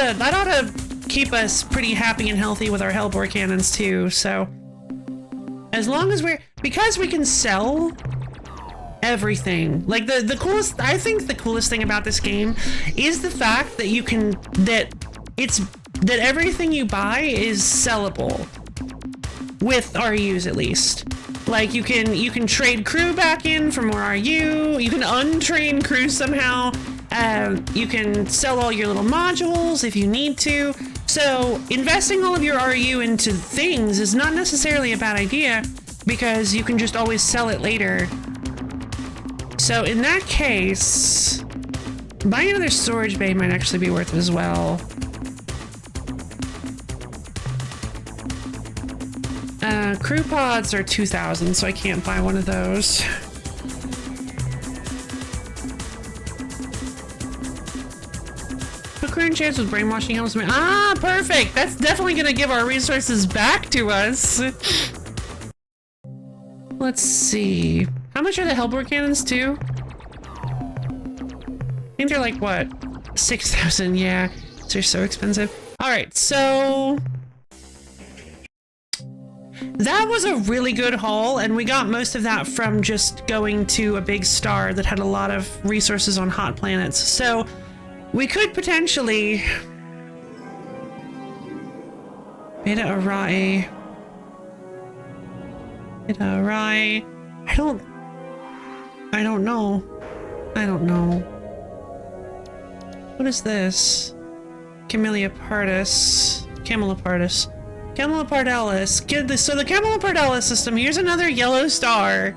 to keep us pretty happy and healthy with our Hellbore cannons too, so as long as because we can sell everything. Like the coolest, I think the coolest thing about this game is the fact that that everything you buy is sellable with RUs at least. Like you can trade crew back in for more RU, you can untrain crew somehow, you can sell all your little modules if you need to. So investing all of your RU into things is not necessarily a bad idea because you can just always sell it later. So in that case, buying another storage bay might actually be worth it as well. Crew pods are 2,000, so I can't buy one of those. Current chance with brainwashing helps me. Ah, perfect! That's definitely gonna give our resources back to us. Let's see. How much are the Hellbore cannons too? I think they're like, what? 6,000, yeah. They're so expensive. Alright, so that was a really good haul, and we got most of that from just going to a big star that had a lot of resources on hot planets. So we could potentially Beta Arai. I don't know. What is this? Camelopardalis. So the Camelopardalis system, here's another yellow star.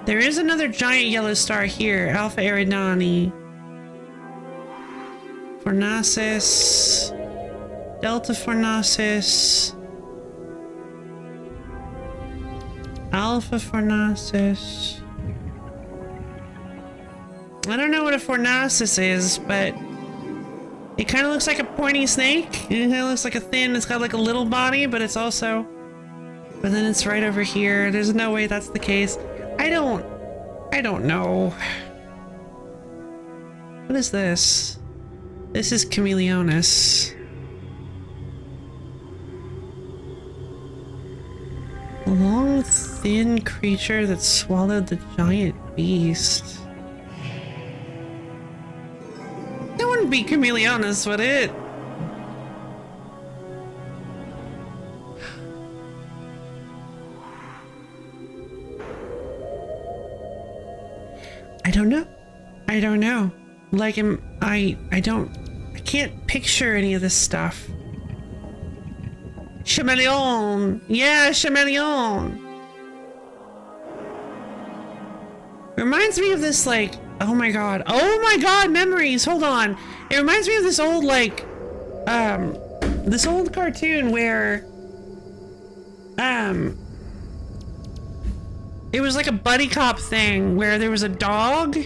There is another giant yellow star here, Alpha Eridani. Fornacis. Delta Fornacis. Alpha Fornacis. I don't know what a Fornacis is, but it kind of looks like a pointy snake. It kind of looks like it's got like a little body, but it's also, but then it's right over here. There's no way that's the case. I don't know. What is this? This is Chameleonis. Long, thin creature that swallowed the giant beast. That wouldn't be Chameleonis, would it? I don't know. I don't know. Like, I can't picture any of this stuff. Chameleon! Yeah, chameleon! Reminds me of this, like, oh my god, memories, hold on. It reminds me of this old, like, this old cartoon where, it was like a buddy cop thing where there was a dog.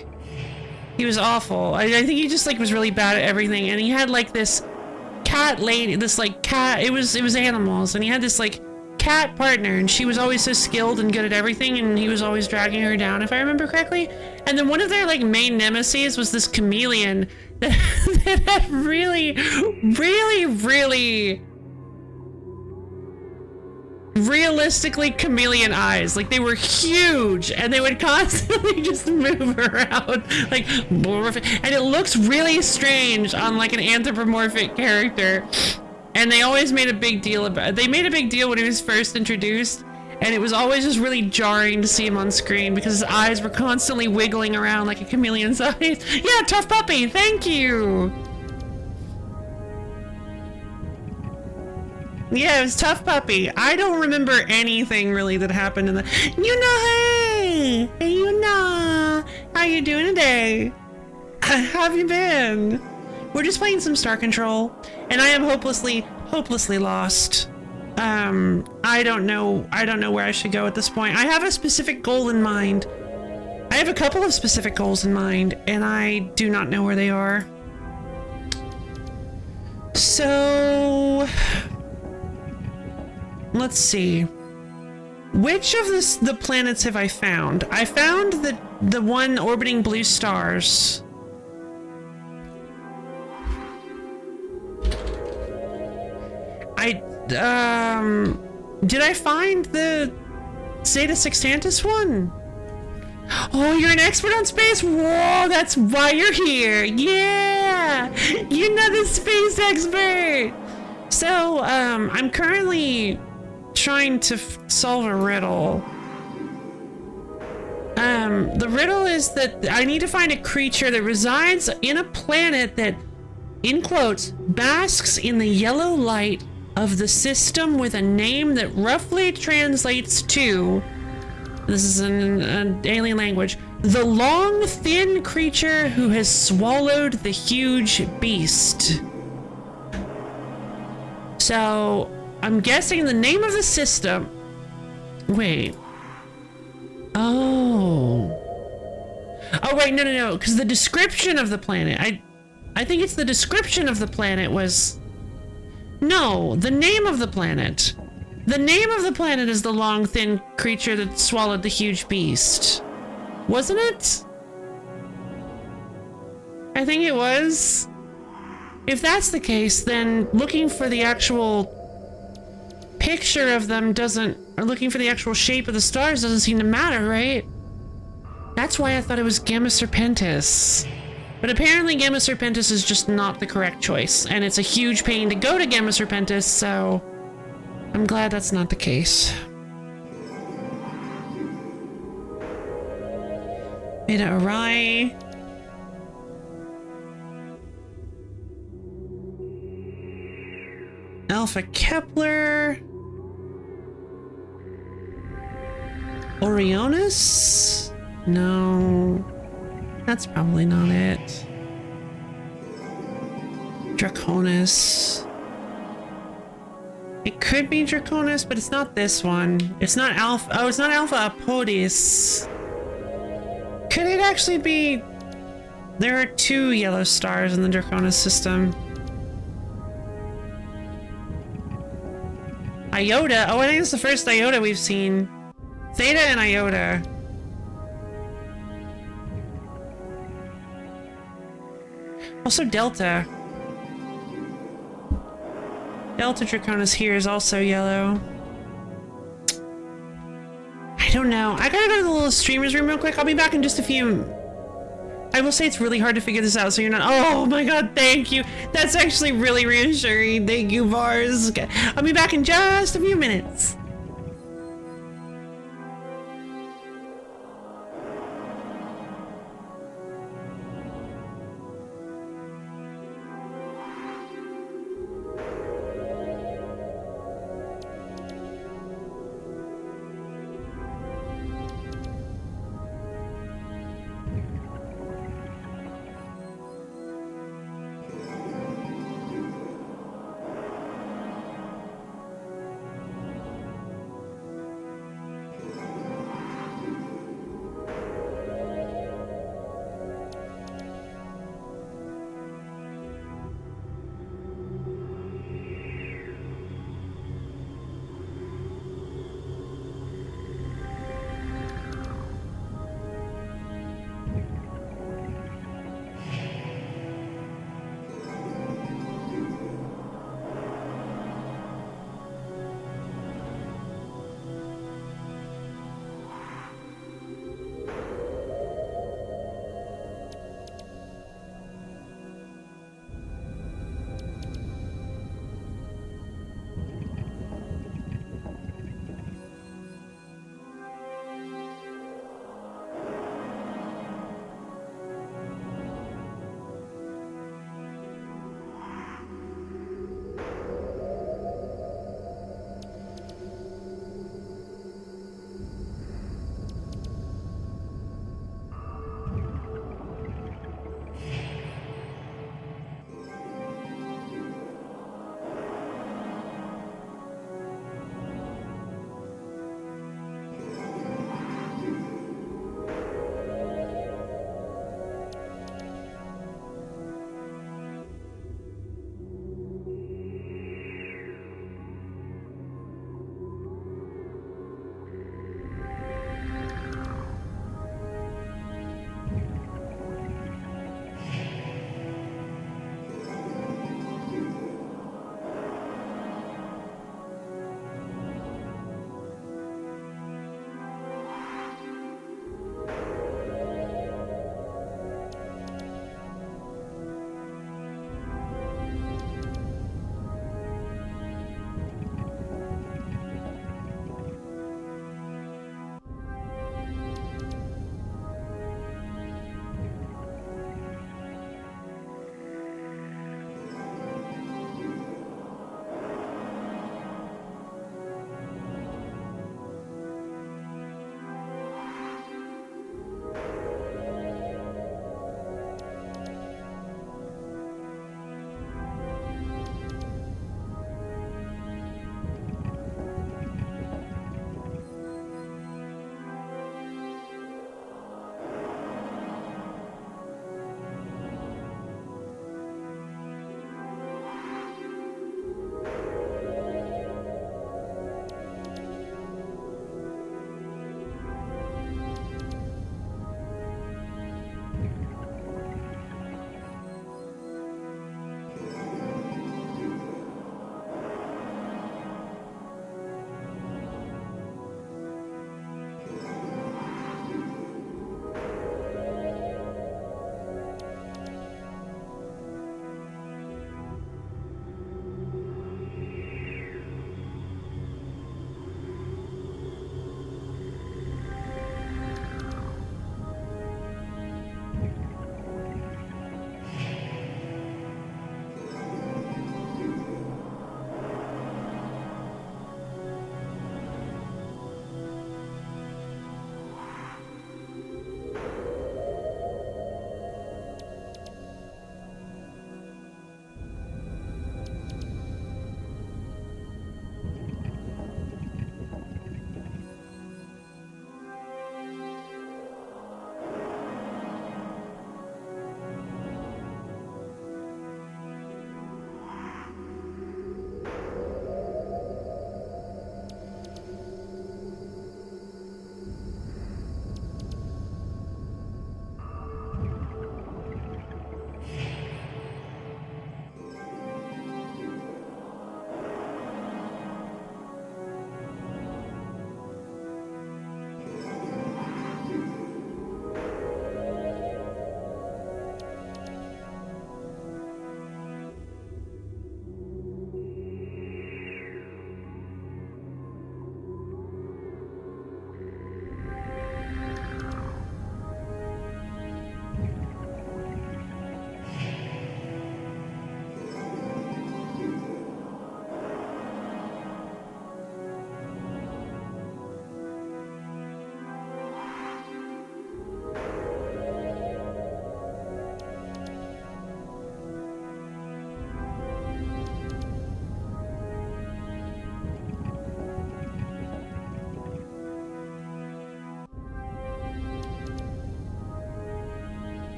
He was awful. I think he just, like, was really bad at everything, and he had, like, this cat lady, this, like, cat, it was animals, and he had this, like, cat partner, and she was always so skilled and good at everything, and he was always dragging her down, if I remember correctly. And then one of their, like, main nemesis was this chameleon that, that had really, really, really realistically chameleon eyes. Like, they were huge, and they would constantly just move around, like, and it looks really strange on, like, an anthropomorphic character. And they always made a big deal about it. They made a big deal when he was first introduced, and it was always just really jarring to see him on screen because his eyes were constantly wiggling around like a chameleon's eyes. Yeah, tough puppy, thank you! Yeah, it was Tough Puppy. I don't remember anything really that happened in the... hey, how you doing today? How have you been? We're just playing some Star Control, and I am hopelessly lost. I don't know where I should go at this point. I have a specific goal in mind. I have a couple of specific goals in mind, and I do not know where they are. So... let's see. Which of the planets have I found? I found the one orbiting blue stars. Did I find the Zeta Sextantis one? Oh, you're an expert on space? Whoa, that's why you're here. Yeah, you know the space expert. So, I'm currently trying to solve a riddle. The riddle is that I need to find a creature that resides in a planet that, in quotes, basks in the yellow light of the system with a name that roughly translates to, this is an alien language, the long, thin creature who has swallowed the huge beast. So, I'm guessing the name of the system... Wait. Oh, wait, no, because the description of the planet, I think it's the description of the planet was... No, the name of the planet. The name of the planet is the long, thin creature that swallowed the huge beast. Wasn't it? I think it was. If that's the case, then looking for the actual picture of them doesn't... or looking for the actual shape of the stars doesn't seem to matter, right? That's why I thought it was Gamma Serpentis. But apparently Gamma Serpentis is just not the correct choice, and it's a huge pain to go to Gamma Serpentis, so I'm glad that's not the case. Beta Orion. Alpha Kepler. Orionis? No. That's probably not it. Draconis. It could be Draconis, but it's not this one. It's not Alpha. Oh, it's not Alpha Apodis. Could it actually be... There are 2 yellow stars in the Draconis system. Iota? Oh, I think it's the first Iota we've seen. Theta and Iota. Also Delta. Delta Draconis here is also yellow. don't know. I gotta go to the little streamer's room real quick. I'll be back in just a few... I will say it's really hard to figure this out, so you're not... Oh my god, thank you. That's actually really reassuring. Thank you, Bars. Okay. I'll be back in just a few minutes.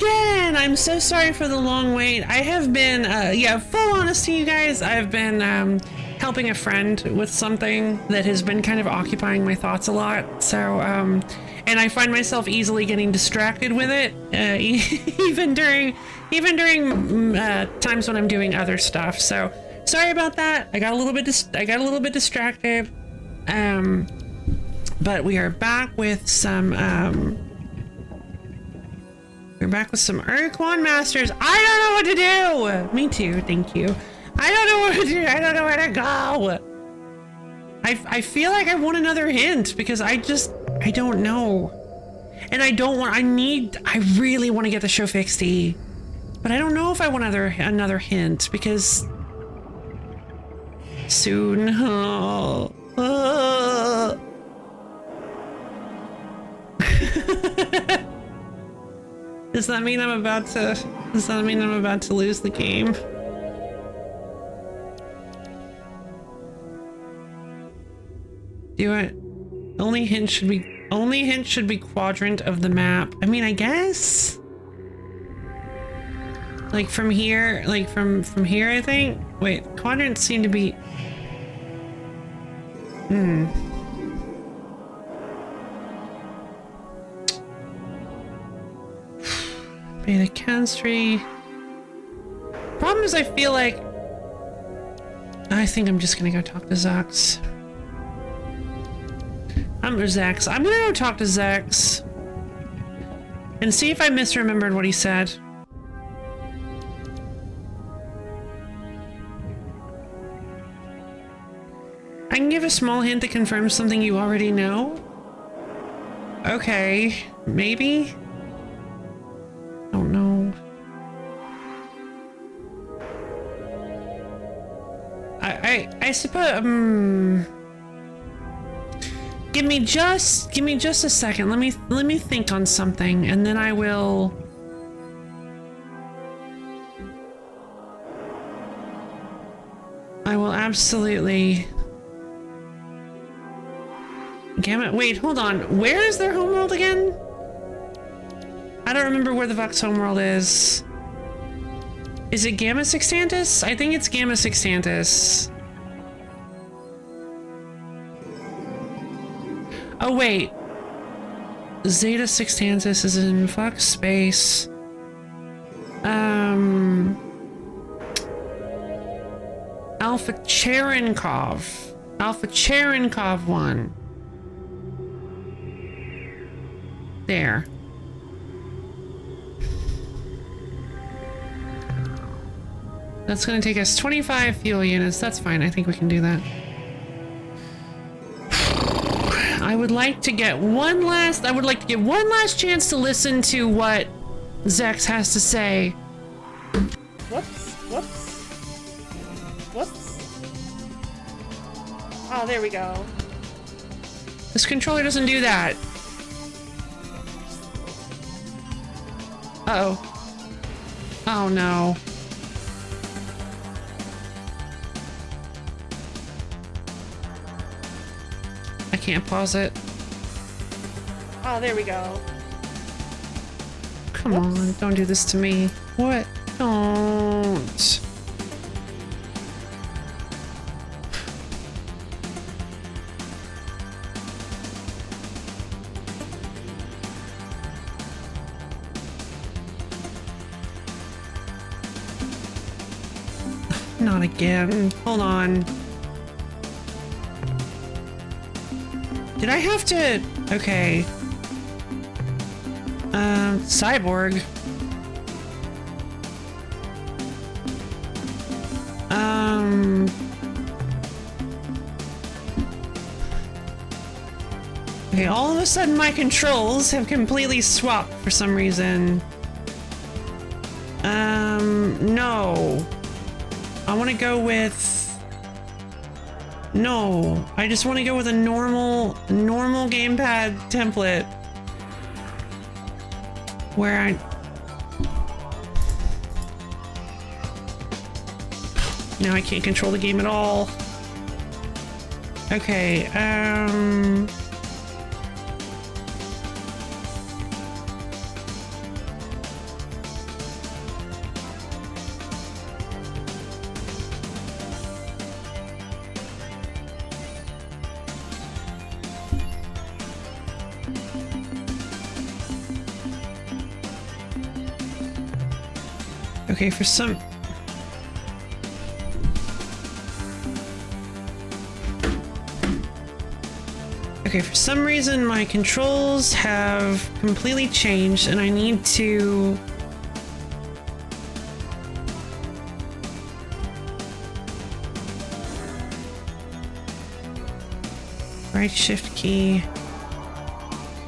again! I'm so sorry for the long wait. I have been, yeah, full honesty, you guys. I've been, helping a friend with something that has been kind of occupying my thoughts a lot. So, and I find myself easily getting distracted with it, even during times when I'm doing other stuff. So, sorry about that. I got a little bit distracted. But we are back with some, Quan Masters. I don't know what to do! Me too, thank you. I don't know what to do. I don't know where to go. I feel like I want another hint because I don't know. And I really want to get the show fixed, but I don't know if I want another hint because soon. Does that mean I'm about to lose the game? Do it. Only hint should be quadrant of the map. I mean, I guess. Like from here, from here, I think. Wait, quadrants seem to be. Beta Canstry. Problem is, I feel like I think I'm just gonna go talk to Zax. I'm gonna go talk to Zax and see if I misremembered what he said. I can give a small hint that confirms something you already know. Okay, maybe. I don't know. I suppose. Give me just a second. Let me think on something, and then I will. Absolutely. Gamma. Wait, hold on. Where is their homeworld again? I don't remember where the Vox homeworld is. Is it Gamma Sextantis? I think it's Gamma Sextantis. Oh wait, Zeta Sextantis is in Fox space. Alpha Cherenkov 1. There. That's gonna take us 25 fuel units. That's fine. I think we can do that. I would like to get one last chance to listen to what Zex has to say. Whoops. Oh, there we go. This controller doesn't do that. Uh-oh. Oh no. I can't pause it. Oh, there we go. Come on, don't do this to me. What? Don't. Not again. Hold on. Did I have to... Okay. Cyborg. Okay, all of a sudden my controls have completely swapped for some reason. No. I want to go with... No, I just want to go with a normal gamepad template. Where I... Now I can't control the game at all. Okay, Okay, for some... Okay, for some reason my controls have completely changed and I need to... Right shift key.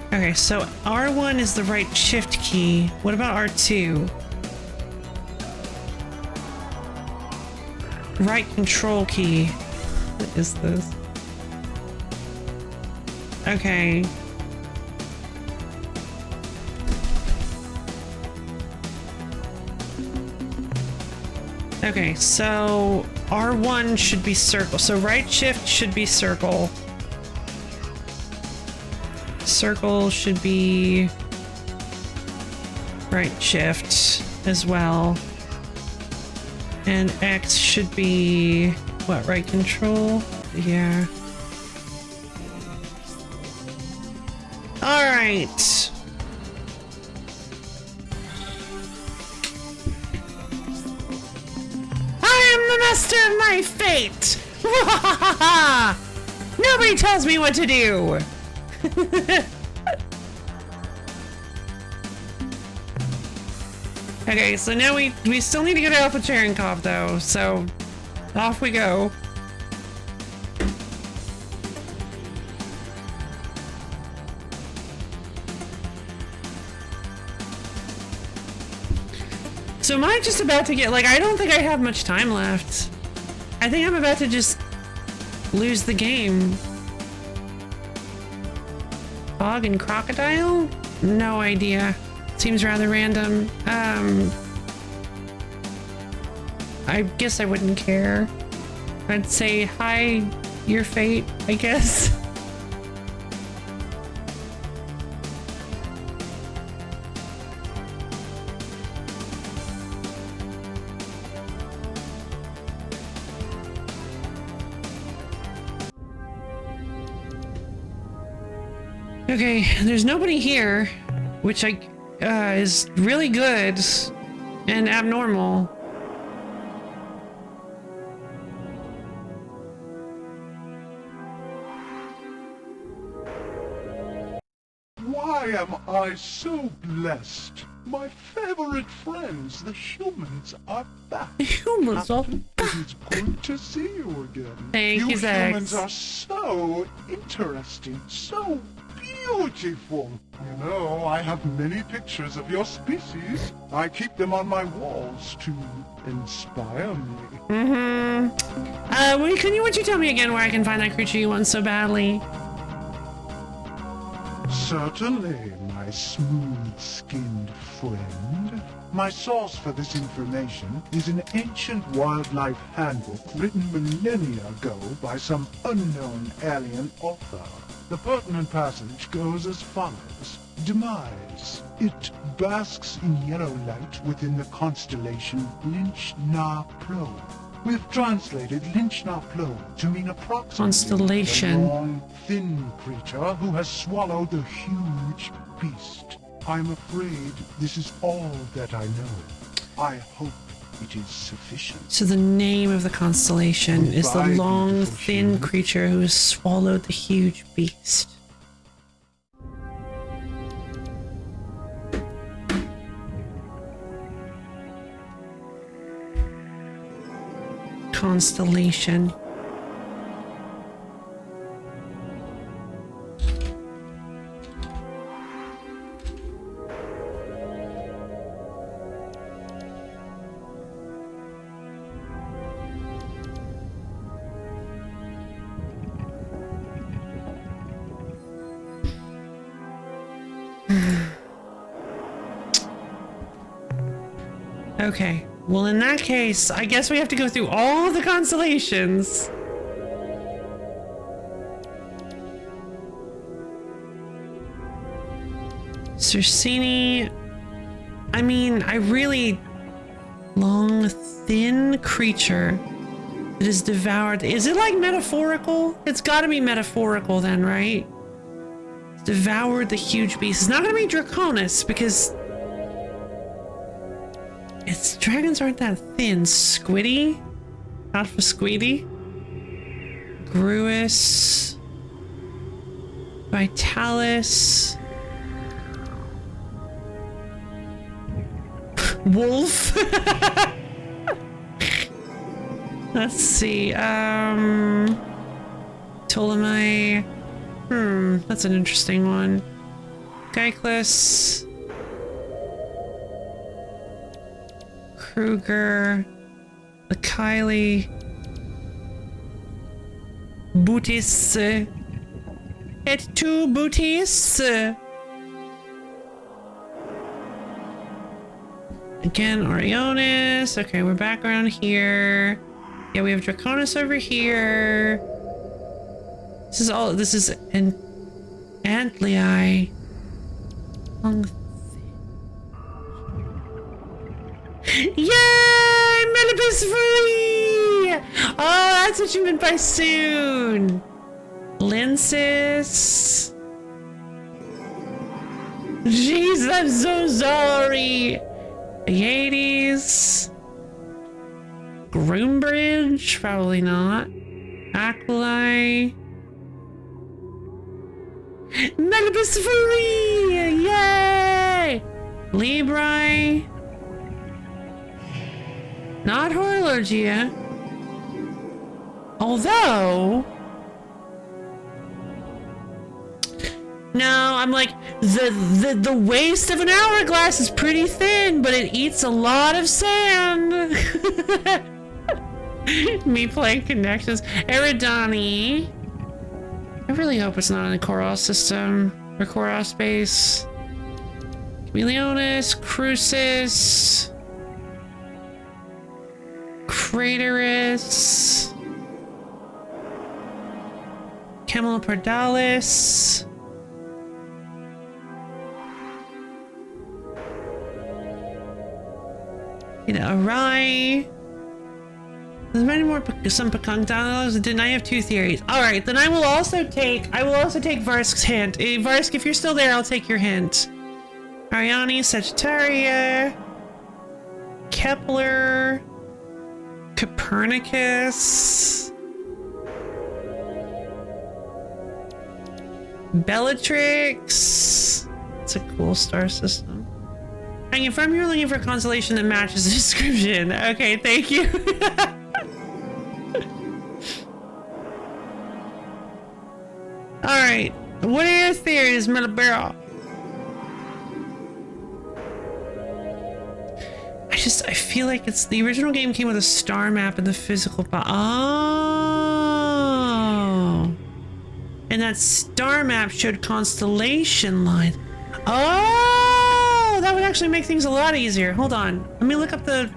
Okay, so R1 is the right shift key. What about R2? Right control key. What is this? Okay. Okay, so R1 should be circle. So right shift should be circle. Circle should be right shift as well. And X should be what, right control? Yeah. All right. I am the master of my fate. Nobody tells me what to do. Okay, so now we still need to go to Alpha Cherenkov though, so off we go. So am I just about to get, like, I don't think I have much time left. I think I'm about to just lose the game. Fog and crocodile? No idea. Seems rather random. I guess I wouldn't care. I'd say, hi, your fate, I guess. Okay, there's nobody here, which is really good and abnormal. Why am I so blessed? My favorite friends, the humans, are back. The humans are back. It's good to see you again. Thank you, You Zax. humans are so interesting, so beautiful. You know, I have many pictures of your species. I keep them on my walls to inspire me. Would you tell me again where I can find that creature you want so badly? Certainly, my smooth-skinned friend. My source for this information is an ancient wildlife handbook written millennia ago by some unknown alien author. The pertinent passage goes as follows. Demise. It basks in yellow light within the constellation Lynch-Na-Pro. We've translated Lynch-Na-Pro to mean approximately Constellation. a long, thin creature who has swallowed a huge beast. I'm afraid this is all that I know. I hope it is sufficient. So the name of the constellation is the Goodbye, long, beautiful thin human. creature who has swallowed the huge beast. Constellation. Okay, well in that case, I guess we have to go through all of the constellations. Circini, I mean, I really... Long, thin creature that is devoured. Is it like metaphorical? It's gotta be metaphorical then, right? Devoured the huge beast. It's not gonna be Draconis because... It's Dragons aren't that thin. Squiddy? Alpha Squiddy? Gruus? Vitalis? Wolf? Let's see, Ptolemy. That's an interesting one. Gyclus. Kruger. The Kylie. Bootis. Et tu Bootis. Again, Orionis. Okay, we're back around here. Yeah, we have Draconis over here. This is an Antlii. Yay! Melibus free! Oh, that's what you meant by soon. Lensis. Jeez, I'm so sorry. Yades. Groombridge? Probably not. Aquilai. Melibus free! Yay! Libri. Not Horologia. Although... No, I'm like, the waist of an hourglass is pretty thin, but it eats a lot of sand. Me playing connections. Eridani. I really hope it's not in the Koros system. Or Koros space. Chameleonis. Crucis. Craterus. Camelopardalis. Arai. There's many more some Pakunkdalos. Didn't I have 2 theories? Alright, then I will also take Varsk's hint. Varsk, if you're still there, I'll take your hint. Ariane, Sagittaria, Kepler, Copernicus, Bellatrix. It's a cool star system. And if I'm here looking for a constellation that matches the description. Okay, thank you. Alright, what are your theories, Metabera? I feel like it's the original game came with a star map and the physical Oh. And that star map showed constellation lines. Oh, that would actually make things a lot easier. Hold on. Let me look up the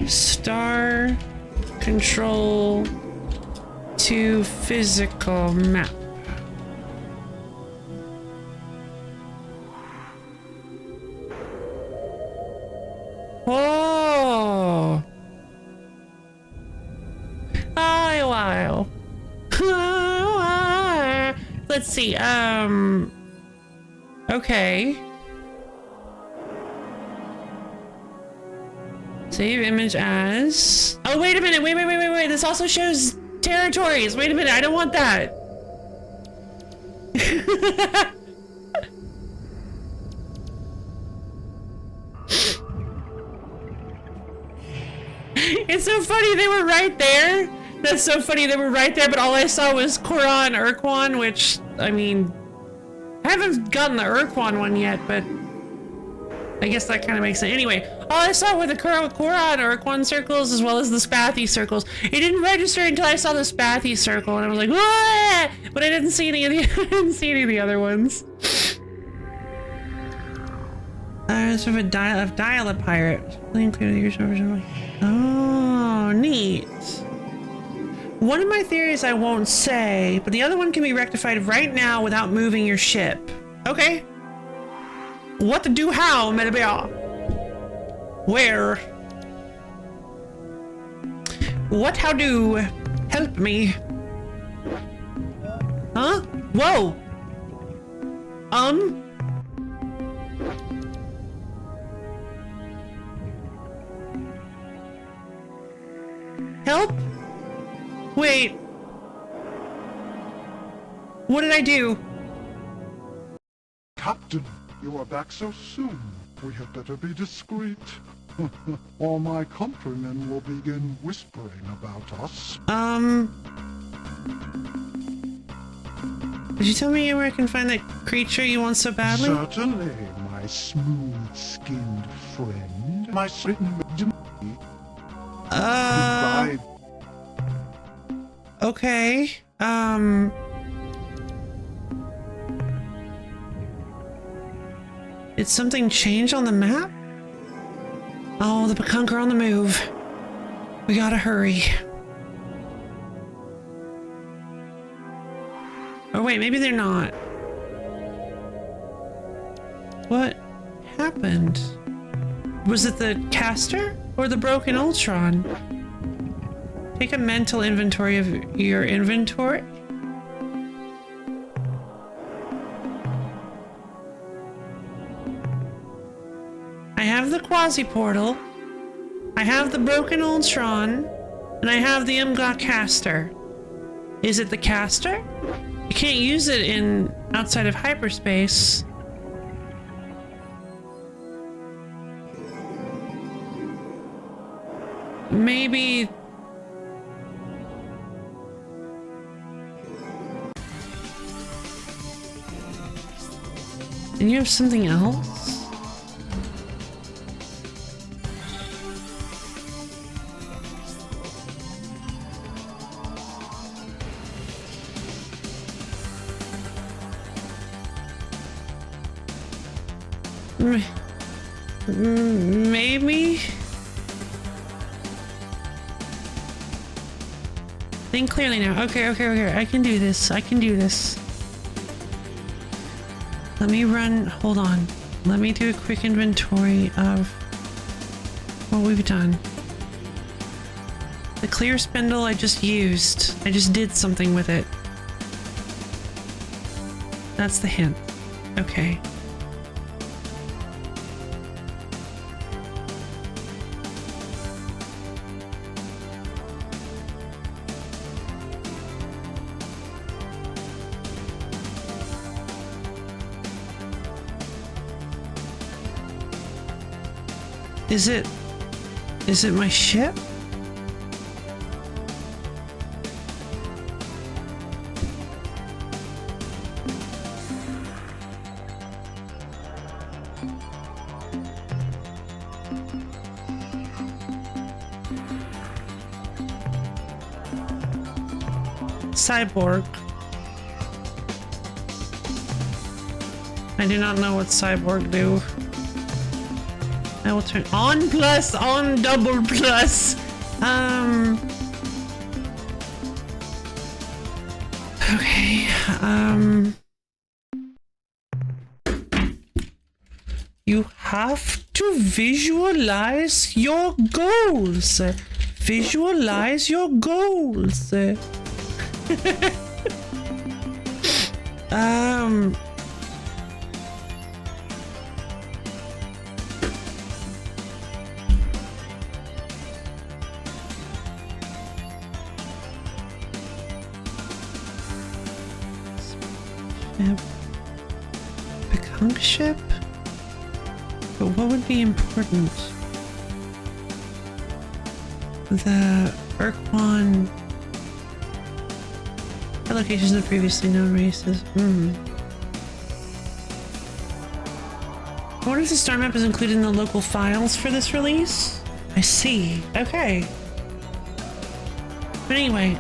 star control to physical map. Whoa! Wow. Let's see, okay. Save image as... Oh, wait a minute, wait. This also shows territories. Wait a minute, I don't want that. It's so funny, they were right there. That's so funny, they were right there, but all I saw was Quan, Urquan, which, I mean, I haven't gotten the Urquan one yet, but I guess that kind of makes sense. Anyway, all I saw were the Quan, Urquan circles, as well as the Spathy circles. It didn't register until I saw the Spathy circle, and I was like, "Wah!" But I didn't see any of the other ones. Sort of a dial-up pirate. Oh, neat. One of my theories I won't say, but the other one can be rectified right now without moving your ship. Okay. What to do how, Metabea? Where? What how do? Help me. Huh? Whoa! Help? Wait. What did I do? Captain, you are back so soon. We had better be discreet. Or my countrymen will begin whispering about us. Did you tell me where I can find that creature you want so badly? Certainly, my smooth-skinned friend. My written goodbye. Okay. Did something change on the map? Oh, the Pekunk are on the move. We gotta hurry. Oh wait, maybe they're not. What happened? Was it the caster or the broken Ultron? Take a mental inventory of your inventory. I have the quasi-portal, I have the broken Ultron, and I have the Umgot caster. Is it the caster? You can't use it in outside of hyperspace. Maybe... And you have something else? Maybe? Think clearly now. Okay. I can do this. Let me run. Hold on. Let me do a quick inventory of what we've done. The clear spindle I just used. I just did something with it. That's the hint. Okay. Is it my ship? Cyborg. I do not know what cyborg do. I will turn on plus, on double plus. Okay. You have to visualize your goals. Visualize your goals. Pekunk ship? But what would be important? The Quan locations of previously known races. I wonder if the star map is included in the local files for this release? I see. Okay. But anyway,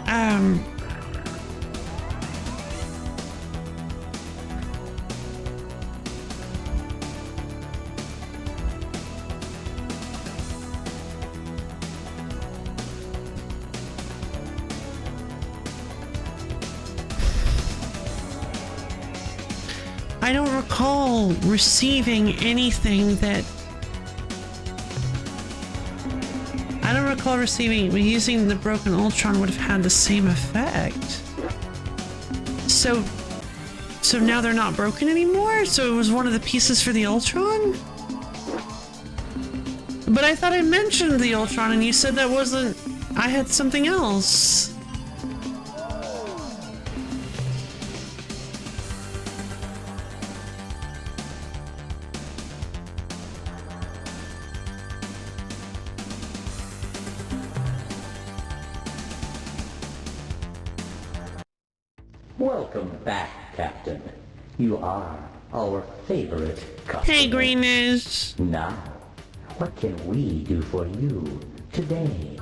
I don't recall receiving anything that... I don't recall receiving... Using the broken Ultron would have had the same effect. So now they're not broken anymore? So it was one of the pieces for the Ultron? But I thought I mentioned the Ultron and you said that wasn't... I had something else. Welcome back, Captain. You are our favorite customer. Hey, Greenish. Now, what can we do for you today?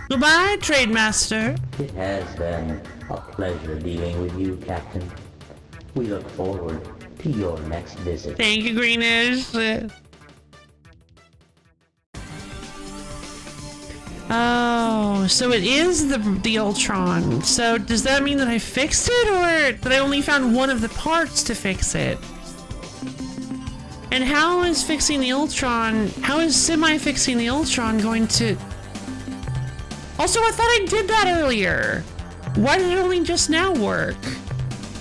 Goodbye, Trade Master. It has been a pleasure dealing with you, Captain. We look forward to your next visit. Thank you, Greenish. Oh, so it is the Ultron. So does that mean that I fixed it, or that I only found one of the parts to fix it? And how is fixing the Ultron, how is semi-fixing the Ultron going to... Also, I thought I did that earlier. Why did it only just now work?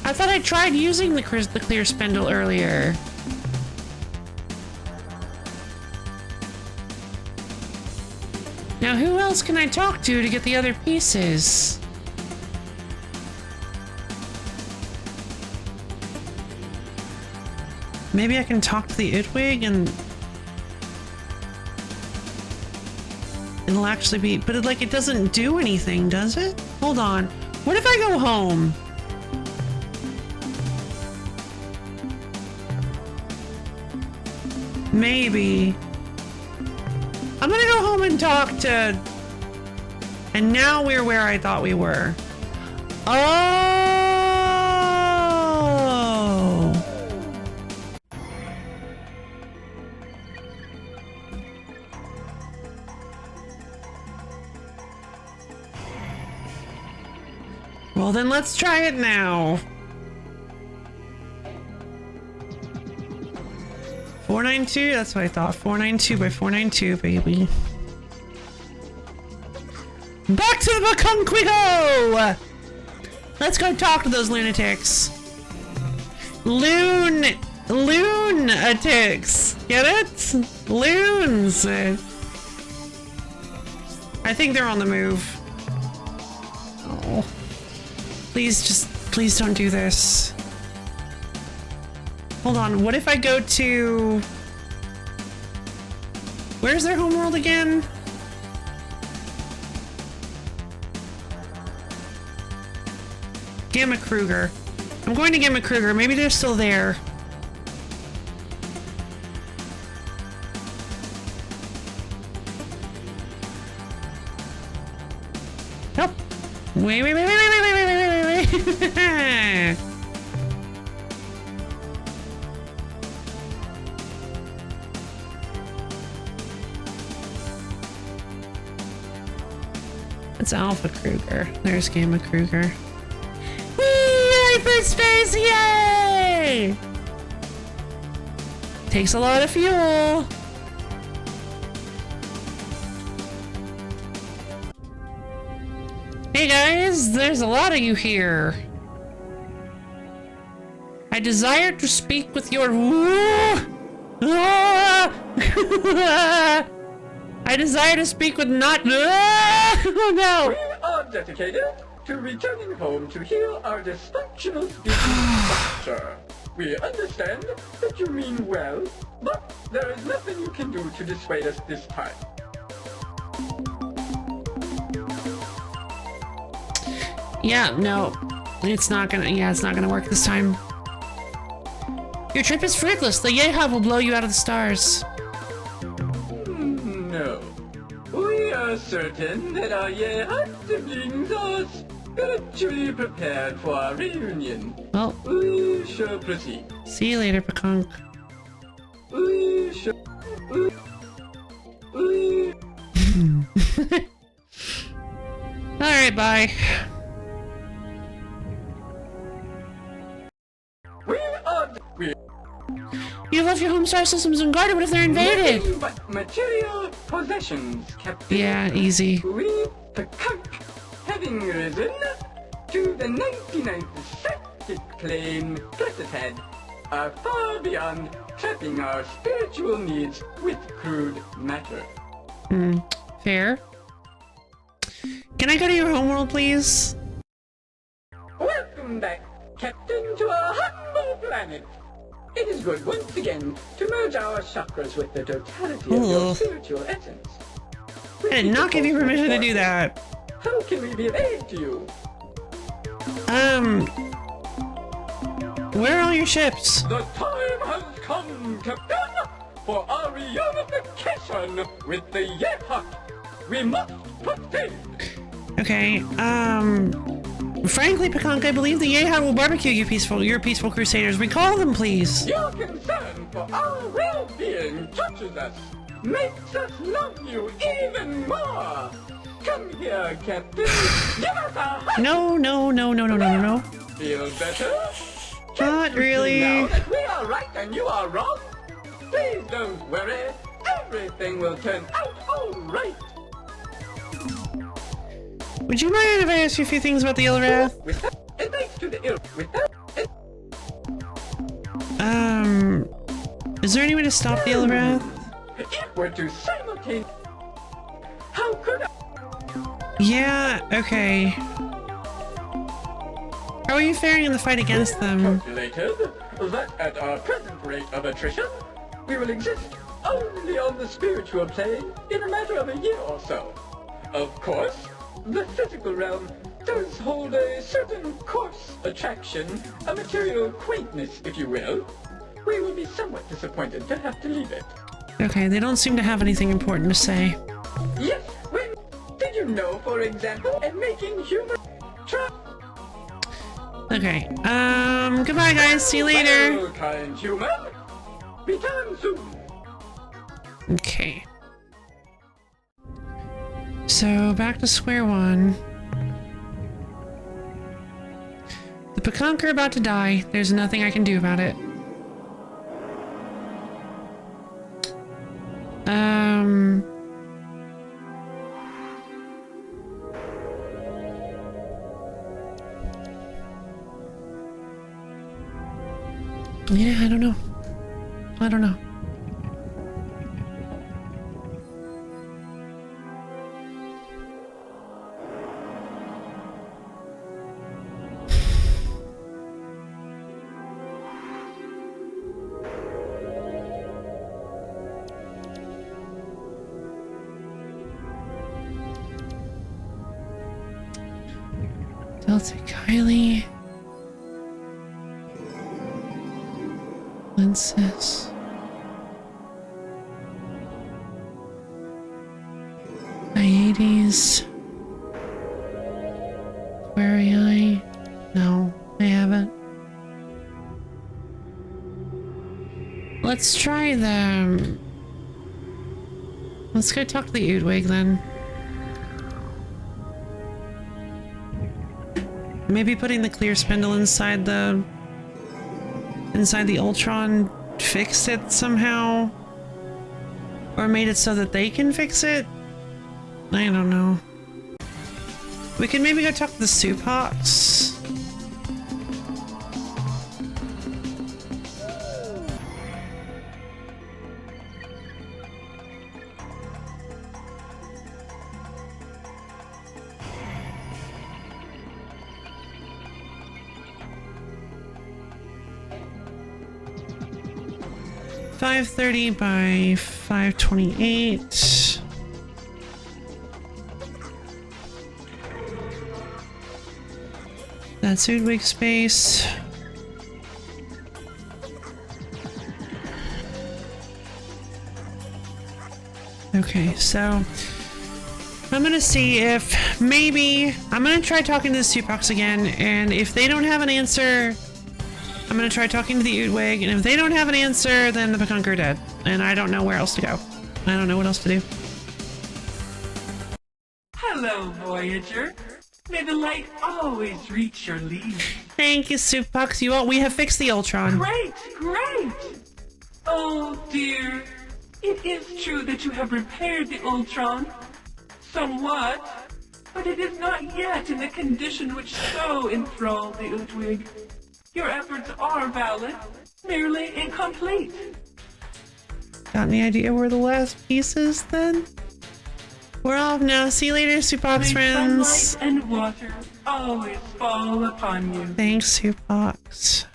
I thought I tried using the clear spindle earlier. Now, who else can I talk to get the other pieces? Maybe I can talk to the Itwig and... it'll actually be... But it doesn't do anything, does it? Hold on. What if I go home? Maybe... I'm gonna go home and talk to... And now we're where I thought we were. Oh! Well, then let's try it now. 492? That's what I thought. 492 by 492, baby. Back to the Bakunk we go! Let's go talk to those lunatics. Lunatics. Get it? Loons. I think they're on the move. Oh. Please don't do this. Hold on, what if I go to... Where's their homeworld again? Gamma Kruger. I'm going to Gamma Kruger. Maybe they're still there. Nope. Wait. It's Alpha Kruger. There's Gamma Kruger. Whee! Hyperspace! Yay! Takes a lot of fuel. Hey guys, there's a lot of you here. I desire to speak with your... I desire to speak with not... Oh no! We are dedicated to returning home to heal our dysfunctional species structure. We understand that you mean well, but there is nothing you can do to dissuade us this time. Yeah, no. It's not gonna work this time. Your trip is fruitless. The Yeha will blow you out of the stars. No. We are certain that our Yeha siblings are spiritually prepared for our reunion. Well, We shall proceed. see you later, Pakunk. We shall... Alright, bye. You left your home star systems unguarded. What if they're invaded? Nothing but material possessions, Captain. Yeah, easy. We, the Kunk, having risen to the 99th septic plane, Glitterhead, are far beyond trapping our spiritual needs with crude matter. Fair. Can I go to your homeworld, please? Welcome back, Captain, to our humble planet. It is good once again to merge our chakras with the totality of your spiritual essence. I did not give you permission to do that. How can we be of aid to you? Where are all your ships? The time has come, Captain, for our reunification with the Yehak. We must proceed. Okay, frankly, Pekanka, I believe the Yehak will barbecue you your peaceful crusaders. Recall them, please. Your concern for our well-being touches us, makes us love you even more. Come here, Captain. Give us a hug. No. Feel better? Not really. Now that we are right and you are wrong, please don't worry. Everything will turn out all right. Would you mind if I ask you a few things about the Ilrath? It makes to the ill. Is there any way to stop the Ilrath? If we're to simultaneously, how could I? Yeah, okay. How are you faring in the fight against them? Calculated that at our present rate of attrition, we will exist only on the spiritual plane in a matter of a year or so. Of course, the physical realm does hold a certain coarse attraction, a material quaintness, if you will. We will be somewhat disappointed to have to leave it. Okay, they don't seem to have anything important to say. Yes, when did you know, for example, and making human Okay, goodbye guys, see you later. Well, kind human, return soon. Okay. So, back to square one. The Pekanka are about to die. There's nothing I can do about it. Yeah, I don't know. Delta Kylie. Lenses. Hyades. Aquarii. No, I haven't. Let's try them. Let's go talk to the Udwig then. Maybe putting the clear spindle inside the Ultron fixed it somehow? Or made it so that they can fix it? I don't know. We could maybe go talk to the Soup Hawks. .530 by 528. That's Udwig space. Okay, so I'm gonna see if maybe I'm gonna try talking to the Soup Hawks again, and if they don't have an answer, I'm gonna try talking to the Udwig, and if they don't have an answer, then the Pekanka are dead. And I don't know where else to go. I don't know what else to do. Hello, Voyager. May the light always reach your lead. Thank you, Soup Hawks. We have fixed the Ultron. Great! Oh dear. It is true that you have repaired the Ultron. Somewhat. But it is not yet in the condition which so enthralled the Udwig. Your efforts are valid, merely incomplete. Got any idea where the last piece is then? We're off now. See you later, Soupbox May friends. sunlight and water always fall upon you. Thanks, Soupbox.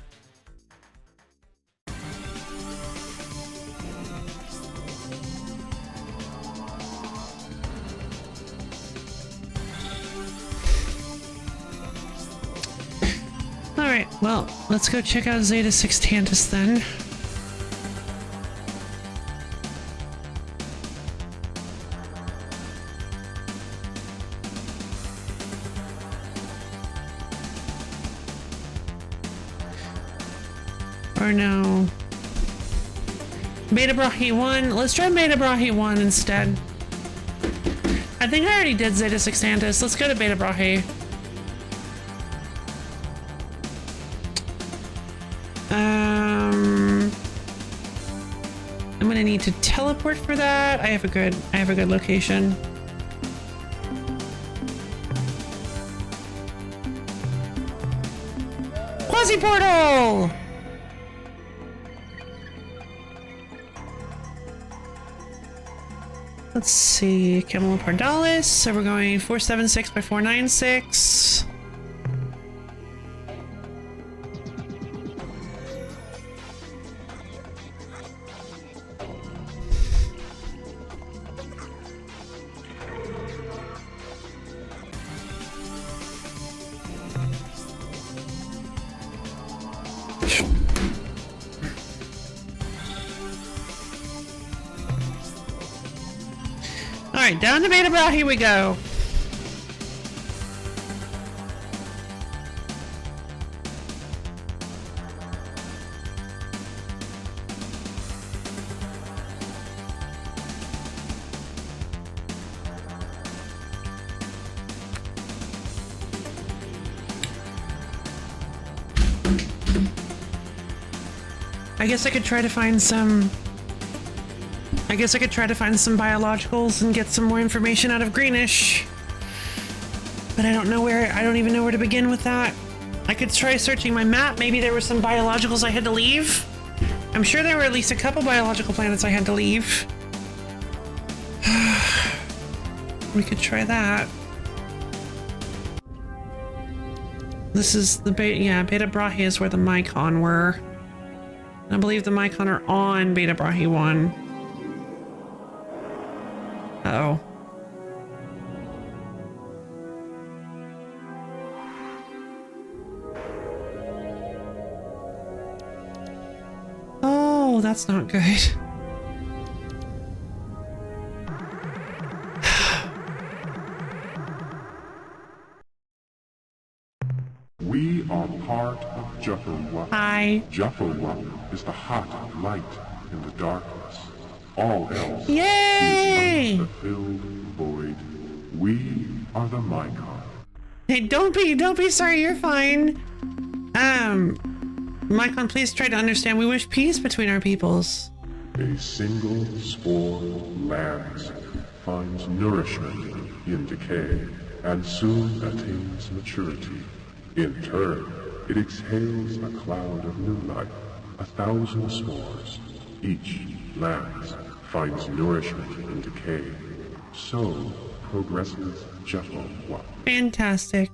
Alright, well, let's go check out Zeta Sextantis then. Or no. Beta Brahe 1. Let's try Beta Brahe 1 instead. I think I already did Zeta Sextantis. Let's go to Beta Brahe. I'm gonna need to teleport for that. I have a good location. Quasi portal! Let's see, Camel Pardalis. So we're going 476 by 496. Alright, down to Beta Bra, here we go. I guess I could try to find some biologicals and get some more information out of Greenish. But I don't even know where to begin with that. I could try searching my map. Maybe there were some biologicals I had to leave. I'm sure there were at least a couple biological planets I had to leave. We could try that. This is the Beta Brahe is where the Mycon were. I believe the Mycon are on Beta Brahe 1. Uh-oh. Oh, that's not good. We are part of Jufferwuck. Hi. Jufferwuck is the hot light in the darkness. All else Yay! is unfulfilled void. We are the Mycon. Hey, don't be sorry, you're fine. Mycon, please try to understand. We wish peace between our peoples. A single spore lands, finds nourishment in decay, and soon attains maturity. In turn, it exhales a cloud of new life, 1,000 spores. Each lands, finds nourishment in decay. So progresses Jufferwuck. Fantastic.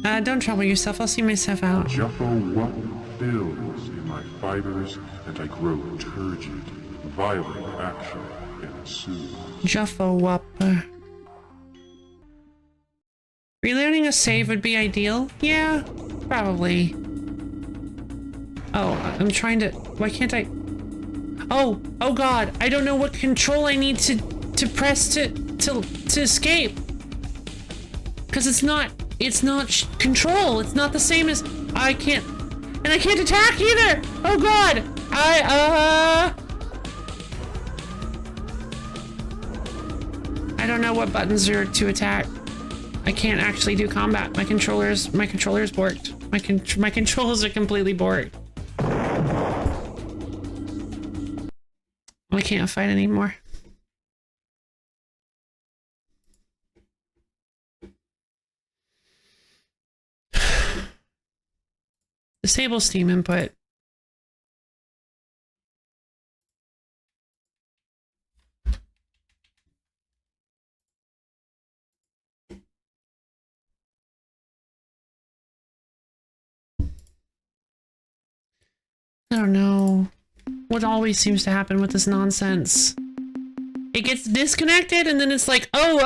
Don't trouble yourself. I'll see myself out. Jufferwuck fills in my fibers, and I grow turgid. Violent action ensues. Jufferwuck. Relearning a save would be ideal. Yeah, probably. Oh, I'm trying to... Why can't I... Oh god, I don't know what control I need to press to escape. Because it's not control. It's not the same as... I can't... And I can't attack either! Oh god! I don't know what buttons are to attack. I can't actually do combat. My controller's borked. My controls are completely borked. I can't fight anymore. Disable Steam input. I don't know what always seems to happen with this nonsense. It gets disconnected and then it's like, don't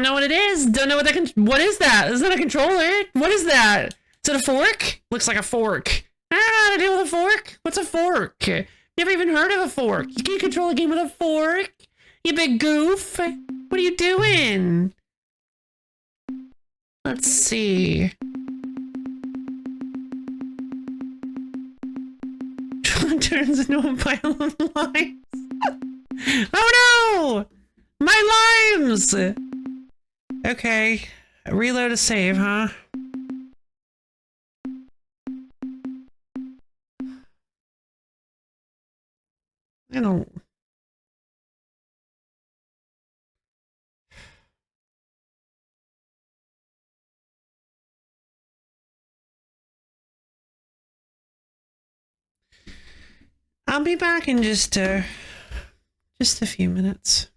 know what it is. Don't know what what is that? Is that a controller? What is that? Is it a fork? Looks like a fork. I don't know how to deal with a fork. What's a fork? Never even heard of a fork. You can't control a game with a fork. You big goof. What are you doing? Let's see. Turns into a pile of limes. Oh no! My limes! Okay. Reload a save, huh? I don't... I'll be back in just a few minutes.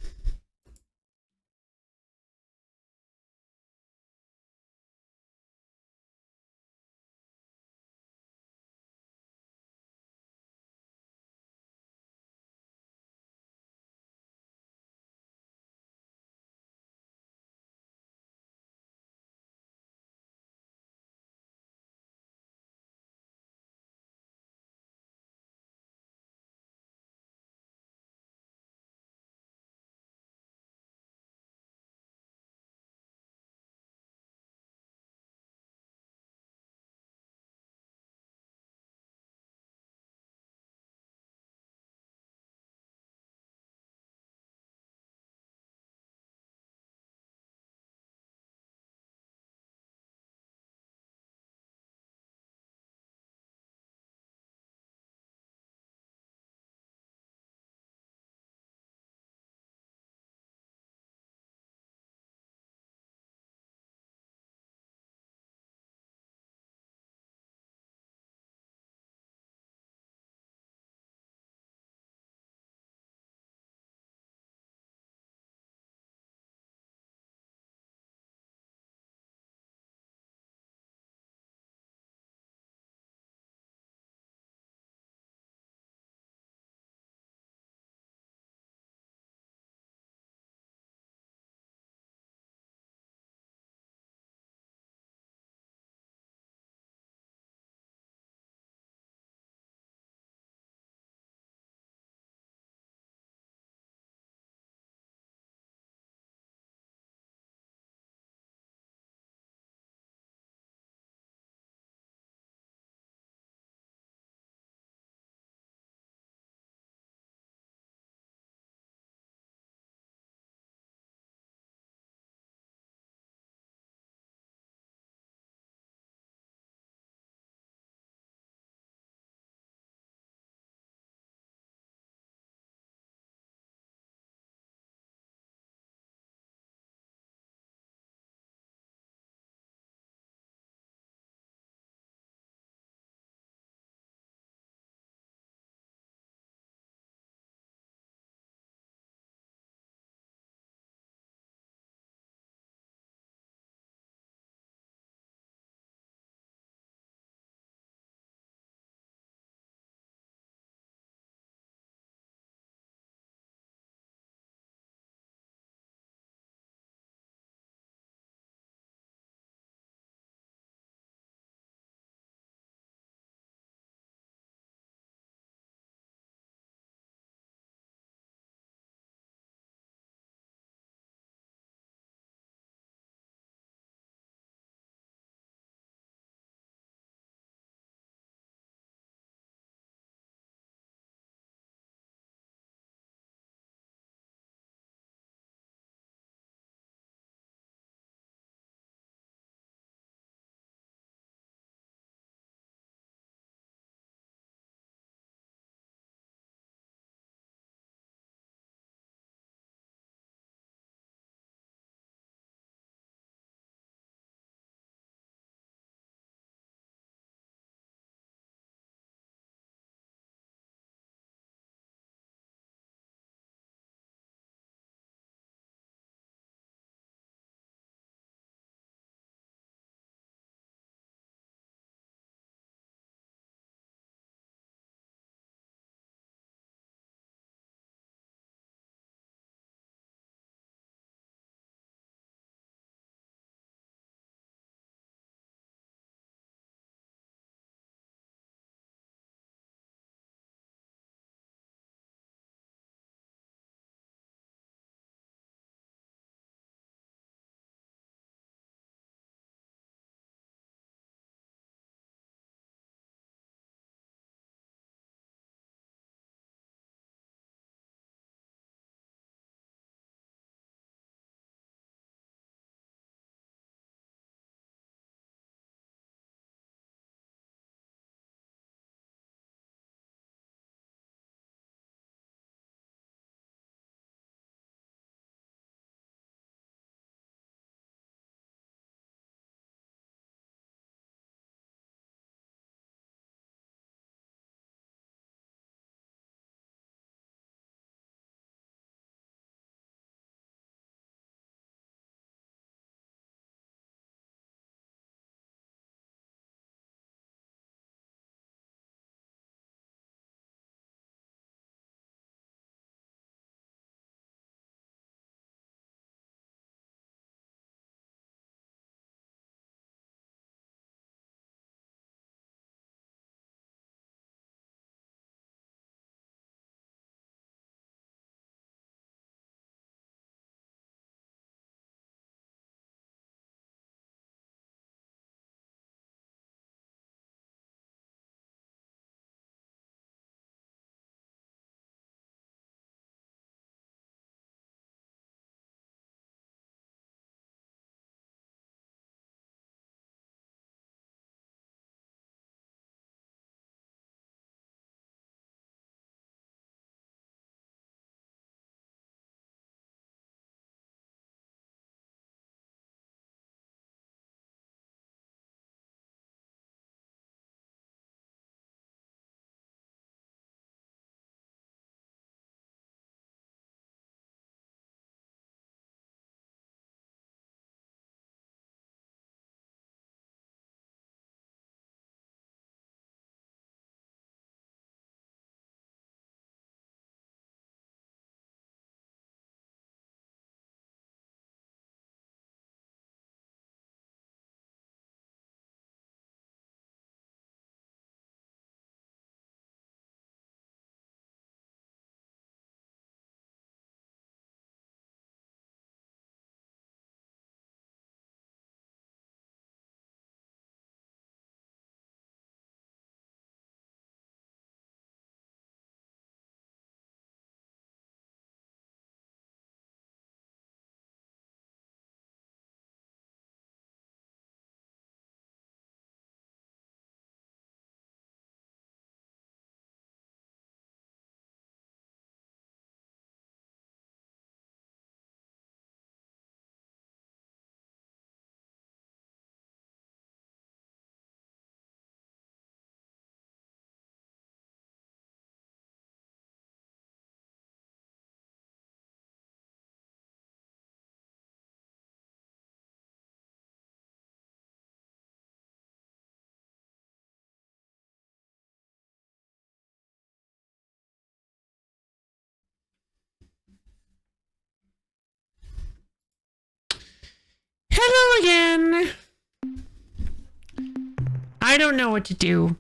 I don't know what to do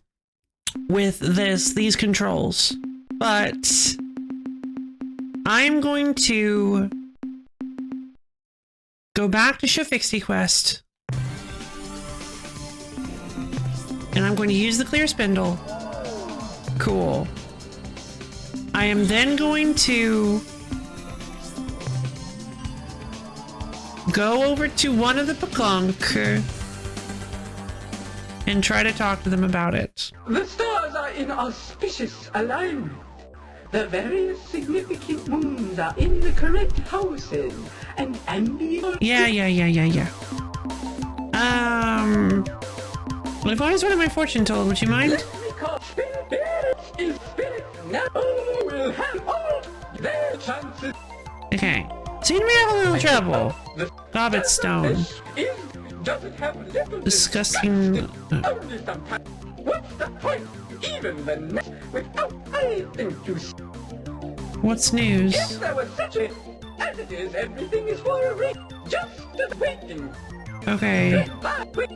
with these controls, but I'm going to go back to Shafixty Quest, and I'm going to use the clear spindle. Cool. I am then going to go over to one of the Pekunk and try to talk to them about it. The stars are in auspicious alignment. The various significant moons are in the correct houses, and ambient... Yeah. If I was one of my fortune told, would you mind? Let me call spirits is spirit now will have all their chances. Okay. Seem to be having a little trouble. Gobbet Stone. Disgusting. Only sometimes. What's the point? Even the next without anything to see. What's news? If there was such a as it is, everything is for a reason. Just waiting. Okay. Wait.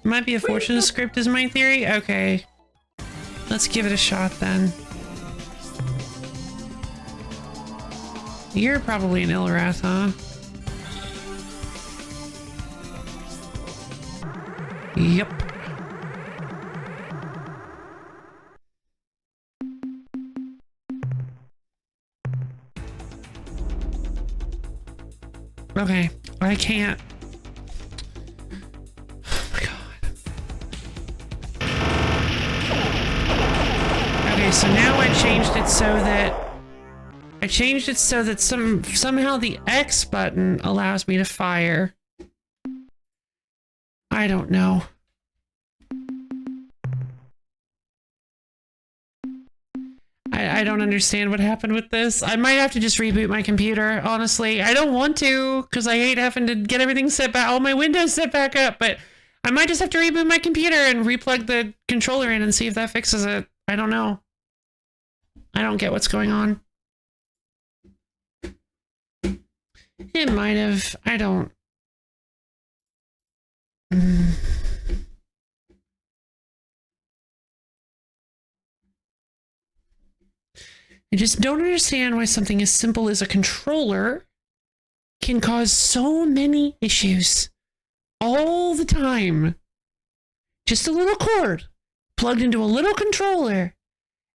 Might be a fortune script is my theory? Okay. Let's give it a shot then. You're probably an Ilrath, huh? Yep. Okay, I can't. Oh my god. Okay, so now I changed it so that somehow the X button allows me to fire. I don't know. I don't understand what happened with this. I might have to just reboot my computer, honestly. I don't want to, because I hate having to get everything set back, all my windows set back up, but I might just have to reboot my computer and replug the controller in and see if that fixes it. I don't know. I don't get what's going on. It might have. I don't. I just don't understand why something as simple as a controller can cause so many issues all the time. Just a little cord plugged into a little controller,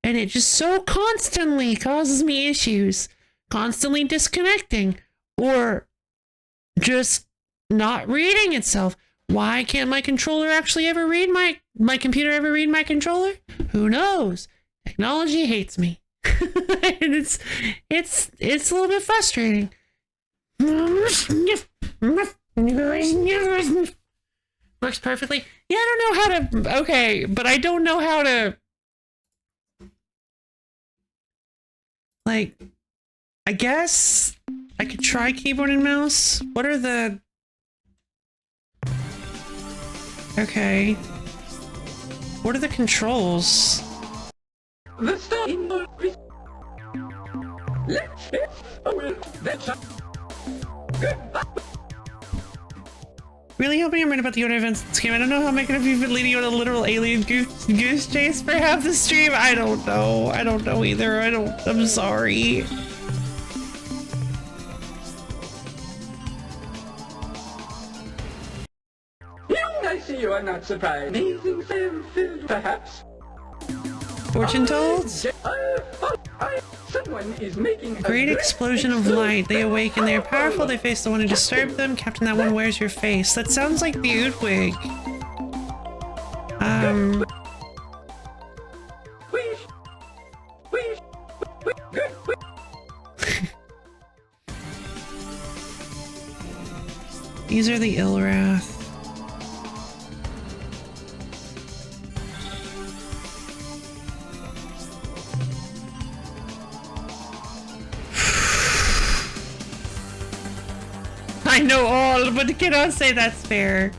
and it just so constantly causes me issues, constantly disconnecting or just not reading itself. Why can't my controller actually ever read my computer ever read my controller? Who knows? Technology hates me. And it's a little bit frustrating. Works perfectly. Yeah, I don't know how to. Okay, but I don't know how to. Like, I guess I could try keyboard and mouse. What are the? Okay. What are the controls? The star in the let's goodbye. Really hoping I'm right about the order events in this game. I don't know how I'm gonna be leading you on a literal alien goose chase for half the stream. I don't know. I don't know either. I'm sorry. I see you are not surprised. Amazing film filled, perhaps. Fortune told? Someone is making A great explosion of light. They awaken. They are powerful. They face the one who disturbed them. Captain, that one wears your face. That sounds like the Oodwig. These are the Ilrath. I know all, but cannot say that's fair.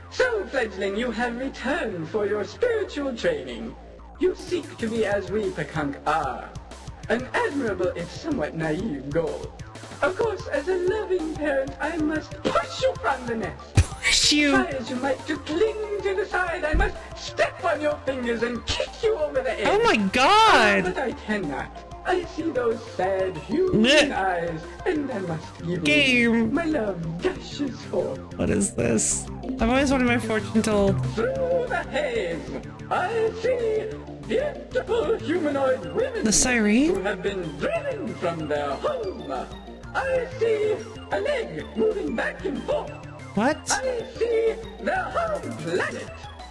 So, fledgling, you have returned for your spiritual training. You seek to be as we Pekunk are. An admirable if somewhat naive goal. Of course, as a loving parent, I must push you from the nest. Push you. Try as you might to cling to the side, I must step on your fingers and kick you over the edge. Oh my god. But I cannot. I see those sad human eyes, and I must give you my love gushes forth. What is this? I've always wanted my fortune told. Through the haze, I see beautiful humanoid women The siren? who have been driven from their home. I see a leg moving back and forth. What? I see their home planet.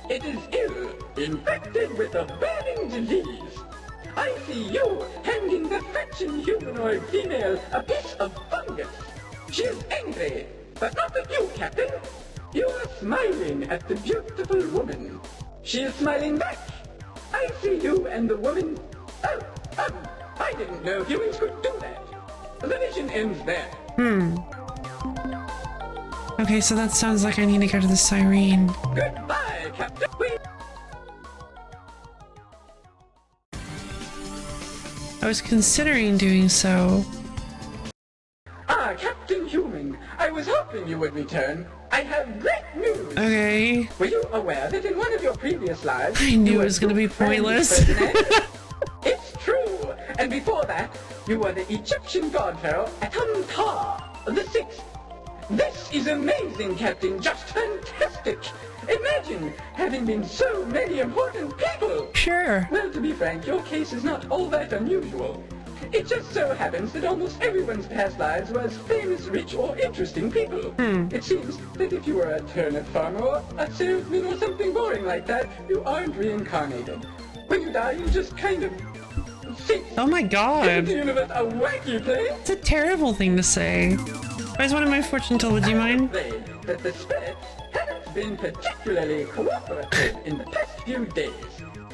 It is ill, infected with a burning disease. I see you handing the fetching humanoid female a piece of fungus. She is angry, but not at you, Captain. You are smiling at the beautiful woman. She is smiling back. I see you and the woman. I didn't know humans could do that. The vision ends there. Okay, so that sounds like I need to go to the siren. Goodbye, Captain. I was considering doing so. Ah, Captain Human, I was hoping you would return. I have great news. Okay. Were you aware that in one of your previous lives... I knew you it were was gonna be French pointless. Ferdinand? It's true. And before that, you were the Egyptian god pharaoh Atum-Tar, the sixth. This is amazing, Captain. Just fantastic. Imagine having been so many important people. Sure. Well, to be frank, your case is not all that unusual. It just so happens that almost everyone's past lives was famous, rich, or interesting people. It seems that if you were a turnip farmer or a salesman or something boring like that, you aren't reincarnated. When you die, you just kind of sink. Oh my Isn't god. the universe a wacky place? It's a terrible thing to say. I always wanted my fortune told. Would you mind? Afraid that the spirits haven't been particularly cooperative in the past few days.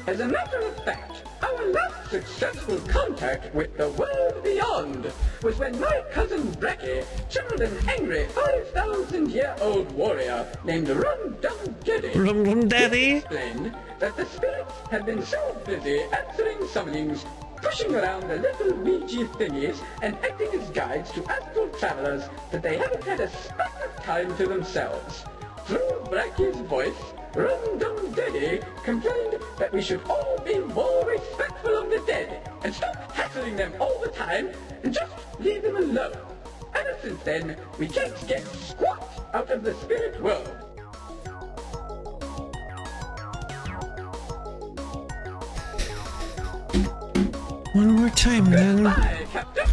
As a matter of fact, our last successful contact with the world beyond was when my cousin Bracky channeled an angry 5,000-year-old warrior named Rum-Dum-Diddy. Daddy. Explained that the spirits had been so busy answering summonings, pushing around the little Ouija thingies, and acting as guides to astral travelers that they haven't had a speck of time to themselves. Through Bracky's voice, Rum-Dum-Diddy complained that we should all be more respectful of the dead and stop hassling them all the time and just leave them alone. Ever since then, we can't get squat out of the spirit world. One more time, then. Goodbye, Captain.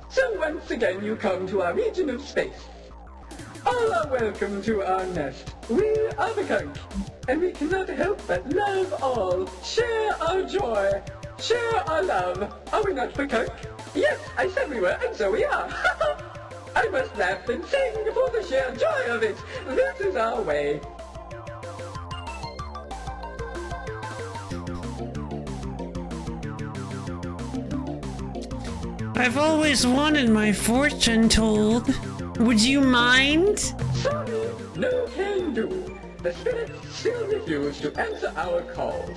So once again you come to our region of space. All are welcome to our nest. We are the Kunk, and we cannot help but love all, share our joy, share our love. Are we not the Kunk? Yes, I said we were, and so we are. I must laugh and sing for the sheer joy of it. This is our way. I've always wanted my fortune told. Would you mind? Sorry, no can do. The spirits still refuse to answer our calls.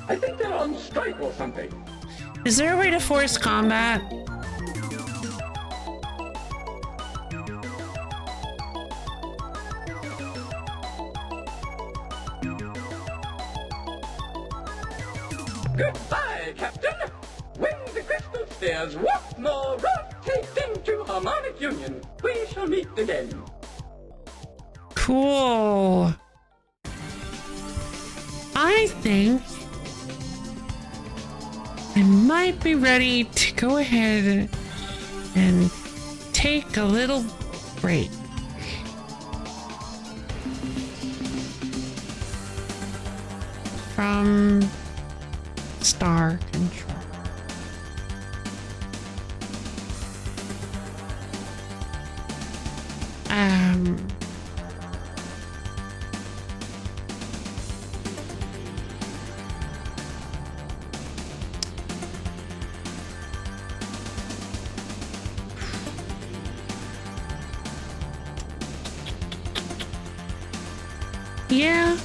I think they're on strike or something. Is there a way to force combat? Goodbye, Captain! When the crystal spheres once more rotate into harmonic union, we shall meet again. Cool. I think I might be ready to go ahead and take a little break. From Star Control. Yeah.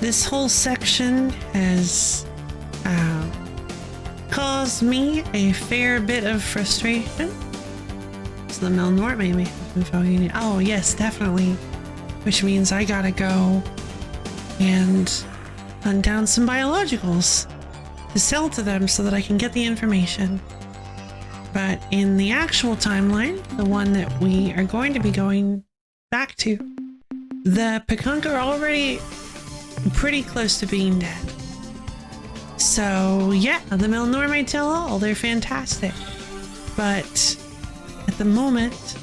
This whole section has caused me a fair bit of frustration. So the Melnor maybe. Oh yes, definitely. Which means I gotta go and hunt down some biologicals to sell to them so that I can get the information. But in the actual timeline, the one that we are going to be going back to, the Pekunk are already pretty close to being dead. So yeah, the Melnor may tell all, they're fantastic. But at the moment,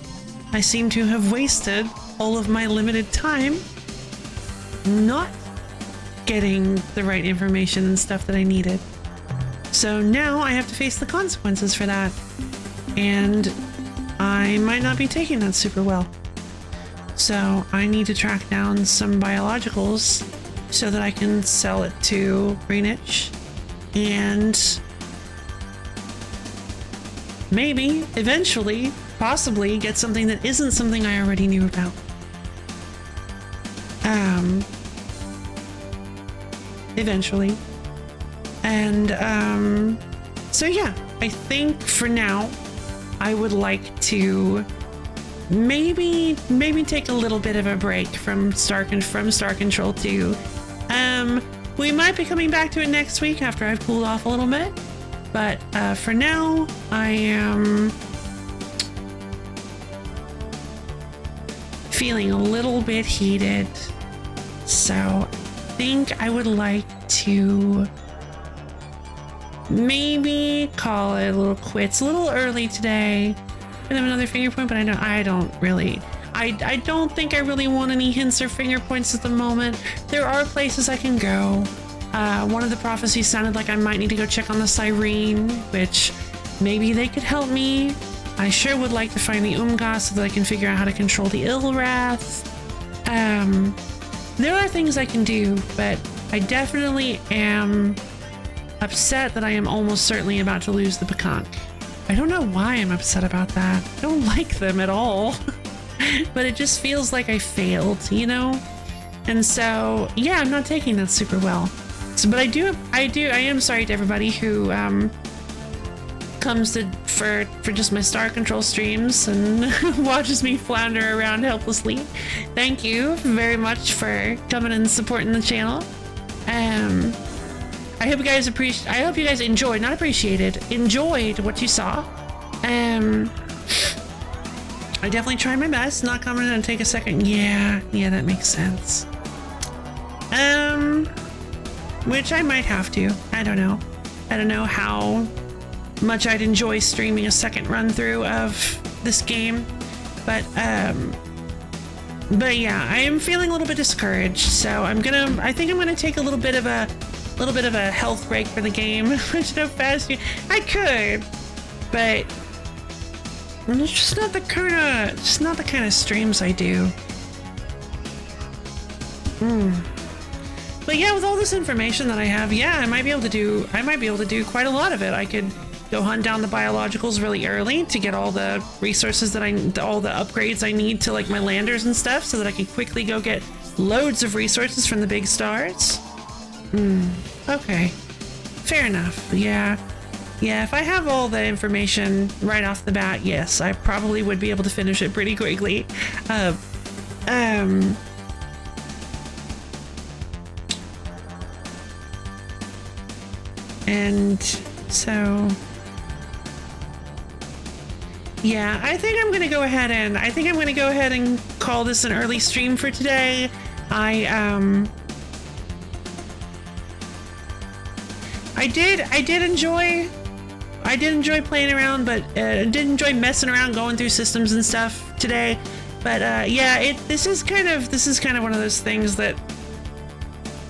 I seem to have wasted all of my limited time not getting the right information and stuff that I needed. So now I have to face the consequences for that. And I might not be taking that super well. So I need to track down some biologicals so that I can sell it to Greenwich and maybe eventually possibly get something that isn't something I already knew about. Eventually. And so yeah, I think for now I would like to maybe take a little bit of a break from Star Control 2. We might be coming back to it next week after I've cooled off a little bit, but for now I am feeling a little bit heated, so I think I would like to maybe call it a little quits a little early today. And then another finger point, but I don't think I really want any hints or finger points at the moment. There are places I can go. One of the prophecies sounded like I might need to go check on the Cyrene, which maybe they could help me. I sure would like to find the Umga so that I can figure out how to control the Ilrath. There are things I can do, but I definitely am upset that I am almost certainly about to lose the Pekunk. I don't know why I'm upset about that. I don't like them at all. But it just feels like I failed, you know? And so, yeah, I'm not taking that super well. So, but I am sorry to everybody who comes to for just my Star Control streams and watches me flounder around helplessly. Thank you very much for coming and supporting the channel. I hope you guys enjoyed what you saw. I definitely tried my best, not coming in and take a second. Yeah, that makes sense. Which I might have to. I don't know how much I'd enjoy streaming a second run through of this game, but yeah, I am feeling a little bit discouraged. So I think I'm gonna take a little bit of a health break for the game. Which no fast I could, but it's just not the kind of streams I do. But yeah, with all this information that I have, yeah, I might be able to do quite a lot of it. I could go hunt down the biologicals really early to get all the resources all the upgrades I need to like my landers and stuff, so that I can quickly go get loads of resources from the big stars. Okay. Fair enough. Yeah, if I have all the information right off the bat, yes, I probably would be able to finish it pretty quickly. And so, yeah, I think I'm gonna go ahead and call this an early stream for today. I did enjoy I did enjoy playing around, but did enjoy messing around, going through systems and stuff today. But yeah, this is kind of one of those things that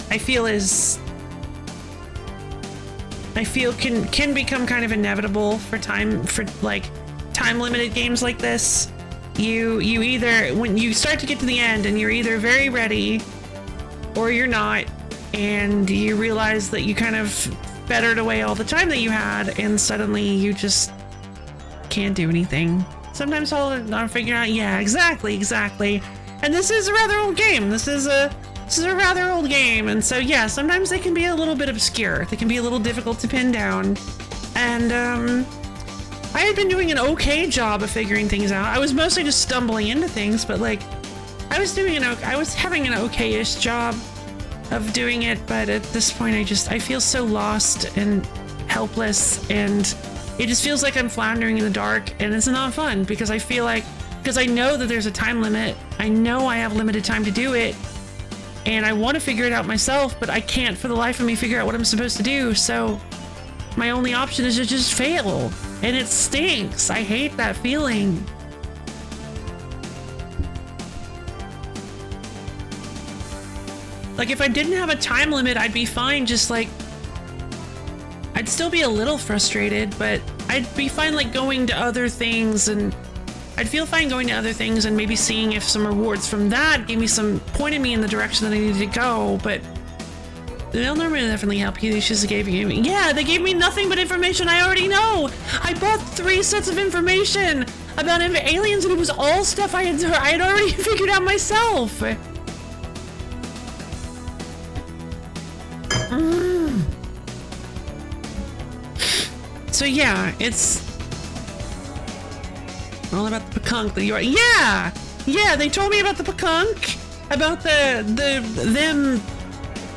I feel can become kind of inevitable for time limited games like this. You either, when you start to get to the end and you're either very ready or you're not, and you realize that you kind of bettered away all the time that you had, and suddenly you just can't do anything. Sometimes I'll figure out, yeah, exactly. And this is a rather old game. This is a rather old game, and so yeah, sometimes they can be a little bit obscure. They can be a little difficult to pin down. And I had been doing an okay job of figuring things out. I was mostly just stumbling into things, but like I was having an okay-ish job of doing it, but at this point I feel so lost and helpless, and it just feels like I'm floundering in the dark, and it's not fun because because I know that there's a time limit. I know I have limited time to do it, and I want to figure it out myself, but I can't for the life of me figure out what I'm supposed to do, so my only option is to just fail, and it stinks. I hate that feeling. Like, if I didn't have a time limit, I'd be fine, just like, I'd still be a little frustrated, but I'd be fine, like, going to other things, and I'd feel fine going to other things and maybe seeing if some rewards from that pointed me in the direction that I needed to go, but they'll definitely help you. They just gave me nothing but information I already know. I bought 3 sets of information about aliens, and it was all stuff I had already figured out myself. So yeah, it's all about the pekunk that you are. Yeah, they told me about the pekunk, about them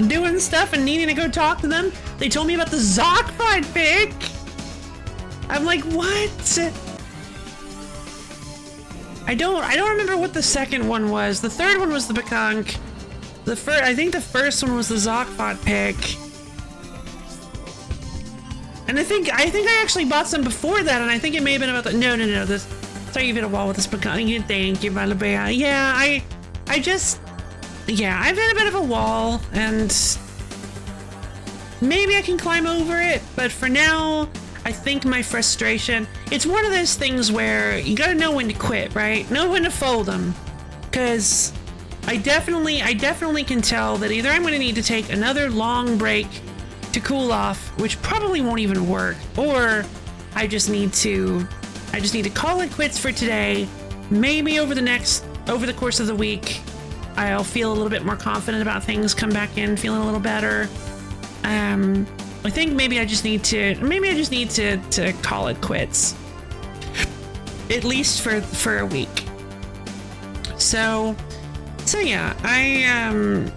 doing stuff and needing to go talk to them. They told me about the Zockfied pick. I'm like, what? I don't remember what the second one was. The third one was the pekunk. I think the first one was the Zockfied pick. And I think I actually bought some before that, and I think it may have been about the no. This, sorry, you've hit a wall with this pekunk. Thank you, Malabea. Yeah, I've hit a bit of a wall, and maybe I can climb over it, but for now, I think my frustration, it's one of those things where you gotta know when to quit, right? Know when to fold them, because I definitely can tell that either I'm gonna need to take another long break to cool off, which probably won't even work, or I just need to call it quits for today. Maybe over the course of the week, I'll feel a little bit more confident about things, come back in feeling a little better. I think maybe I just need to call it quits, at least for a week. So yeah, I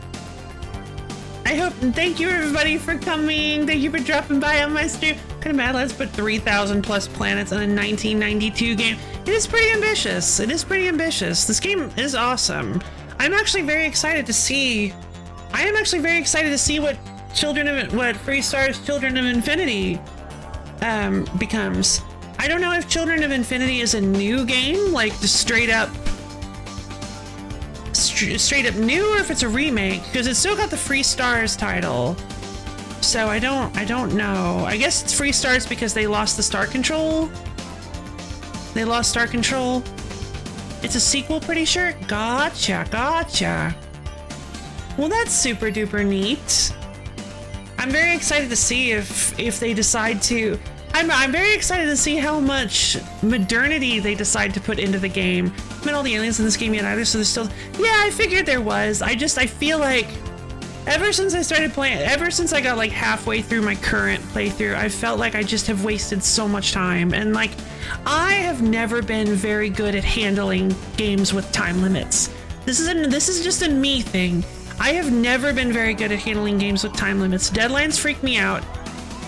hope, and thank you everybody for coming. Thank you for dropping by on my stream. Kind of mad, let's put 3,000 plus planets on a 1992 game. It is pretty ambitious. This game is awesome. I'm actually very excited to see what Freestar's Children of Infinity becomes. I don't know if Children of Infinity is a new game, like the straight up new, or if it's a remake, because it's still got the Free Stars title. So I don't know. I guess it's Free Stars because they lost the Star Control. It's a sequel, pretty sure. Gotcha. Well, that's super duper neat. I'm very excited to see if they decide to. I'm very excited to see how much modernity they decide to put into the game. I haven't met all the aliens in this game yet either, so there's still. Yeah, I figured there was. I feel like ever since I started playing, ever since I got like halfway through my current playthrough, I felt like I just have wasted so much time, and like I have never been very good at handling games with time limits. This is just a me thing. I have never been very good at handling games with time limits. Deadlines freak me out,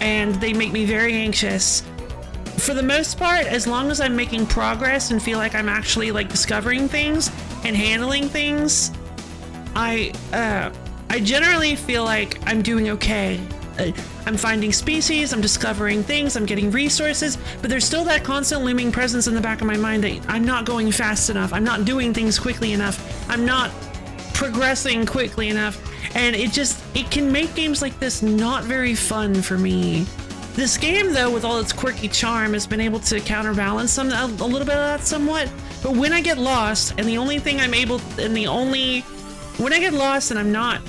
and they make me very anxious. For the most part, as long as I'm making progress and feel like I'm actually like discovering things and handling things, I generally feel like I'm doing okay. I'm finding species, I'm discovering things, I'm getting resources, but there's still that constant looming presence in the back of my mind that I'm not going fast enough, I'm not doing things quickly enough, I'm not progressing quickly enough, and it can make games like this not very fun for me. This game, though, with all its quirky charm, has been able to counterbalance a little bit of that somewhat. But when I get lost, and when I get lost and I'm not,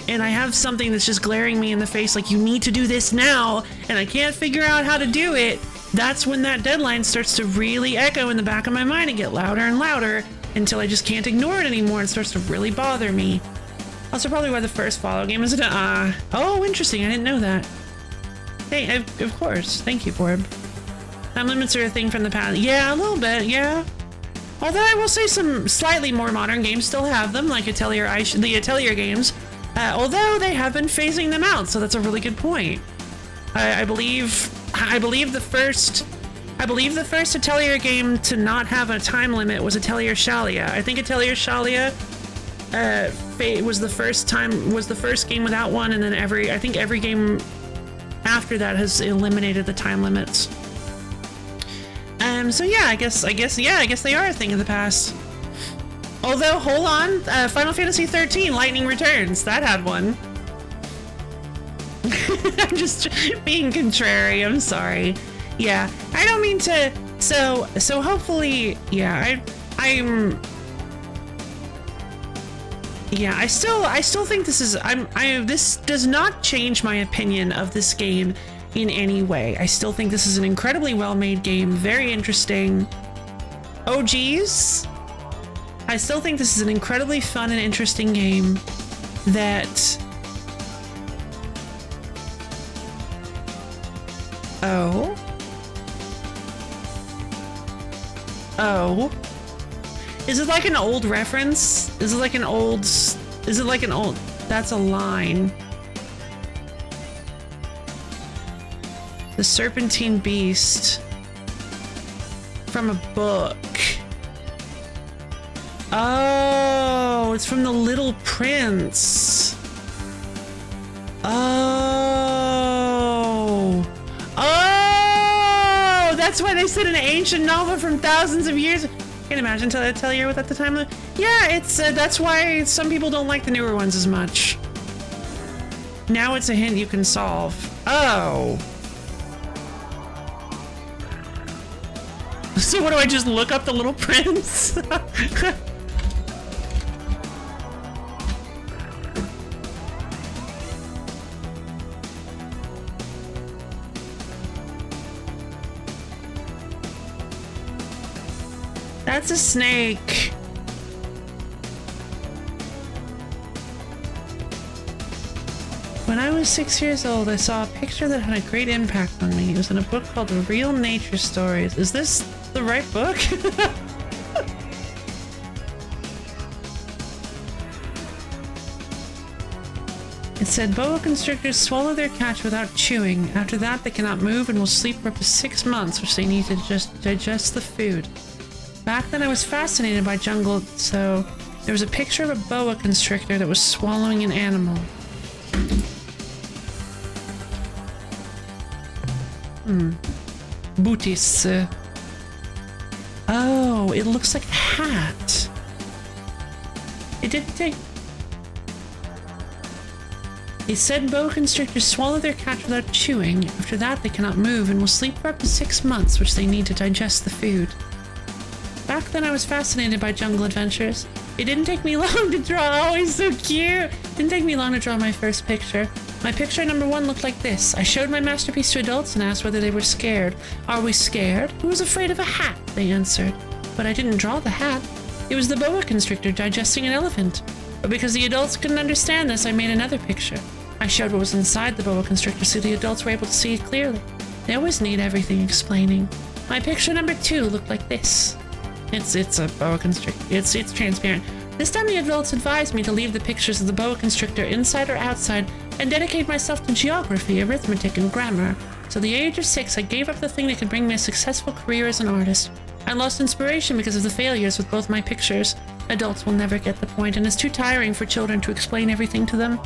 and I have something that's just glaring me in the face, like, you need to do this now, and I can't figure out how to do it, that's when that deadline starts to really echo in the back of my mind and get louder and louder until I just can't ignore it anymore and starts to really bother me. Also, probably why the first Fallout game is oh, interesting, I didn't know that. Hey, of course. Thank you, Borb. Time limits are a thing from the past. Yeah, a little bit, yeah. Although I will say some slightly more modern games still have them, like the Atelier games. Although they have been phasing them out, so that's a really good point. I believe the first Atelier game to not have a time limit was Atelier Shalia. I think Atelier Shalia was the first game without one, and then I think every game after that has eliminated the time limits. So yeah, I guess they are a thing of the past. Although, hold on, Final Fantasy 13 Lightning Returns, that had one. I'm just being contrary, I'm sorry. Yeah, I don't mean to, so hopefully, yeah, I still think this is, this does not change my opinion of this game in any way. I still think this is an incredibly well-made game, very interesting. Oh geez. I still think this is an incredibly fun and interesting game that... Oh. Is it like an old reference? Is it like an old... That's a line. The Serpentine Beast. From a book. Oh, it's from The Little Prince. Oh, that's why they said an ancient novel from thousands of years. Can't imagine tell you at the time. Yeah, it's that's why some people don't like the newer ones as much. Now it's a hint you can solve. Oh. So what do I just look up The Little Prince? That's a snake. When I was 6 years old, I saw a picture that had a great impact on me. It was in a book called The Real Nature Stories. Is this the right book? It said boa constrictors swallow their catch without chewing. After that, they cannot move and will sleep for up to 6 months, which they need to just digest the food. Back then I was fascinated by jungle, so there was a picture of a boa constrictor that was swallowing an animal. Booties. Oh, it looks like a hat. It didn't take... It said boa constrictors swallow their catch without chewing. After that, they cannot move and will sleep for up to 6 months, which they need to digest the food. Back then, I was fascinated by jungle adventures. It didn't take me long to draw. Oh, he's so cute. Didn't take me long to draw my first picture. My picture number 1 looked like this. I showed my masterpiece to adults and asked whether they were scared. Are we scared? Who was afraid of a hat? They answered. But I didn't draw the hat. It was the boa constrictor digesting an elephant. But because the adults couldn't understand this, I made another picture. I showed what was inside the boa constrictor so the adults were able to see it clearly. They always need everything explaining. My picture number 2 looked like this. It's a boa constrictor. It's transparent. This time the adults advised me to leave the pictures of the boa constrictor inside or outside and dedicate myself to geography, arithmetic, and grammar. So at the age of 6, I gave up the thing that could bring me a successful career as an artist. I lost inspiration because of the failures with both my pictures. Adults will never get the point, and it's too tiring for children to explain everything to them.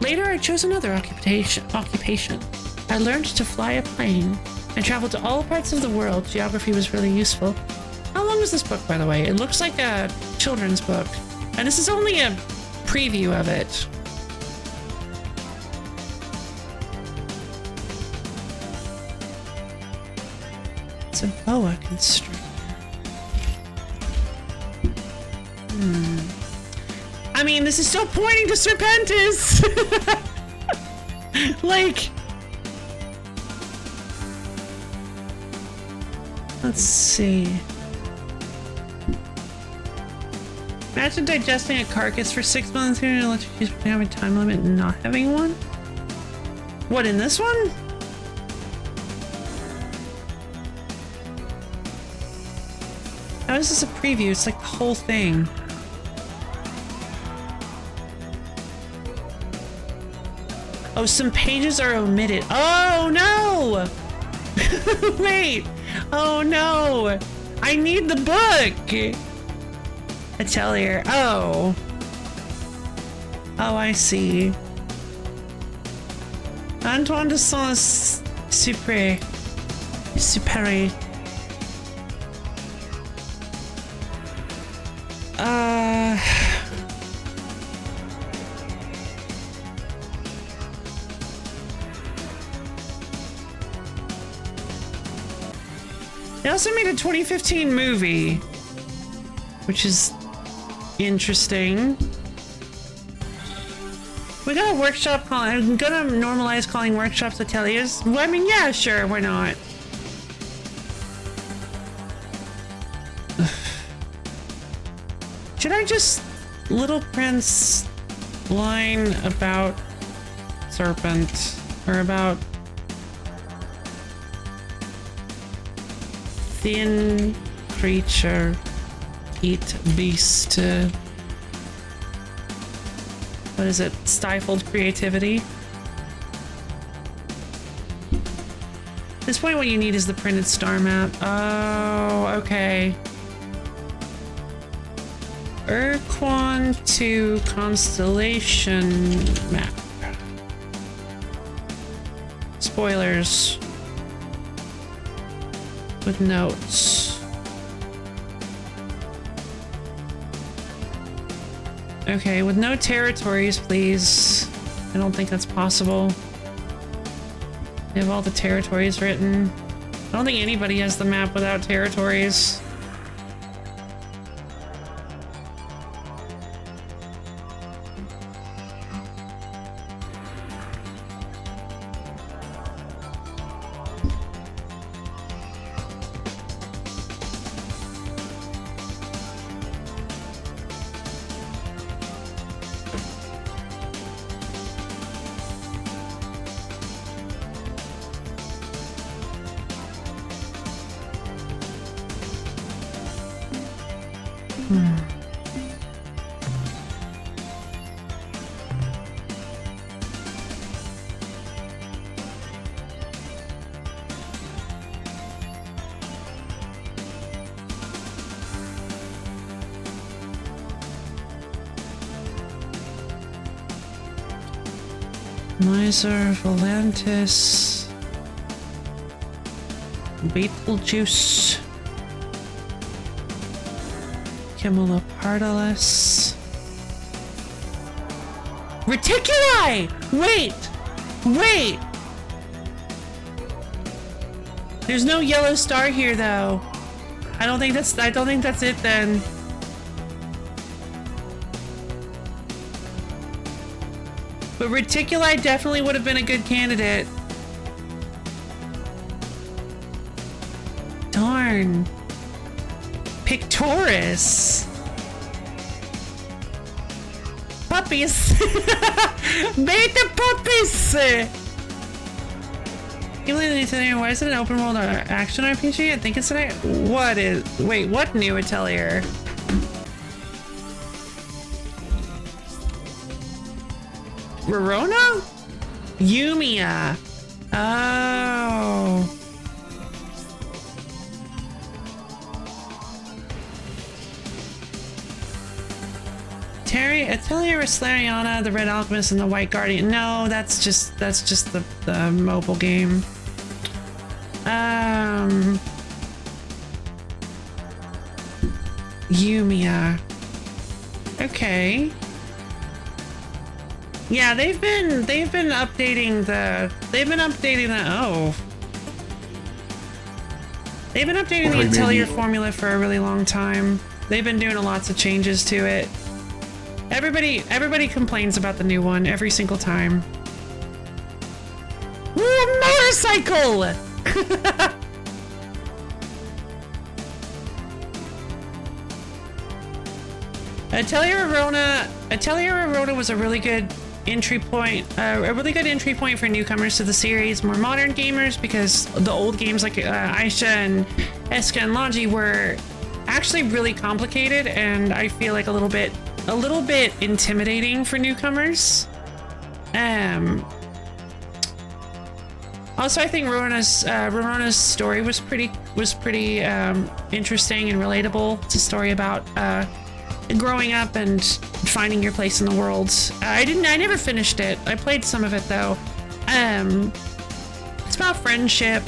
Later, I chose another occupation. I learned to fly a plane. I traveled to all parts of the world. Geography was really useful. How long is this book, by the way? It looks like a children's book. And this is only a preview of it. It's a boa constrictor. I mean, this is still pointing to Serpentis! Like... Let's see. Imagine digesting a carcass for 6 months and let you choose between having a time limit and not having one. What, in this one? How is this a preview? It's like the whole thing. Oh, some pages are omitted. Oh no! Wait! Oh no! I need the book! Atelier. Oh. Oh, I see. Antoine de Saint-Supéré. Supéré. They also made a 2015 movie, which is interesting. We got a workshop calling. I'm gonna normalize calling workshops ateliers. Well, I mean, yeah, sure, why not? Should I just Little Prince line about serpent or about thin creature eat beast? What is it? Stifled creativity? At this point, what you need is the printed star map. Oh, okay. Quan to constellation map. Spoilers. With notes. Okay, with no territories, please. I don't think that's possible. They have all the territories written. I don't think anybody has the map without territories. Miser, Volantis, Beetlejuice, Camelopardalis, Reticuli! Wait! There's no yellow star here, though. I don't think that's it then. But Reticuli definitely would have been a good candidate. Darn. Pictoris. Puppies. Beta puppies. Why is it an open world action RPG? I think it's an... Wait, what new atelier? Verona? Yumia. Oh. Atelier Reslariana, the Red Alchemist, and the White Guardian. No, that's just the mobile game. Yumia. Okay. Yeah, they've been updating the Atelier formula for a really long time. They've been doing lots of changes to it. Everybody complains about the new one every single time. Ooh, a motorcycle! Atelier Arona was a really good entry point, for newcomers to the series, more modern gamers, because the old games like Aisha and Eska and Logi were actually really complicated, and I feel like a little bit intimidating for newcomers. Also, I think Rorona's story was pretty interesting and relatable. It's a story about growing up and finding your place in the world. I never finished it. I played some of it though. It's about friendship,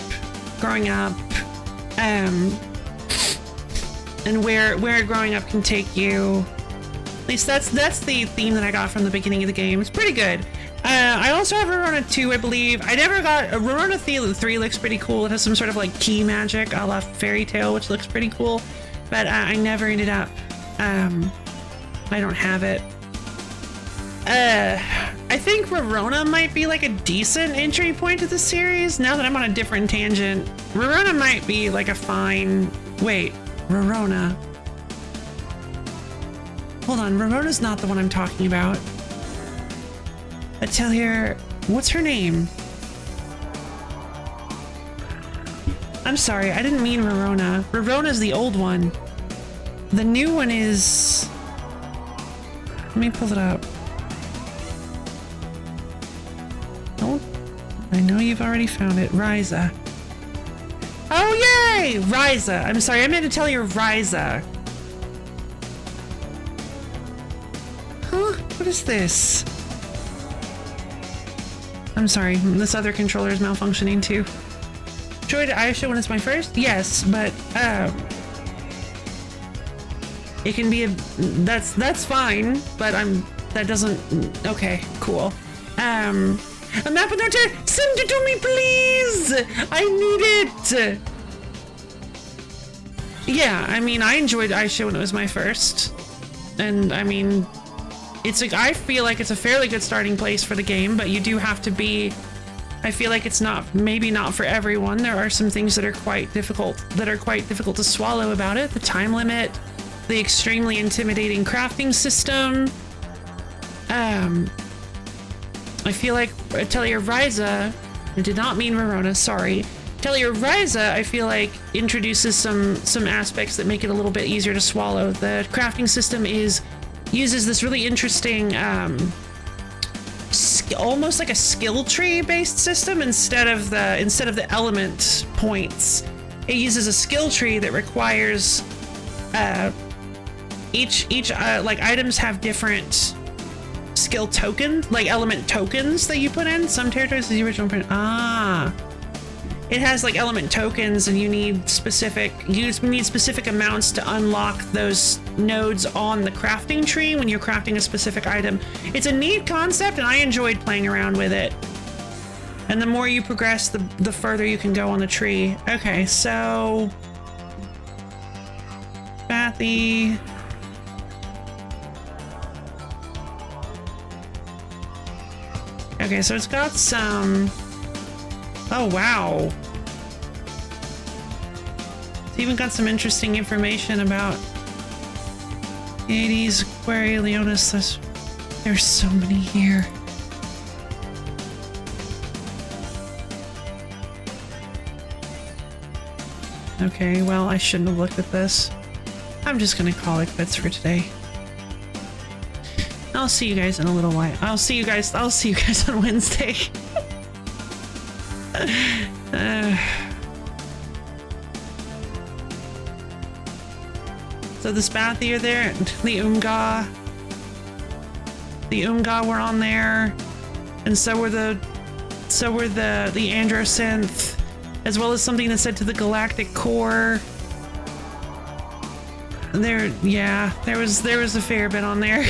growing up, and where growing up can take you. At least that's the theme that I got from the beginning of the game. It's pretty good. I also have Rorona 2, I believe. I never got Rorona 3 looks pretty cool. It has some sort of like key magic a la Fairy Tail, which looks pretty cool. But I never ended up. I don't have it. I think Rorona might be like a decent entry point to the series. Now that I'm on a different tangent, Rorona might be like a fine. Wait, Rorona. Hold on, Rorona's not the one I'm talking about. Atelier, what's her name? I'm sorry, I didn't mean Rorona. Rorona's the old one. The new one is... Let me pull it up. Oh, I know you've already found it. Ryza. Oh, yay! Ryza. I'm sorry, I meant to tell you Ryza. Huh? What is this? I'm sorry, this other controller is malfunctioning too. Enjoyed Aisha when it's my first? Yes, but it can be a that's fine, but that doesn't okay, cool. A map with no turn, send it to me please! I need it! Yeah, I mean I enjoyed Aisha when it was my first. And I mean it's like I feel like it's a fairly good starting place for the game, but you do have to be. I feel like it's maybe not for everyone. There are some things that are quite difficult to swallow about it. The time limit, the extremely intimidating crafting system. I feel like Atelier Ryza, I did not mean Rorona, sorry. Atelier Ryza, I feel like introduces some aspects that make it a little bit easier to swallow. The crafting system uses this really interesting, almost like a skill tree based system instead of the element points. It uses a skill tree that requires each like items have different skill tokens, like element tokens that you put in. Some territories is the original print. It has like element tokens, and you need specific amounts to unlock those nodes on the crafting tree when you're crafting a specific item. It's a neat concept, and I enjoyed playing around with it. And the more you progress, the further you can go on the tree. Okay, so Bathy. Okay, so it's got some. Oh, wow. It's even got some interesting information about Hades, Aquaria, Leonis. There's so many here. Okay, well, I shouldn't have looked at this. I'm just gonna call it quits for today. I'll see you guys in a little while. I'll see you guys on Wednesday. So the Spathy are there, and the Umga. The Umga were on there, and so were the Androsynth, as well as something that said to the Galactic Core. There was a fair bit on there.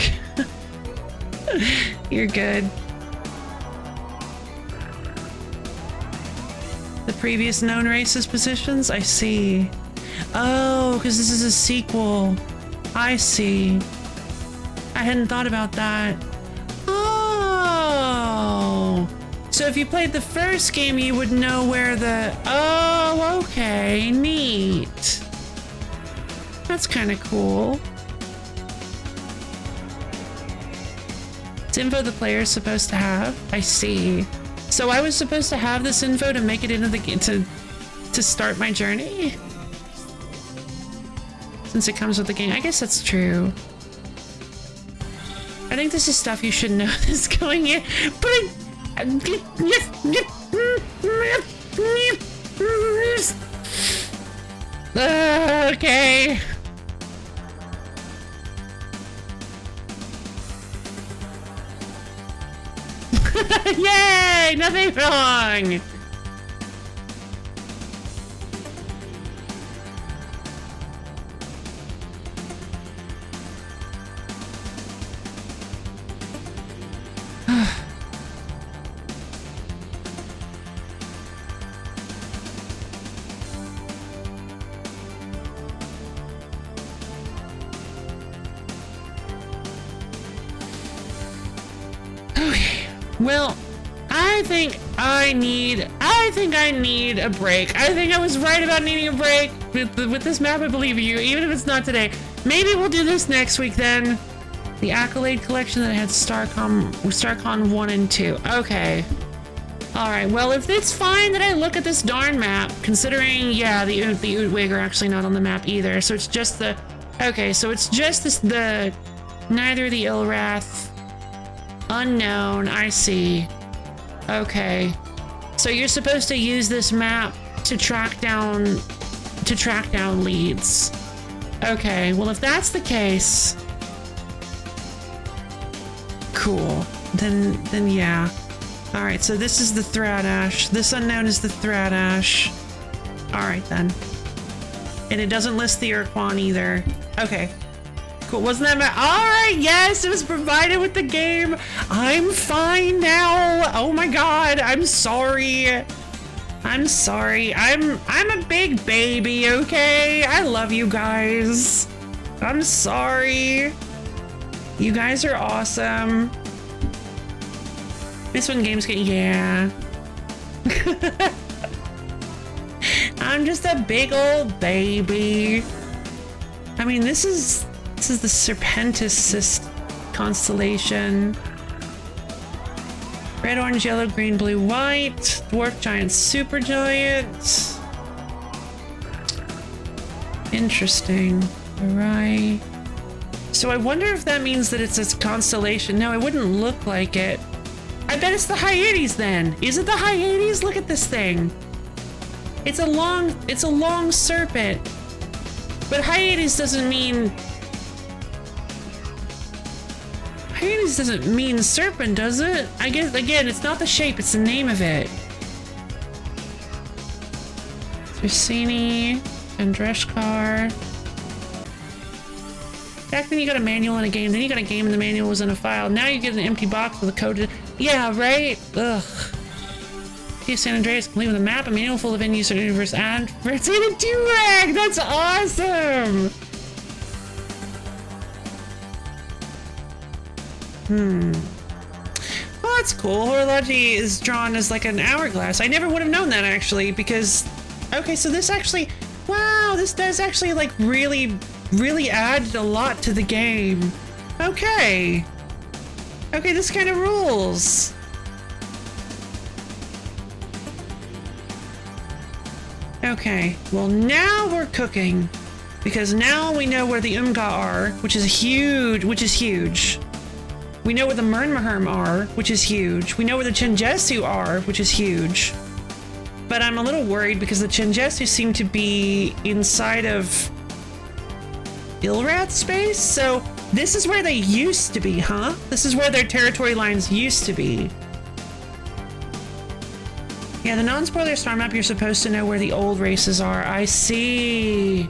You're good. The previous known races positions? I see. Oh, because this is a sequel. I see. I hadn't thought about that. Oh. So if you played the first game, you would know where the... Oh, okay. Neat. That's kind of cool. It's info the player's supposed to have. I see. So I was supposed to have this info to make it into the game to start my journey? Since it comes with the game. I guess that's true. I think this is stuff you should know that's going in. Okay. Yay! Nothing wrong! Well, I think I need a break. I think I was right about needing a break. With this map, I believe you, even if it's not today. Maybe we'll do this next week then. The Accolade collection that had StarCon 1 and 2. Okay. Alright, well, if it's fine that I look at this darn map, considering, yeah, the Utwig are actually not on the map either, so it's just the... Okay, so it's just neither the Ilrath... Unknown, I see. Okay. So you're supposed to use this map to track down leads. Okay, well if that's the case, cool. Then yeah. Alright, so this is the Thradash. This unknown is the Thradash. Alright then. And it doesn't list the Quan either. Okay. Cool, wasn't that alright, yes, it was provided with the game. I'm fine now. Oh my god, I'm sorry. I'm sorry. I'm a big baby, okay? I love you guys. I'm sorry. You guys are awesome. This one games get yeah. I'm just a big old baby. I mean, this is the Serpentis constellation. Red, orange, yellow, green, blue, white. Dwarf giant, supergiant. Interesting. Right. So I wonder if that means that it's a constellation. No, it wouldn't look like it. I bet it's the Hyades then. Is it the Hyades? Look at this thing. It's a long serpent. But Hyades doesn't mean... Hyades doesn't mean serpent, does it? I guess, again, it's not the shape, it's the name of it. Tricini, Andreshkar. Back then you got a manual in a game, then you got a game and the manual was in a file. Now you get an empty box with a code. Yeah, right? Ugh. San Andreas, complete with a map, a manual full of end-user universe, and it's in a Durag! That's awesome! Well, that's cool. Horology is drawn as like an hourglass. I never would have known that actually, because... Okay, so this actually... Wow, this does actually like really add a lot to the game. Okay. Okay, this kind of rules. Okay, well now we're cooking. Because now we know where the Umga are, which is huge. We know where the Mernmaherm are, which is huge. We know where the Chenjesu are, which is huge. But I'm a little worried because the Chenjesu seem to be inside of Ilrath space, so This is where they used to be, huh? This is where their territory lines used to be. Yeah, the non-spoiler star map, you're supposed to know where the old races are. I see.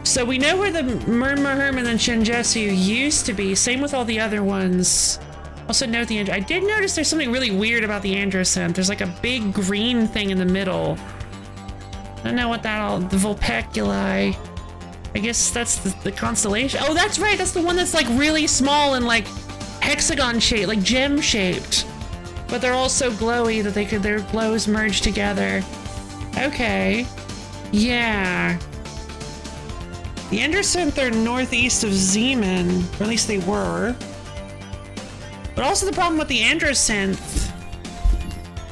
So we know where the Murmurherm and Shinjetsu used to be. Same with all the other ones. Also note the I did notice there's something really weird about the Androcent. There's like a big green thing in the middle. I don't know what that all... The Vulpeculi. I guess that's the constellation. Oh, that's right. That's the one that's like really small and like hexagon shaped, like gem shaped. But they're all so glowy that their glows merge together. Okay. Yeah. The Androcent, they're northeast of Zeman, or at least they were. But also the problem with the Androcent,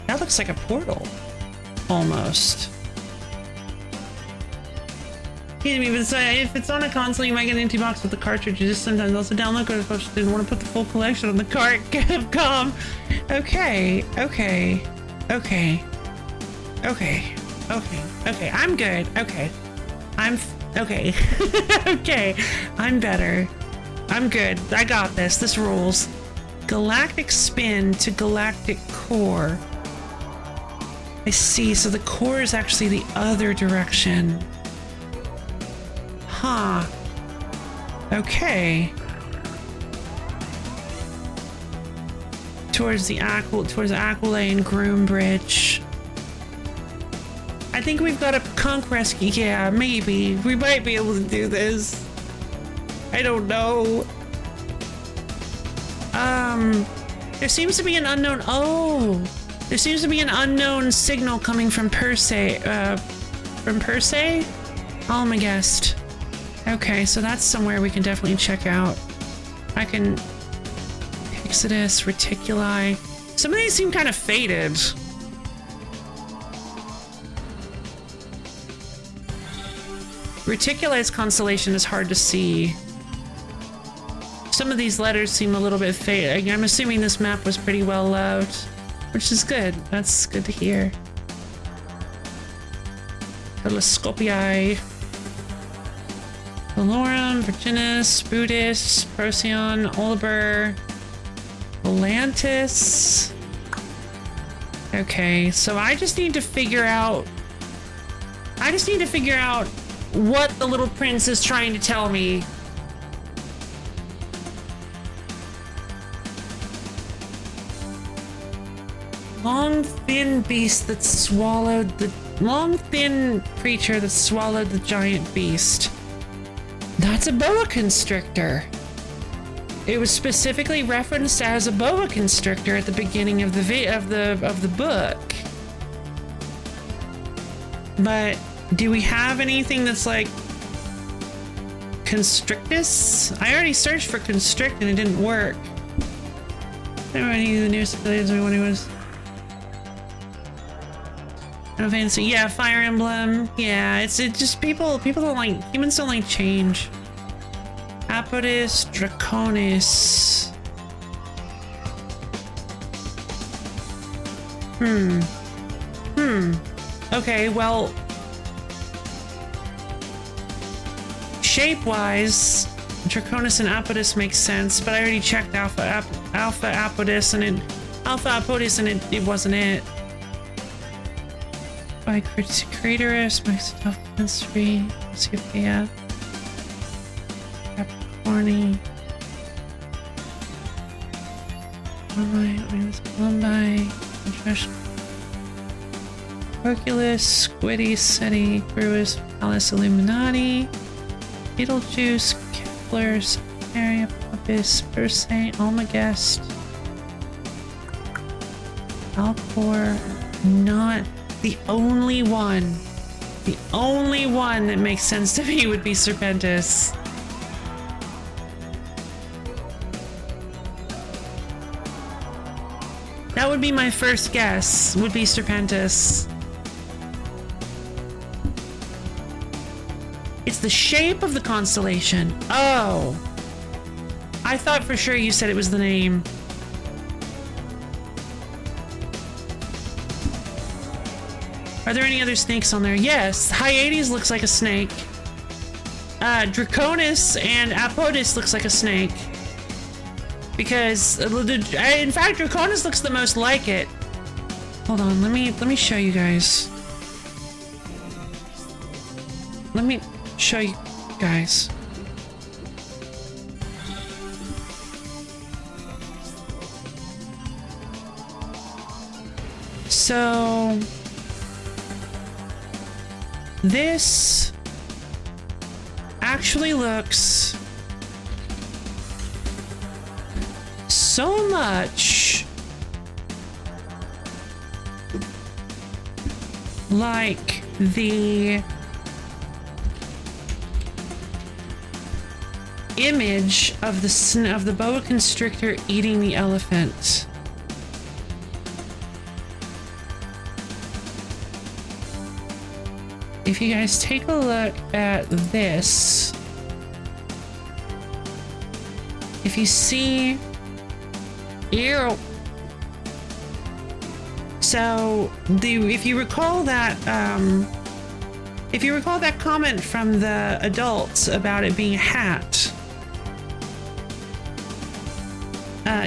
that looks like a portal, almost. If it's on a console, you might get an empty box with the cartridges. Sometimes also download because folks didn't want to put the full collection on the cart. Capcom. Okay. I'm good. Okay. Okay. Okay. I'm better. I'm good. I got this. This rules. Galactic spin to galactic core. I see. So the core is actually the other direction. Huh. Okay. Towards the Aquila and Groombridge. I think we've got a conquest. Yeah, maybe. We might be able to do this. I don't know. There seems to be an unknown... Oh! There seems to be an unknown signal coming from Persei. From Persei? Almagest. Okay, so that's somewhere we can definitely check out. I can... Exodus, Reticuli. Some of these seem kind of faded. Reticuli's constellation is hard to see. Some of these letters seem a little bit faded. I'm assuming this map was pretty well loved, which is good. That's good to hear. Telescopii. Valorum, Virginis, Buddhist, Procyon, Oliver, Volantis. Okay, so I just need to figure out what the little prince is trying to tell me. Long, thin beast that swallowed the... Long, thin creature that swallowed the giant beast. That's a boa constrictor. It was specifically referenced as a boa constrictor at the beginning of the book. But do we have anything that's like Constrictus? I already searched for constrict and it didn't work. Any of the newest affiliates, everyone who was... No fancy. Yeah, Fire Emblem. Yeah, it's just people don't like, humans don't like change. Apodus Draconis. Okay, well, shape-wise, Draconis and Apodus makes sense, but I already checked Alpha Apodus and it wasn't it. By Craterus, my stuff Mystery, Sophia, Capricorni, Columbi, Hercules, Squiddy, Seti, Gruis, Palace Illuminati, Beetlejuice, Kepler, Sagittaria, Puppis, Persei, Almagest, Alcor, not the only one. The only one that makes sense to me would be Serpentis. That would be my first guess, would be Serpentis. It's the shape of the constellation. Oh. I thought for sure you said it was the name. Are there any other snakes on there? Yes, Hyades looks like a snake. Draconis and Apodus looks like a snake. Because, in fact, Draconis looks the most like it. Hold on, let me show you guys. Let me show you guys. So this actually looks so much like the image of the boa constrictor eating the elephant. If you guys take a look at this, if you see, ew. So if you recall that comment from the adults about it being a hat,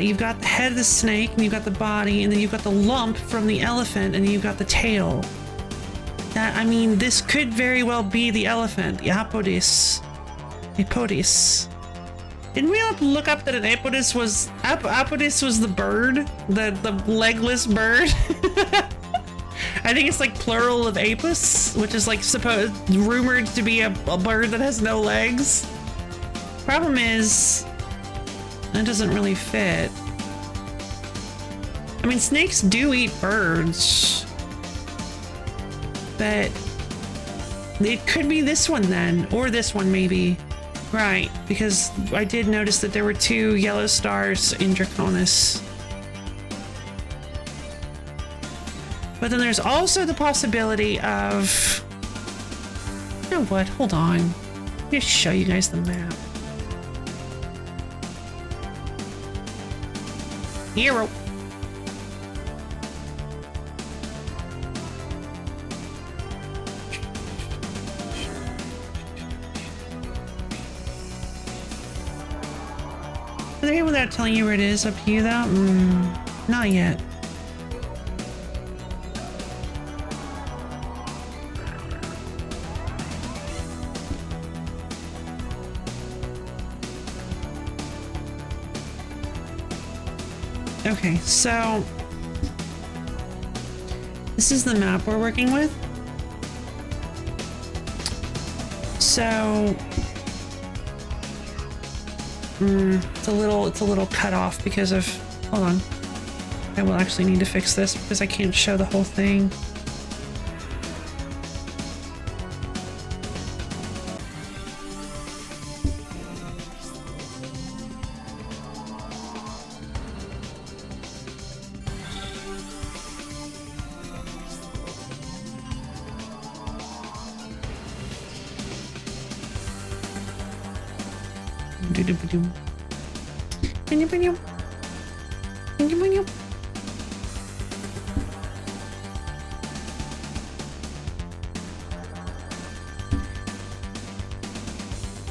you've got the head of the snake, and you've got the body, and then you've got the lump from the elephant, and then you've got the tail. That, I mean, this could very well be the elephant, the Apodus. Apodus. Didn't we have to look up that an Apodus was the bird? The legless bird? I think it's like plural of apus, which is like rumored to be a bird that has no legs. Problem is, that doesn't really fit. I mean, snakes do eat birds. But it could be this one then, or this one maybe. Right, because I did notice that there were 2 yellow stars in Draconis. But then there's also the possibility of... You know what? Hold on. Let me show you guys the map. Hero. Are they without telling you where it is up to you though? Not yet. Okay, so this is the map we're working with. So it's a little cut off because of, hold on. I will actually need to fix this because I can't show the whole thing.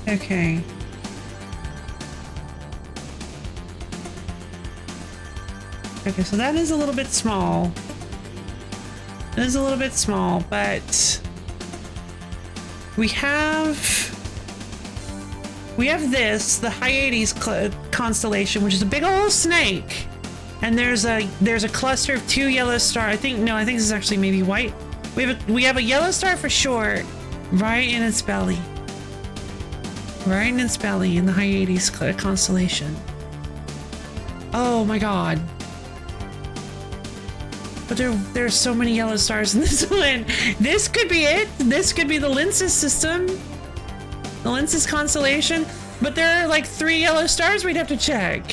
Okay. Okay, so that is a little bit small. It is a little bit small, but we have this, the Hyades constellation, which is a big old snake, and there's a cluster of 2 yellow stars. I think this is actually maybe white. We have a yellow star for sure, right in its belly. Right in its belly in the Hyades constellation. Oh my god. But there's so many yellow stars in this one. This could be it. This could be the Lyncis system. The Lyncis constellation. But there are like 3 yellow stars we'd have to check.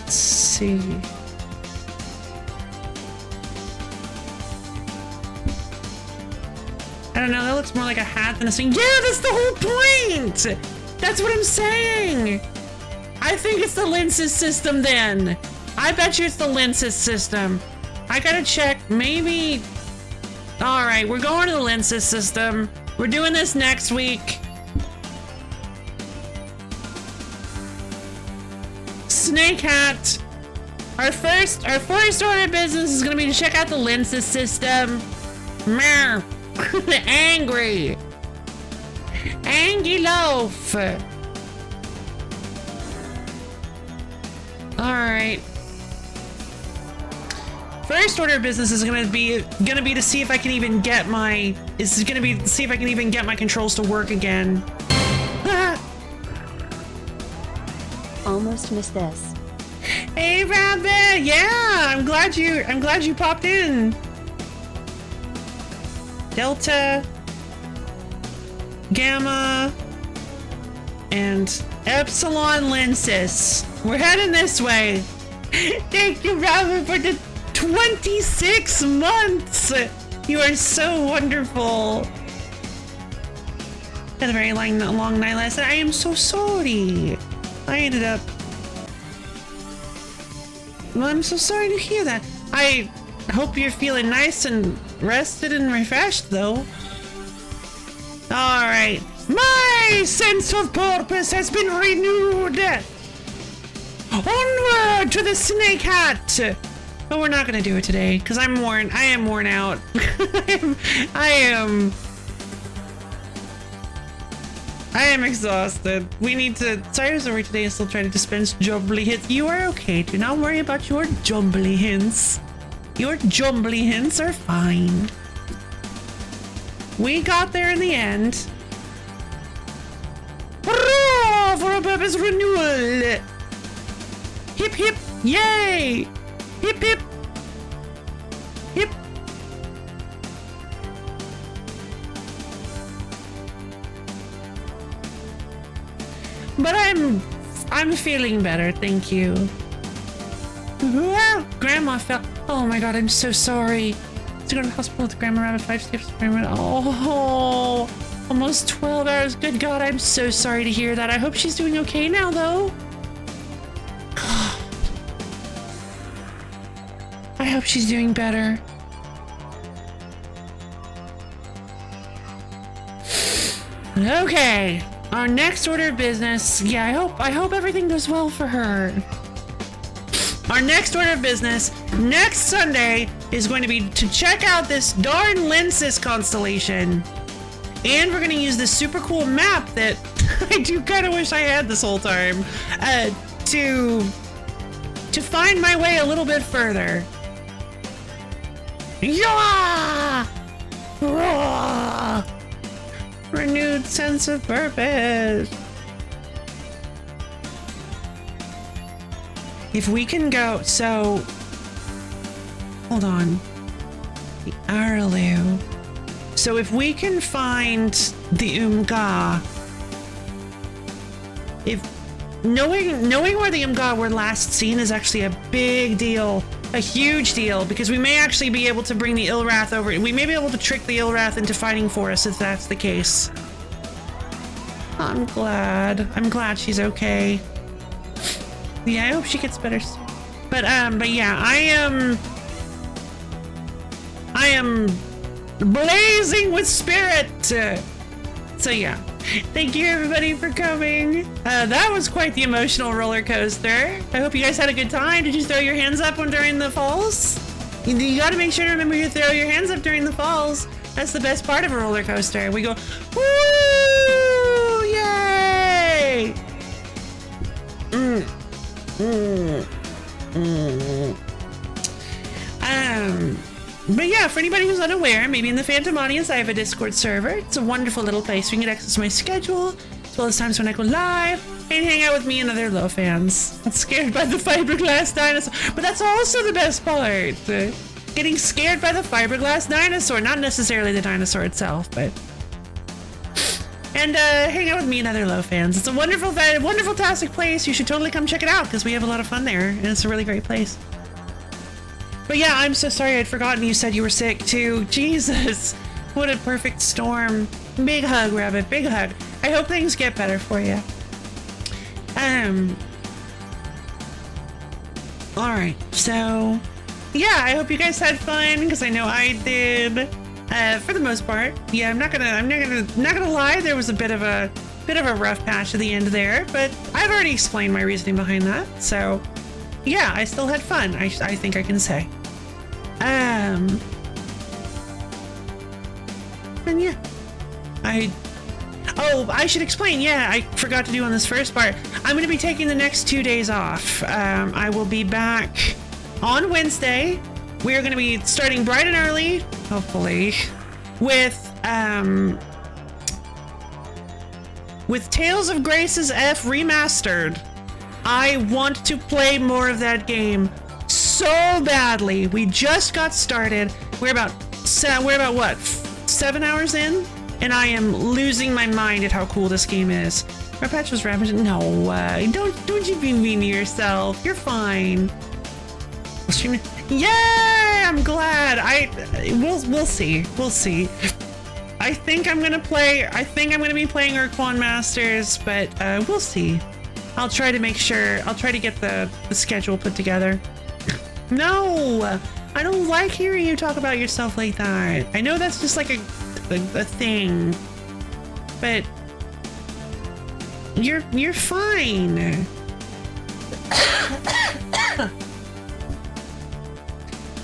Let's see. I don't know, that looks more like a hat than a swing. Yeah, that's the whole point! That's what I'm saying! I think it's the lenses system then. I bet you it's the lenses system. I gotta check, maybe... Alright, we're going to the lenses system. We're doing this next week. Snake Hat. Our first order of business is gonna be to check out the lenses system. Meow. Angry. Angry loaf. Alright. First order of business is gonna be to see if I can even get my controls to work again. Almost missed this. Hey Rabbit! Yeah! I'm glad you popped in. Delta, Gamma, and Epsilon lenses. We're heading this way. Thank you, Rabbit, for the 26 months! You are so wonderful. Had a very long night last night. I am so sorry. I ended up... Well, I'm so sorry to hear that. I hope you're feeling nice and rested and refreshed, though. Alright. My sense of purpose has been renewed! Onward to the Snake Hat! But we're not gonna do it today, because I am worn out. I am exhausted. We need to... Cyrus over today is still trying to dispense jumbly hints. You are okay. Do not worry about your jumbly hints. Your jumbly hints are fine. We got there in the end. Hurrah for a purpose renewal! Hip hip! Yay! Hip hip! Hip! But I'm feeling better, thank you. Grandma fell. Oh my god, I'm so sorry. To go to the hospital with Grandma Rabbit 5 steps. Oh, almost 12 hours. Good god, I'm so sorry to hear that. I hope she's doing okay now, though. I hope she's doing better. Okay. Our next order of business, yeah, I hope everything goes well for her. Our next order of business next Sunday is going to be to check out this darn lenses constellation. And we're going to use this super cool map that I do kind of wish I had this whole time to find my way a little bit further. Yeah! Roar! Renewed sense of purpose. If we can go, so hold on. The Araloo. So if we can find the Umga, if knowing where the Umga were last seen is actually a big deal. A huge deal, because we may actually be able to bring the Ilrath over. We may be able to trick the Ilrath into fighting for us if that's the case. I'm glad she's okay. Yeah, I hope she gets better soon. But yeah, I am blazing with spirit. So yeah, thank you everybody for coming. That was quite the emotional roller coaster. I hope you guys had a good time. Did you throw your hands up during the falls? You gotta make sure to remember to throw your hands up during the falls. That's the best part of a roller coaster. We go, woo! Yay! But yeah, for anybody who's unaware, maybe in the Phantom audience, I have a Discord server. It's a wonderful little place where you can get access to my schedule, as well as times when I go live, and hang out with me and other low fans. I'm scared by the fiberglass dinosaur, but that's also the best part. Getting scared by the fiberglass dinosaur, not necessarily the dinosaur itself, but... And hang out with me and other low fans. It's a wonderful, fantastic place. You should totally come check it out, because we have a lot of fun there, and it's a really great place. But yeah, I'm so sorry I'd forgotten you said you were sick too. Jesus. What a perfect storm. Big hug, Rabbit, big hug. I hope things get better for you. Alright, so yeah, I hope you guys had fun, because I know I did. For the most part. Yeah, I'm not gonna lie, there was a bit of a rough patch at the end there, but I've already explained my reasoning behind that. So yeah, I still had fun, I think I can say. And yeah, I should explain. Yeah, I forgot to do on this first part. I'm going to be taking the next 2 days off. I will be back on Wednesday. We are going to be starting bright and early, hopefully, with Tales of Grace's F Remastered. I want to play more of that game so badly. We just got started. We're about what, 7 hours in? And I am losing my mind at how cool this game is. My patch was rapid. No, don't you be mean to yourself. You're fine. Yay! I'm glad. We'll see. We'll see. I think I'm gonna be playing our Quan Masters, but we'll see. I'll try to make sure. I'll try to get the schedule put together. No, I don't like hearing you talk about yourself like that. I know that's just like a thing, but you're fine.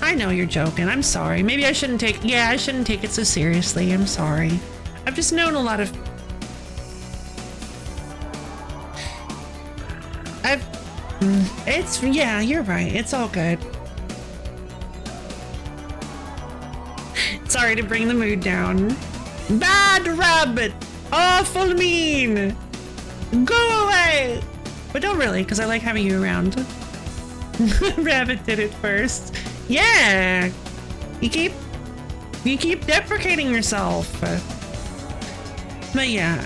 I know you're joking. I'm sorry. Maybe I shouldn't take it so seriously. I'm sorry. I've just known a lot of yeah, you're right. It's all good. Sorry to bring the mood down. Bad Rabbit! Awful mean! Go away! But don't really, because I like having you around. Rabbit did it first. Yeah! You keep deprecating yourself. But yeah,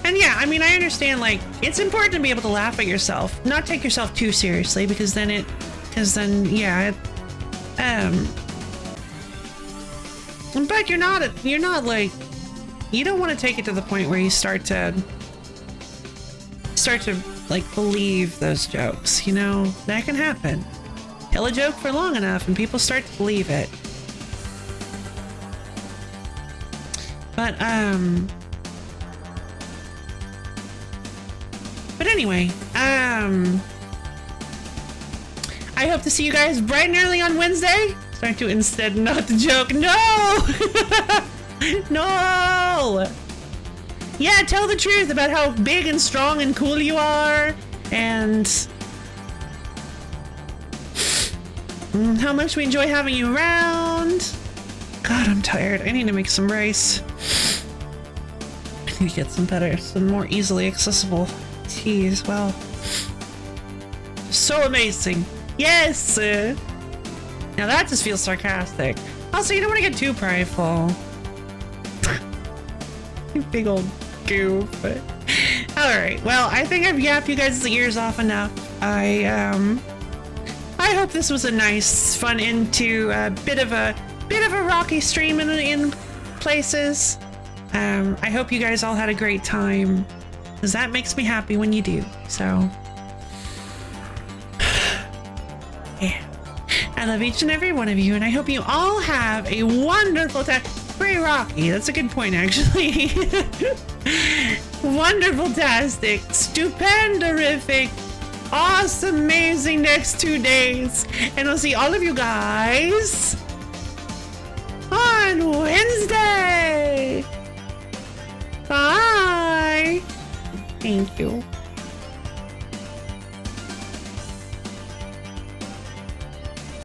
and yeah, I mean, I understand, like, it's important to be able to laugh at yourself, not take yourself too seriously, because then yeah, but you're not like, you don't want to take it to the point where you start to like believe those jokes, you know? That can happen. Tell a joke for long enough and people start to believe it. But anyway, I hope to see you guys bright and early on Wednesday. Trying to instead not to joke. No! No! Yeah, tell the truth about how big and strong and cool you are, and how much we enjoy having you around. God, I'm tired. I need to make some rice. I need to get some more easily accessible teas. Well, so amazing. Yes! Now that just feels sarcastic. Also, you don't want to get too prideful. You big old goof. Alright, well, I think I've yapped you guys' ears off enough. I hope this was a nice, fun into a bit of a rocky stream in places. I hope you guys all had a great time, because that makes me happy when you do. So yeah, I love each and every one of you, and I hope you all have a wonderful time. Very rocky. That's a good point, actually. Wonderful-tastic, stupendorific, awesome, amazing next 2 days. And I'll see all of you guys on Wednesday. Bye. Thank you.